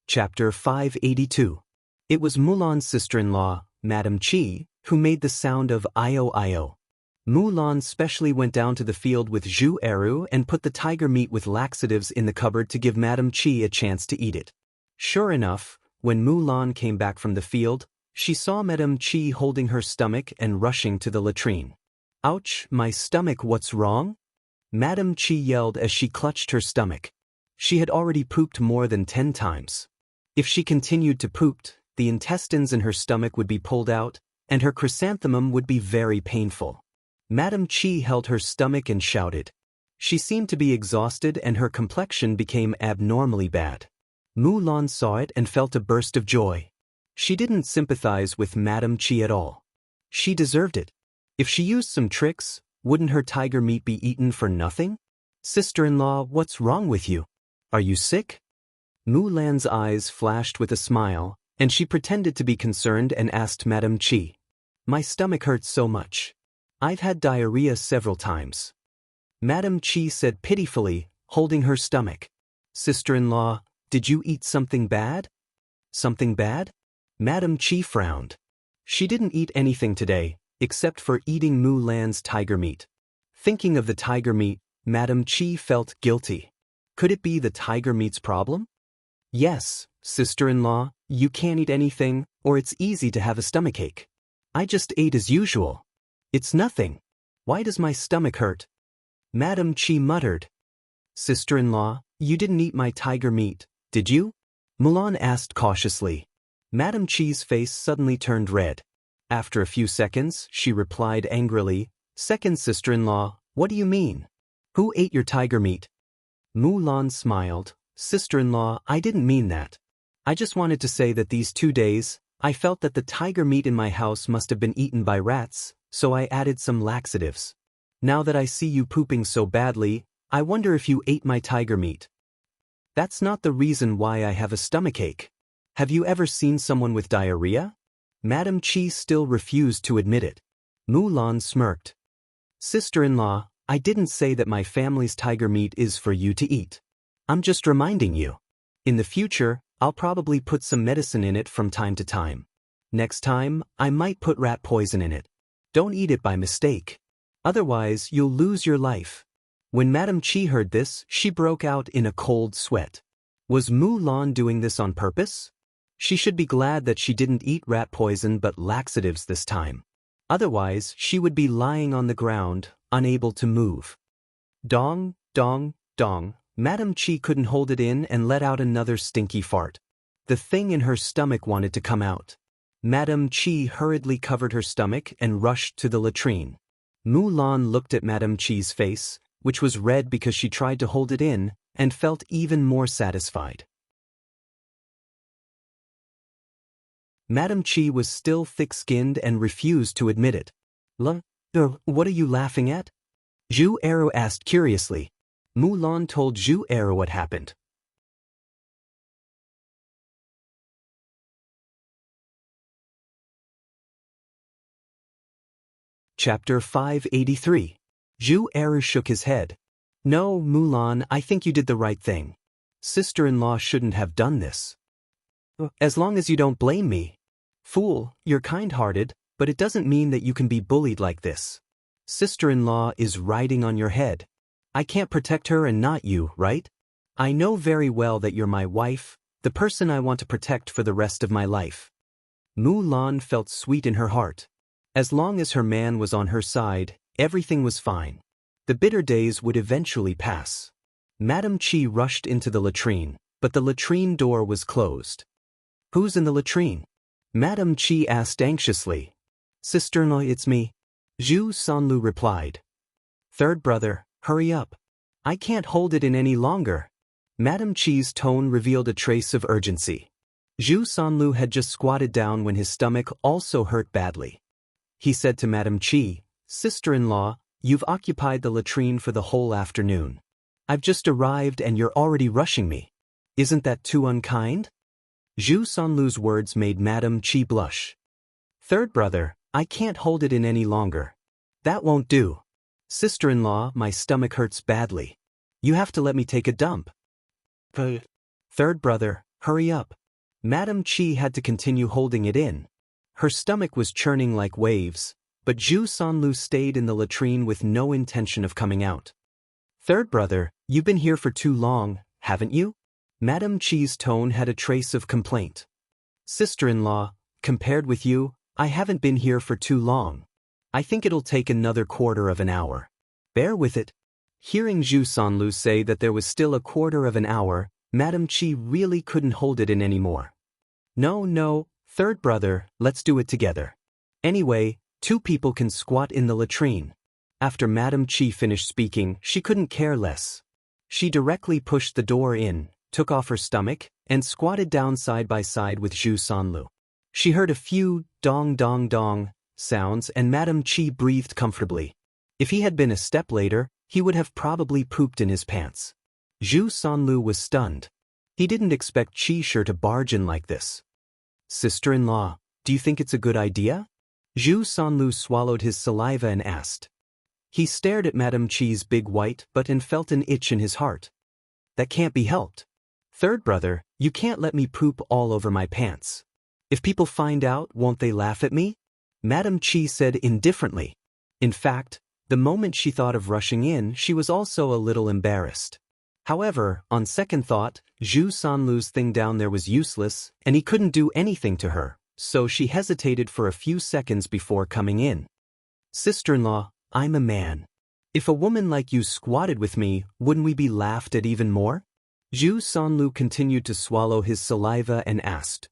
Chapter 582. It was Mulan's sister-in-law, Madame Qi, who made the sound of io-io. Mulan specially went down to the field with Zhu Eru and put the tiger meat with laxatives in the cupboard to give Madame Qi a chance to eat it. Sure enough, when Mulan came back from the field, she saw Madame Qi holding her stomach and rushing to the latrine. Ouch, my stomach, what's wrong? Madame Qi yelled as she clutched her stomach. She had already pooped more than 10 times. If she continued to poop, the intestines in her stomach would be pulled out, and her chrysanthemum would be very painful. Madame Qi held her stomach and shouted. She seemed to be exhausted and her complexion became abnormally bad. Mulan saw it and felt a burst of joy. She didn't sympathize with Madame Qi at all. She deserved it. If she used some tricks, wouldn't her tiger meat be eaten for nothing? Sister-in-law, what's wrong with you? Are you sick? Mulan's eyes flashed with a smile, and she pretended to be concerned and asked Madame Qi. My stomach hurts so much. I've had diarrhea several times. Madame Qi said pitifully, holding her stomach. Sister-in-law, did you eat something bad? Something bad? Madame Qi frowned. She didn't eat anything today, except for eating Mulan's tiger meat. Thinking of the tiger meat, Madame Qi felt guilty. Could it be the tiger meat's problem? Yes, sister-in-law, you can't eat anything, or it's easy to have a stomachache. I just ate as usual. It's nothing. Why does my stomach hurt? Madame Qi muttered. Sister-in-law, you didn't eat my tiger meat, did you? Mulan asked cautiously. Madame Qi's face suddenly turned red. After a few seconds, she replied angrily, Second sister-in-law, what do you mean? Who ate your tiger meat? Mulan smiled. Sister-in-law, I didn't mean that. I just wanted to say that these 2 days, I felt that the tiger meat in my house must have been eaten by rats, so I added some laxatives. Now that I see you pooping so badly, I wonder if you ate my tiger meat. That's not the reason why I have a stomachache. Have you ever seen someone with diarrhea? Madame Qi still refused to admit it. Mulan smirked. Sister-in-law, I didn't say that my family's tiger meat is for you to eat. I'm just reminding you. In the future, I'll probably put some medicine in it from time to time. Next time, I might put rat poison in it. Don't eat it by mistake. Otherwise, you'll lose your life. When Madame Qi heard this, she broke out in a cold sweat. Was Mulan doing this on purpose? She should be glad that she didn't eat rat poison but laxatives this time. Otherwise, she would be lying on the ground, unable to move. Dong, dong, dong. Madame Qi couldn't hold it in and let out another stinky fart. The thing in her stomach wanted to come out. Madame Qi hurriedly covered her stomach and rushed to the latrine. Mulan looked at Madame Qi's face, which was red because she tried to hold it in, and felt even more satisfied. Madame Qi was still thick-skinned and refused to admit it. What are you laughing at? Zhu Eru asked curiously. Mulan told Zhu Eru what happened. Chapter 583. Zhu Eru shook his head. No, Mulan, I think you did the right thing. Sister-in-law shouldn't have done this. As long as you don't blame me. Fool, you're kind-hearted, but it doesn't mean that you can be bullied like this. Sister-in-law is riding on your head. I can't protect her and not you, right? I know very well that you're my wife, the person I want to protect for the rest of my life. Mulan felt sweet in her heart. As long as her man was on her side, everything was fine. The bitter days would eventually pass. Madame Qi rushed into the latrine, but the latrine door was closed. Who's in the latrine? Madame Qi asked anxiously. Sister-in-law, it's me. Zhu Sanlu replied. Third brother, hurry up. I can't hold it in any longer. Madame Qi's tone revealed a trace of urgency. Zhu Sanlu had just squatted down when his stomach also hurt badly. He said to Madame Qi, Sister-in-law, you've occupied the latrine for the whole afternoon. I've just arrived and you're already rushing me. Isn't that too unkind? Zhu Sanlu's words made Madame Qi blush. Third brother, I can't hold it in any longer. That won't do. Sister-in-law, my stomach hurts badly. You have to let me take a dump. Third brother, hurry up. Madame Qi had to continue holding it in. Her stomach was churning like waves, but Zhu Sanlu stayed in the latrine with no intention of coming out. Third brother, you've been here for too long, haven't you? Madame Qi's tone had a trace of complaint. Sister-in-law, compared with you, I haven't been here for too long. I think it'll take another quarter of an hour. Bear with it. Hearing Zhu Sanlu say that there was still a quarter of an hour, Madame Qi really couldn't hold it in anymore. No, third brother, let's do it together. Anyway, 2 people can squat in the latrine. After Madame Qi finished speaking, she couldn't care less. She directly pushed the door in, took off her stomach, and squatted down side by side with Zhu Sanlu. She heard a few dong dong dong sounds and Madame Qi breathed comfortably. If he had been a step later, he would have probably pooped in his pants. Zhu Sanlu was stunned. He didn't expect Qi Shi to barge in like this. Sister-in-law, do you think it's a good idea? Zhu Sanlu swallowed his saliva and asked. He stared at Madame Qi's big white butt and felt an itch in his heart. That can't be helped. Third brother, you can't let me poop all over my pants. If people find out, won't they laugh at me? Madame Qi said indifferently. In fact, the moment she thought of rushing in, she was also a little embarrassed. However, on second thought, Zhu Sanlu's thing down there was useless, and he couldn't do anything to her, so she hesitated for a few seconds before coming in. Sister-in-law, I'm a man. If a woman like you squatted with me, wouldn't we be laughed at even more? Zhu Sanlu continued to swallow his saliva and asked.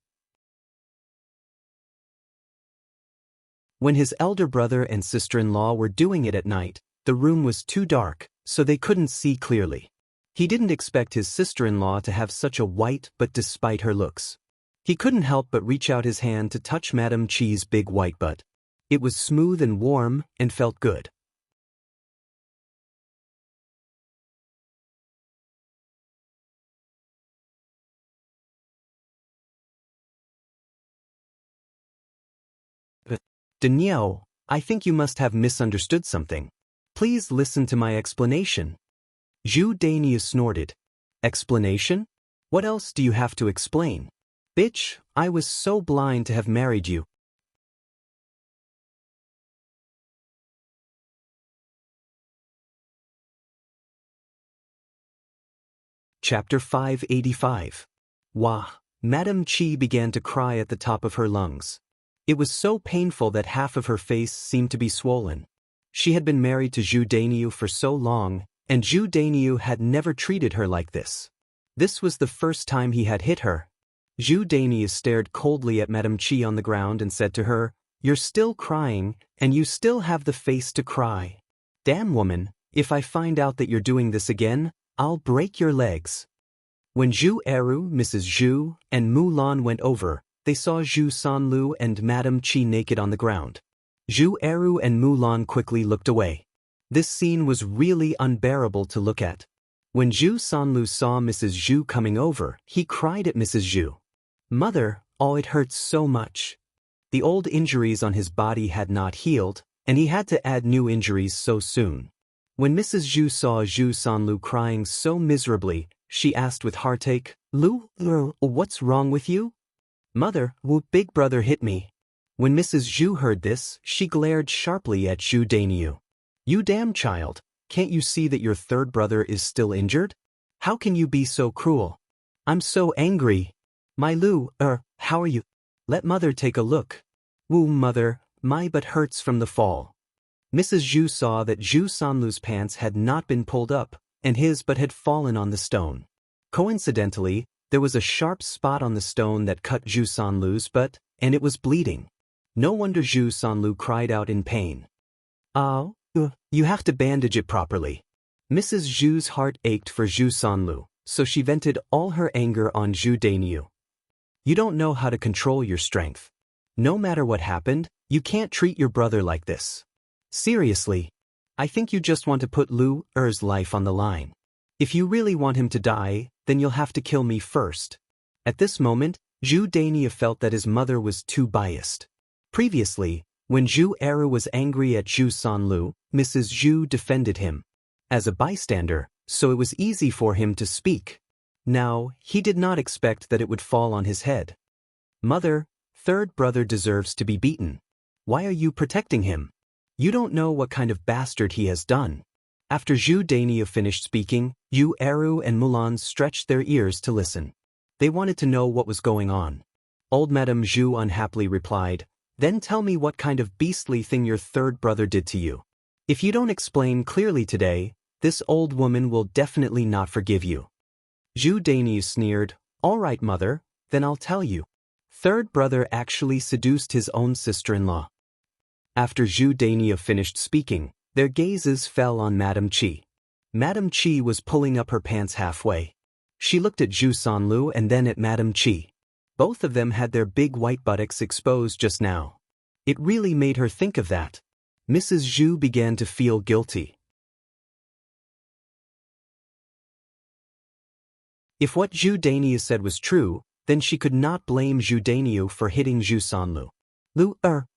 When his elder brother and sister-in-law were doing it at night, the room was too dark, so they couldn't see clearly. He didn't expect his sister-in-law to have such a white butt despite her looks. He couldn't help but reach out his hand to touch Madame Qi's big white butt. It was smooth and warm and felt good. Danielle, I think you must have misunderstood something. Please listen to my explanation. Zhu Daoist snorted. Explanation? What else do you have to explain? Bitch, I was so blind to have married you. Chapter 585. Wah! Madame Qi began to cry at the top of her lungs. It was so painful that half of her face seemed to be swollen. She had been married to Zhu Daoist for so long, and Zhu Daoist had never treated her like this. This was the first time he had hit her. Zhu Daoist stared coldly at Madame Qi on the ground and said to her, "You're still crying, and you still have the face to cry. Damn woman, if I find out that you're doing this again, I'll break your legs." When Zhu Eru, Mrs. Zhu, and Mulan went over, they saw Zhu Sanlu and Madame Qi naked on the ground. Zhu Eru and Mulan quickly looked away. This scene was really unbearable to look at. When Zhu Sanlu saw Mrs. Zhu coming over, he cried at Mrs. Zhu. "Mother, oh, it hurts so much." The old injuries on his body had not healed, and he had to add new injuries so soon. When Mrs. Zhu saw Zhu Sanlu crying so miserably, she asked with heartache, "Lu, what's wrong with you?" "Mother, big brother hit me." When Mrs. Zhu heard this, she glared sharply at Zhu Daoist. "You damn child, can't you see that your third brother is still injured? How can you be so cruel? I'm so angry. My Lu, how are you? Let mother take a look." Mother, my butt hurts from the fall." Mrs. Zhu saw that Zhu Sanlu's pants had not been pulled up, and his butt had fallen on the stone. Coincidentally, there was a sharp spot on the stone that cut Zhu Sanlu's butt, and it was bleeding. No wonder Zhu Sanlu cried out in pain. "Oh, you have to bandage it properly." Mrs. Zhu's heart ached for Zhu Sanlu, so she vented all her anger on Zhu Daoist. "You don't know how to control your strength. No matter what happened, you can't treat your brother like this. Seriously, I think you just want to put Lu Er's life on the line. If you really want him to die, then you'll have to kill me first. At this moment, Zhu Dania felt that his mother was too biased. Previously, when Zhu Eru was angry at Zhu Sanlu, Mrs. Zhu defended him as a bystander, so it was easy for him to speak. Now, he did not expect that it would fall on his head. Mother, third brother deserves to be beaten. Why are you protecting him? You don't know what kind of bastard he has done. After Zhu Dania finished speaking, Yu Eru and Mulan stretched their ears to listen. They wanted to know what was going on. Old Madame Zhu unhappily replied, "Then tell me what kind of beastly thing your third brother did to you. If you don't explain clearly today, this old woman will definitely not forgive you." Zhu Dania sneered, "All right, mother, then I'll tell you. Third brother actually seduced his own sister-in-law." After Zhu Dania finished speaking, their gazes fell on Madame Qi. Madame Qi was pulling up her pants halfway. She looked at Zhu Sanlu and then at Madame Qi. Both of them had their big white buttocks exposed just now. It really made her think of that. Mrs. Zhu began to feel guilty. If what Zhu Dania said was true, then she could not blame Zhu Dania for hitting Zhu Sanlu.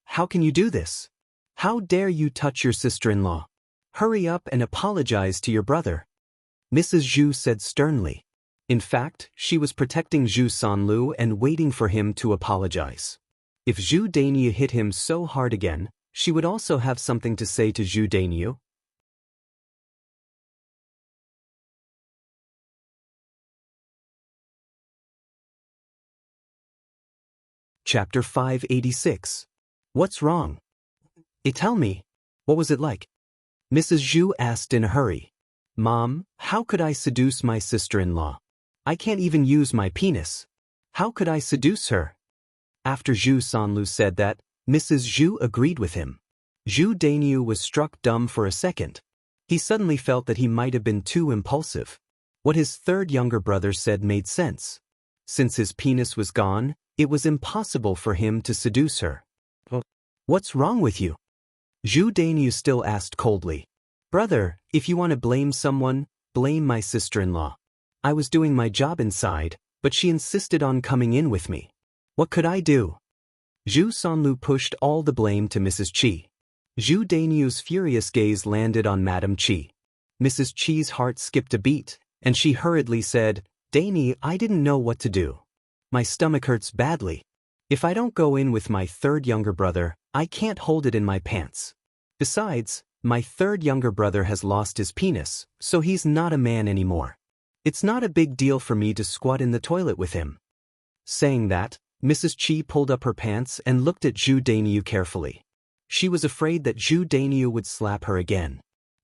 How can you do this? How dare you touch your sister-in-law? Hurry up and apologize to your brother. Mrs. Zhu said sternly. In fact, she was protecting Zhu Sanlu and waiting for him to apologize. If Zhu Dania hit him so hard again, she would also have something to say to Zhu Dania. Chapter 586. What's wrong? Tell me. What was it like? Mrs. Zhu asked in a hurry. Mom, how could I seduce my sister-in-law? I can't even use my penis. How could I seduce her? After Zhu Sanlu said that, Mrs. Zhu agreed with him. Zhu Dania was struck dumb for a second. He suddenly felt that he might have been too impulsive. What his third younger brother said made sense. Since his penis was gone, it was impossible for him to seduce her. What's wrong with you? Zhu Dania still asked coldly. Brother, if you want to blame someone, blame my sister-in-law. I was doing my job inside, but she insisted on coming in with me. What could I do? Zhu Sanlu pushed all the blame to Mrs. Qi. Zhu Dania's furious gaze landed on Madame Qi. Mrs. Qi's heart skipped a beat, and she hurriedly said, Dania, I didn't know what to do. My stomach hurts badly. If I don't go in with my third younger brother, I can't hold it in my pants. Besides, my third younger brother has lost his penis, so he's not a man anymore. It's not a big deal for me to squat in the toilet with him. Saying that, Mrs. Qi pulled up her pants and looked at Zhu Dania carefully. She was afraid that Zhu Dania would slap her again.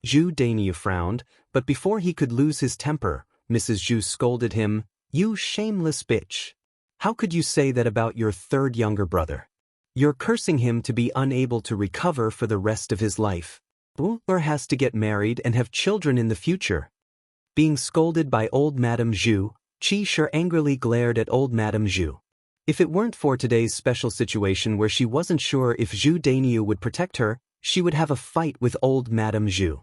Zhu Dania frowned, but before he could lose his temper, Mrs. Zhu scolded him, You shameless bitch. How could you say that about your third younger brother? You're cursing him to be unable to recover for the rest of his life. Or has to get married and have children in the future. Being scolded by old Madame Zhu, Qi Shi angrily glared at old Madame Zhu. If it weren't for today's special situation where she wasn't sure if Zhu Dania would protect her, she would have a fight with old Madame Zhu.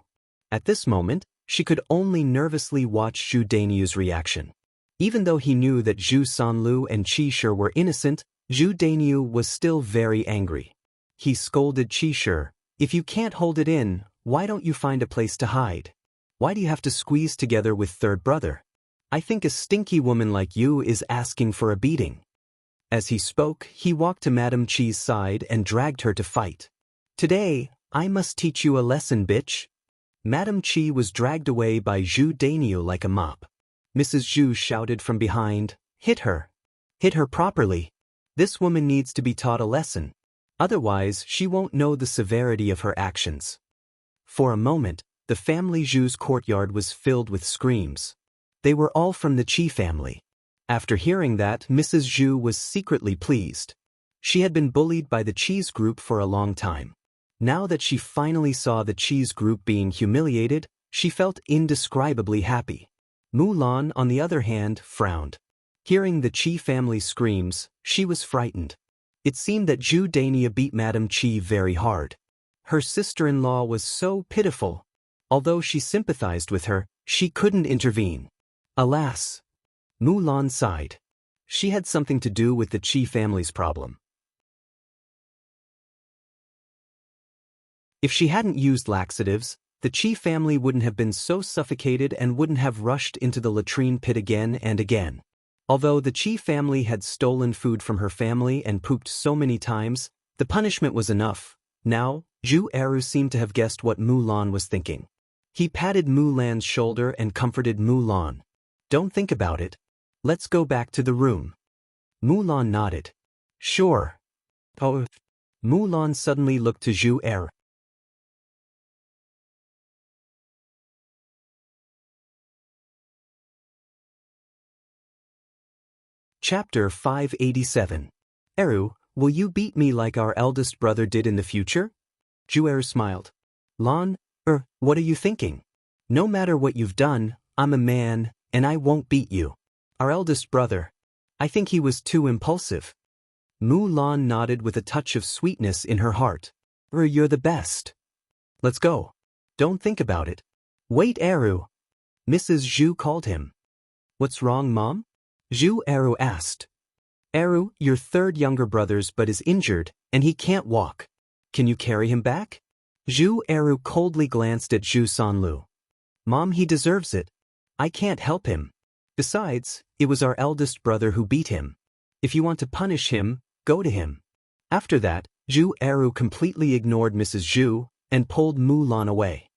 At this moment, she could only nervously watch Zhu Dania's reaction. Even though he knew that Zhu Sanlu and Qi Shi were innocent, Zhu Dania was still very angry. He scolded Qi Shi, If you can't hold it in, why don't you find a place to hide? Why do you have to squeeze together with third brother? I think a stinky woman like you is asking for a beating. As he spoke, he walked to Madame Qi's side and dragged her to fight. Today, I must teach you a lesson, bitch. Madame Qi was dragged away by Zhu Dania like a mop. Mrs. Zhu shouted from behind, Hit her. Hit her properly. This woman needs to be taught a lesson. Otherwise, she won't know the severity of her actions. For a moment, the family Zhu's courtyard was filled with screams. They were all from the Qi family. After hearing that, Mrs. Zhu was secretly pleased. She had been bullied by the Qi's group for a long time. Now that she finally saw the Qi's group being humiliated, she felt indescribably happy. Mulan, on the other hand, frowned. Hearing the Qi family's screams, she was frightened. It seemed that Zhu Dania beat Madame Qi very hard. Her sister-in-law was so pitiful. Although she sympathized with her, She couldn't intervene. Alas! Mulan sighed. She had something to do with the Qi family's problem. If she hadn't used laxatives, the Qi family wouldn't have been so suffocated and wouldn't have rushed into the latrine pit again and again. Although the Qi family had stolen food from her family and pooped so many times, the punishment was enough. Now, Zhu Eru seemed to have guessed what Mulan was thinking. He patted Mulan's shoulder and comforted Mulan. Don't think about it. Let's go back to the room. Mulan nodded. Sure. Oh. Mulan suddenly looked to Zhu Eru. Chapter 587. Eru, will you beat me like our eldest brother did in the future? Zhu Eru smiled. Lan, what are you thinking? No matter what you've done, I'm a man, and I won't beat you. Our eldest brother. I think he was too impulsive. Mulan nodded with a touch of sweetness in her heart. You're the best. Let's go. Don't think about it. Wait, Eru. Mrs. Zhu called him. What's wrong, Mom? Zhu Eru asked. Eru, your third younger brother's but is injured, and he can't walk. Can you carry him back? Zhu Eru coldly glanced at Zhu Sanlu. Mom, he deserves it. I can't help him. Besides, it was our eldest brother who beat him. If you want to punish him, go to him. After that, Zhu Eru completely ignored Mrs. Zhu and pulled Mulan away.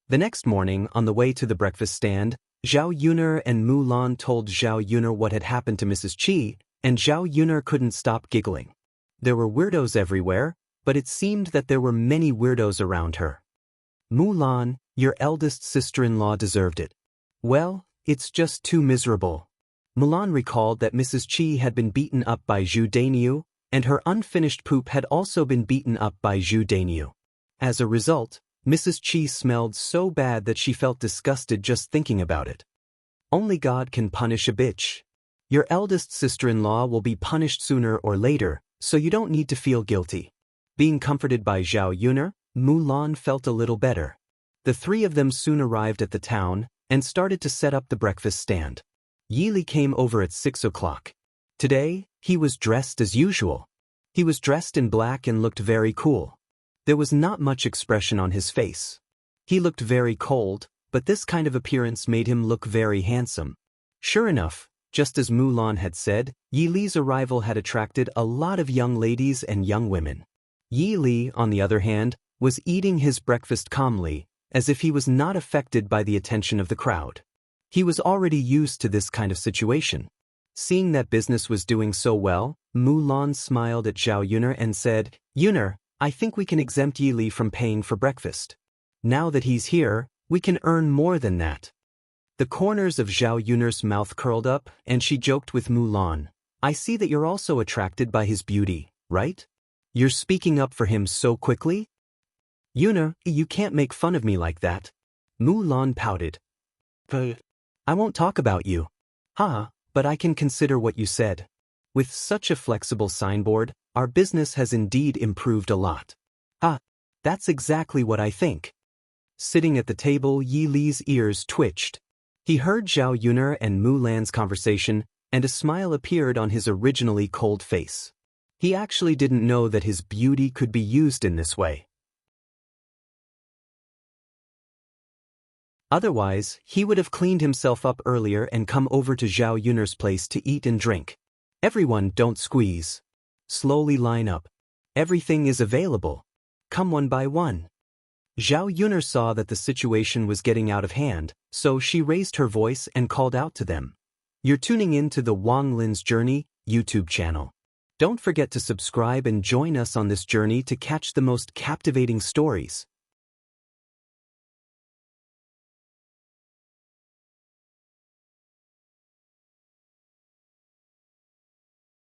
The next morning, on the way to the breakfast stand, Zhao Yuner and Mulan told Zhao Yuner what had happened to Mrs. Qi, and Zhao Yuner couldn't stop giggling. There were weirdos everywhere, but it seemed that there were many weirdos around her. Mulan, your eldest sister-in-law deserved it. Well, it's just too miserable. Mulan recalled that Mrs. Qi had been beaten up by Zhu Dainiu, and her unfinished poop had also been beaten up by Zhu Dainiu. As a result, Mrs. Qi smelled so bad that she felt disgusted just thinking about it. Only God can punish a bitch. Your eldest sister-in-law will be punished sooner or later, so you don't need to feel guilty. Being comforted by Zhao Yuner, Mulan felt a little better. The three of them soon arrived at the town and started to set up the breakfast stand. Yi Li came over at 6 o'clock. Today, he was dressed as usual. He was dressed in black and looked very cool. There was not much expression on his face. He looked very cold, but this kind of appearance made him look very handsome. Sure enough, just as Mulan had said, Yi Li's arrival had attracted a lot of young ladies and young women. Yi Li, on the other hand, was eating his breakfast calmly, as if he was not affected by the attention of the crowd. He was already used to this kind of situation. Seeing that business was doing so well, Mulan smiled at Zhao Yuner and said, Yuner, I think we can exempt Yi Li from paying for breakfast. Now that he's here, we can earn more than that. The corners of Zhao Yuner's mouth curled up, and she joked with Mulan. I see that you're also attracted by his beauty, right? You're speaking up for him so quickly? Yuner, you can't make fun of me like that. Mulan pouted. I won't talk about you. But I can consider what you said. With such a flexible signboard, our business has indeed improved a lot. That's exactly what I think. Sitting at the table, Yi Li's ears twitched. He heard Zhao Yuner and Mulan's conversation, and a smile appeared on his originally cold face. He actually didn't know that his beauty could be used in this way. Otherwise, he would have cleaned himself up earlier and come over to Zhao Yuner's place to eat and drink. Everyone, don't squeeze. Slowly line up. Everything is available. Come one by one. Zhao Yuner saw that the situation was getting out of hand, so she raised her voice and called out to them. You're tuning in to the Wang Lin's Journey YouTube channel. Don't forget to subscribe and join us on this journey to catch the most captivating stories.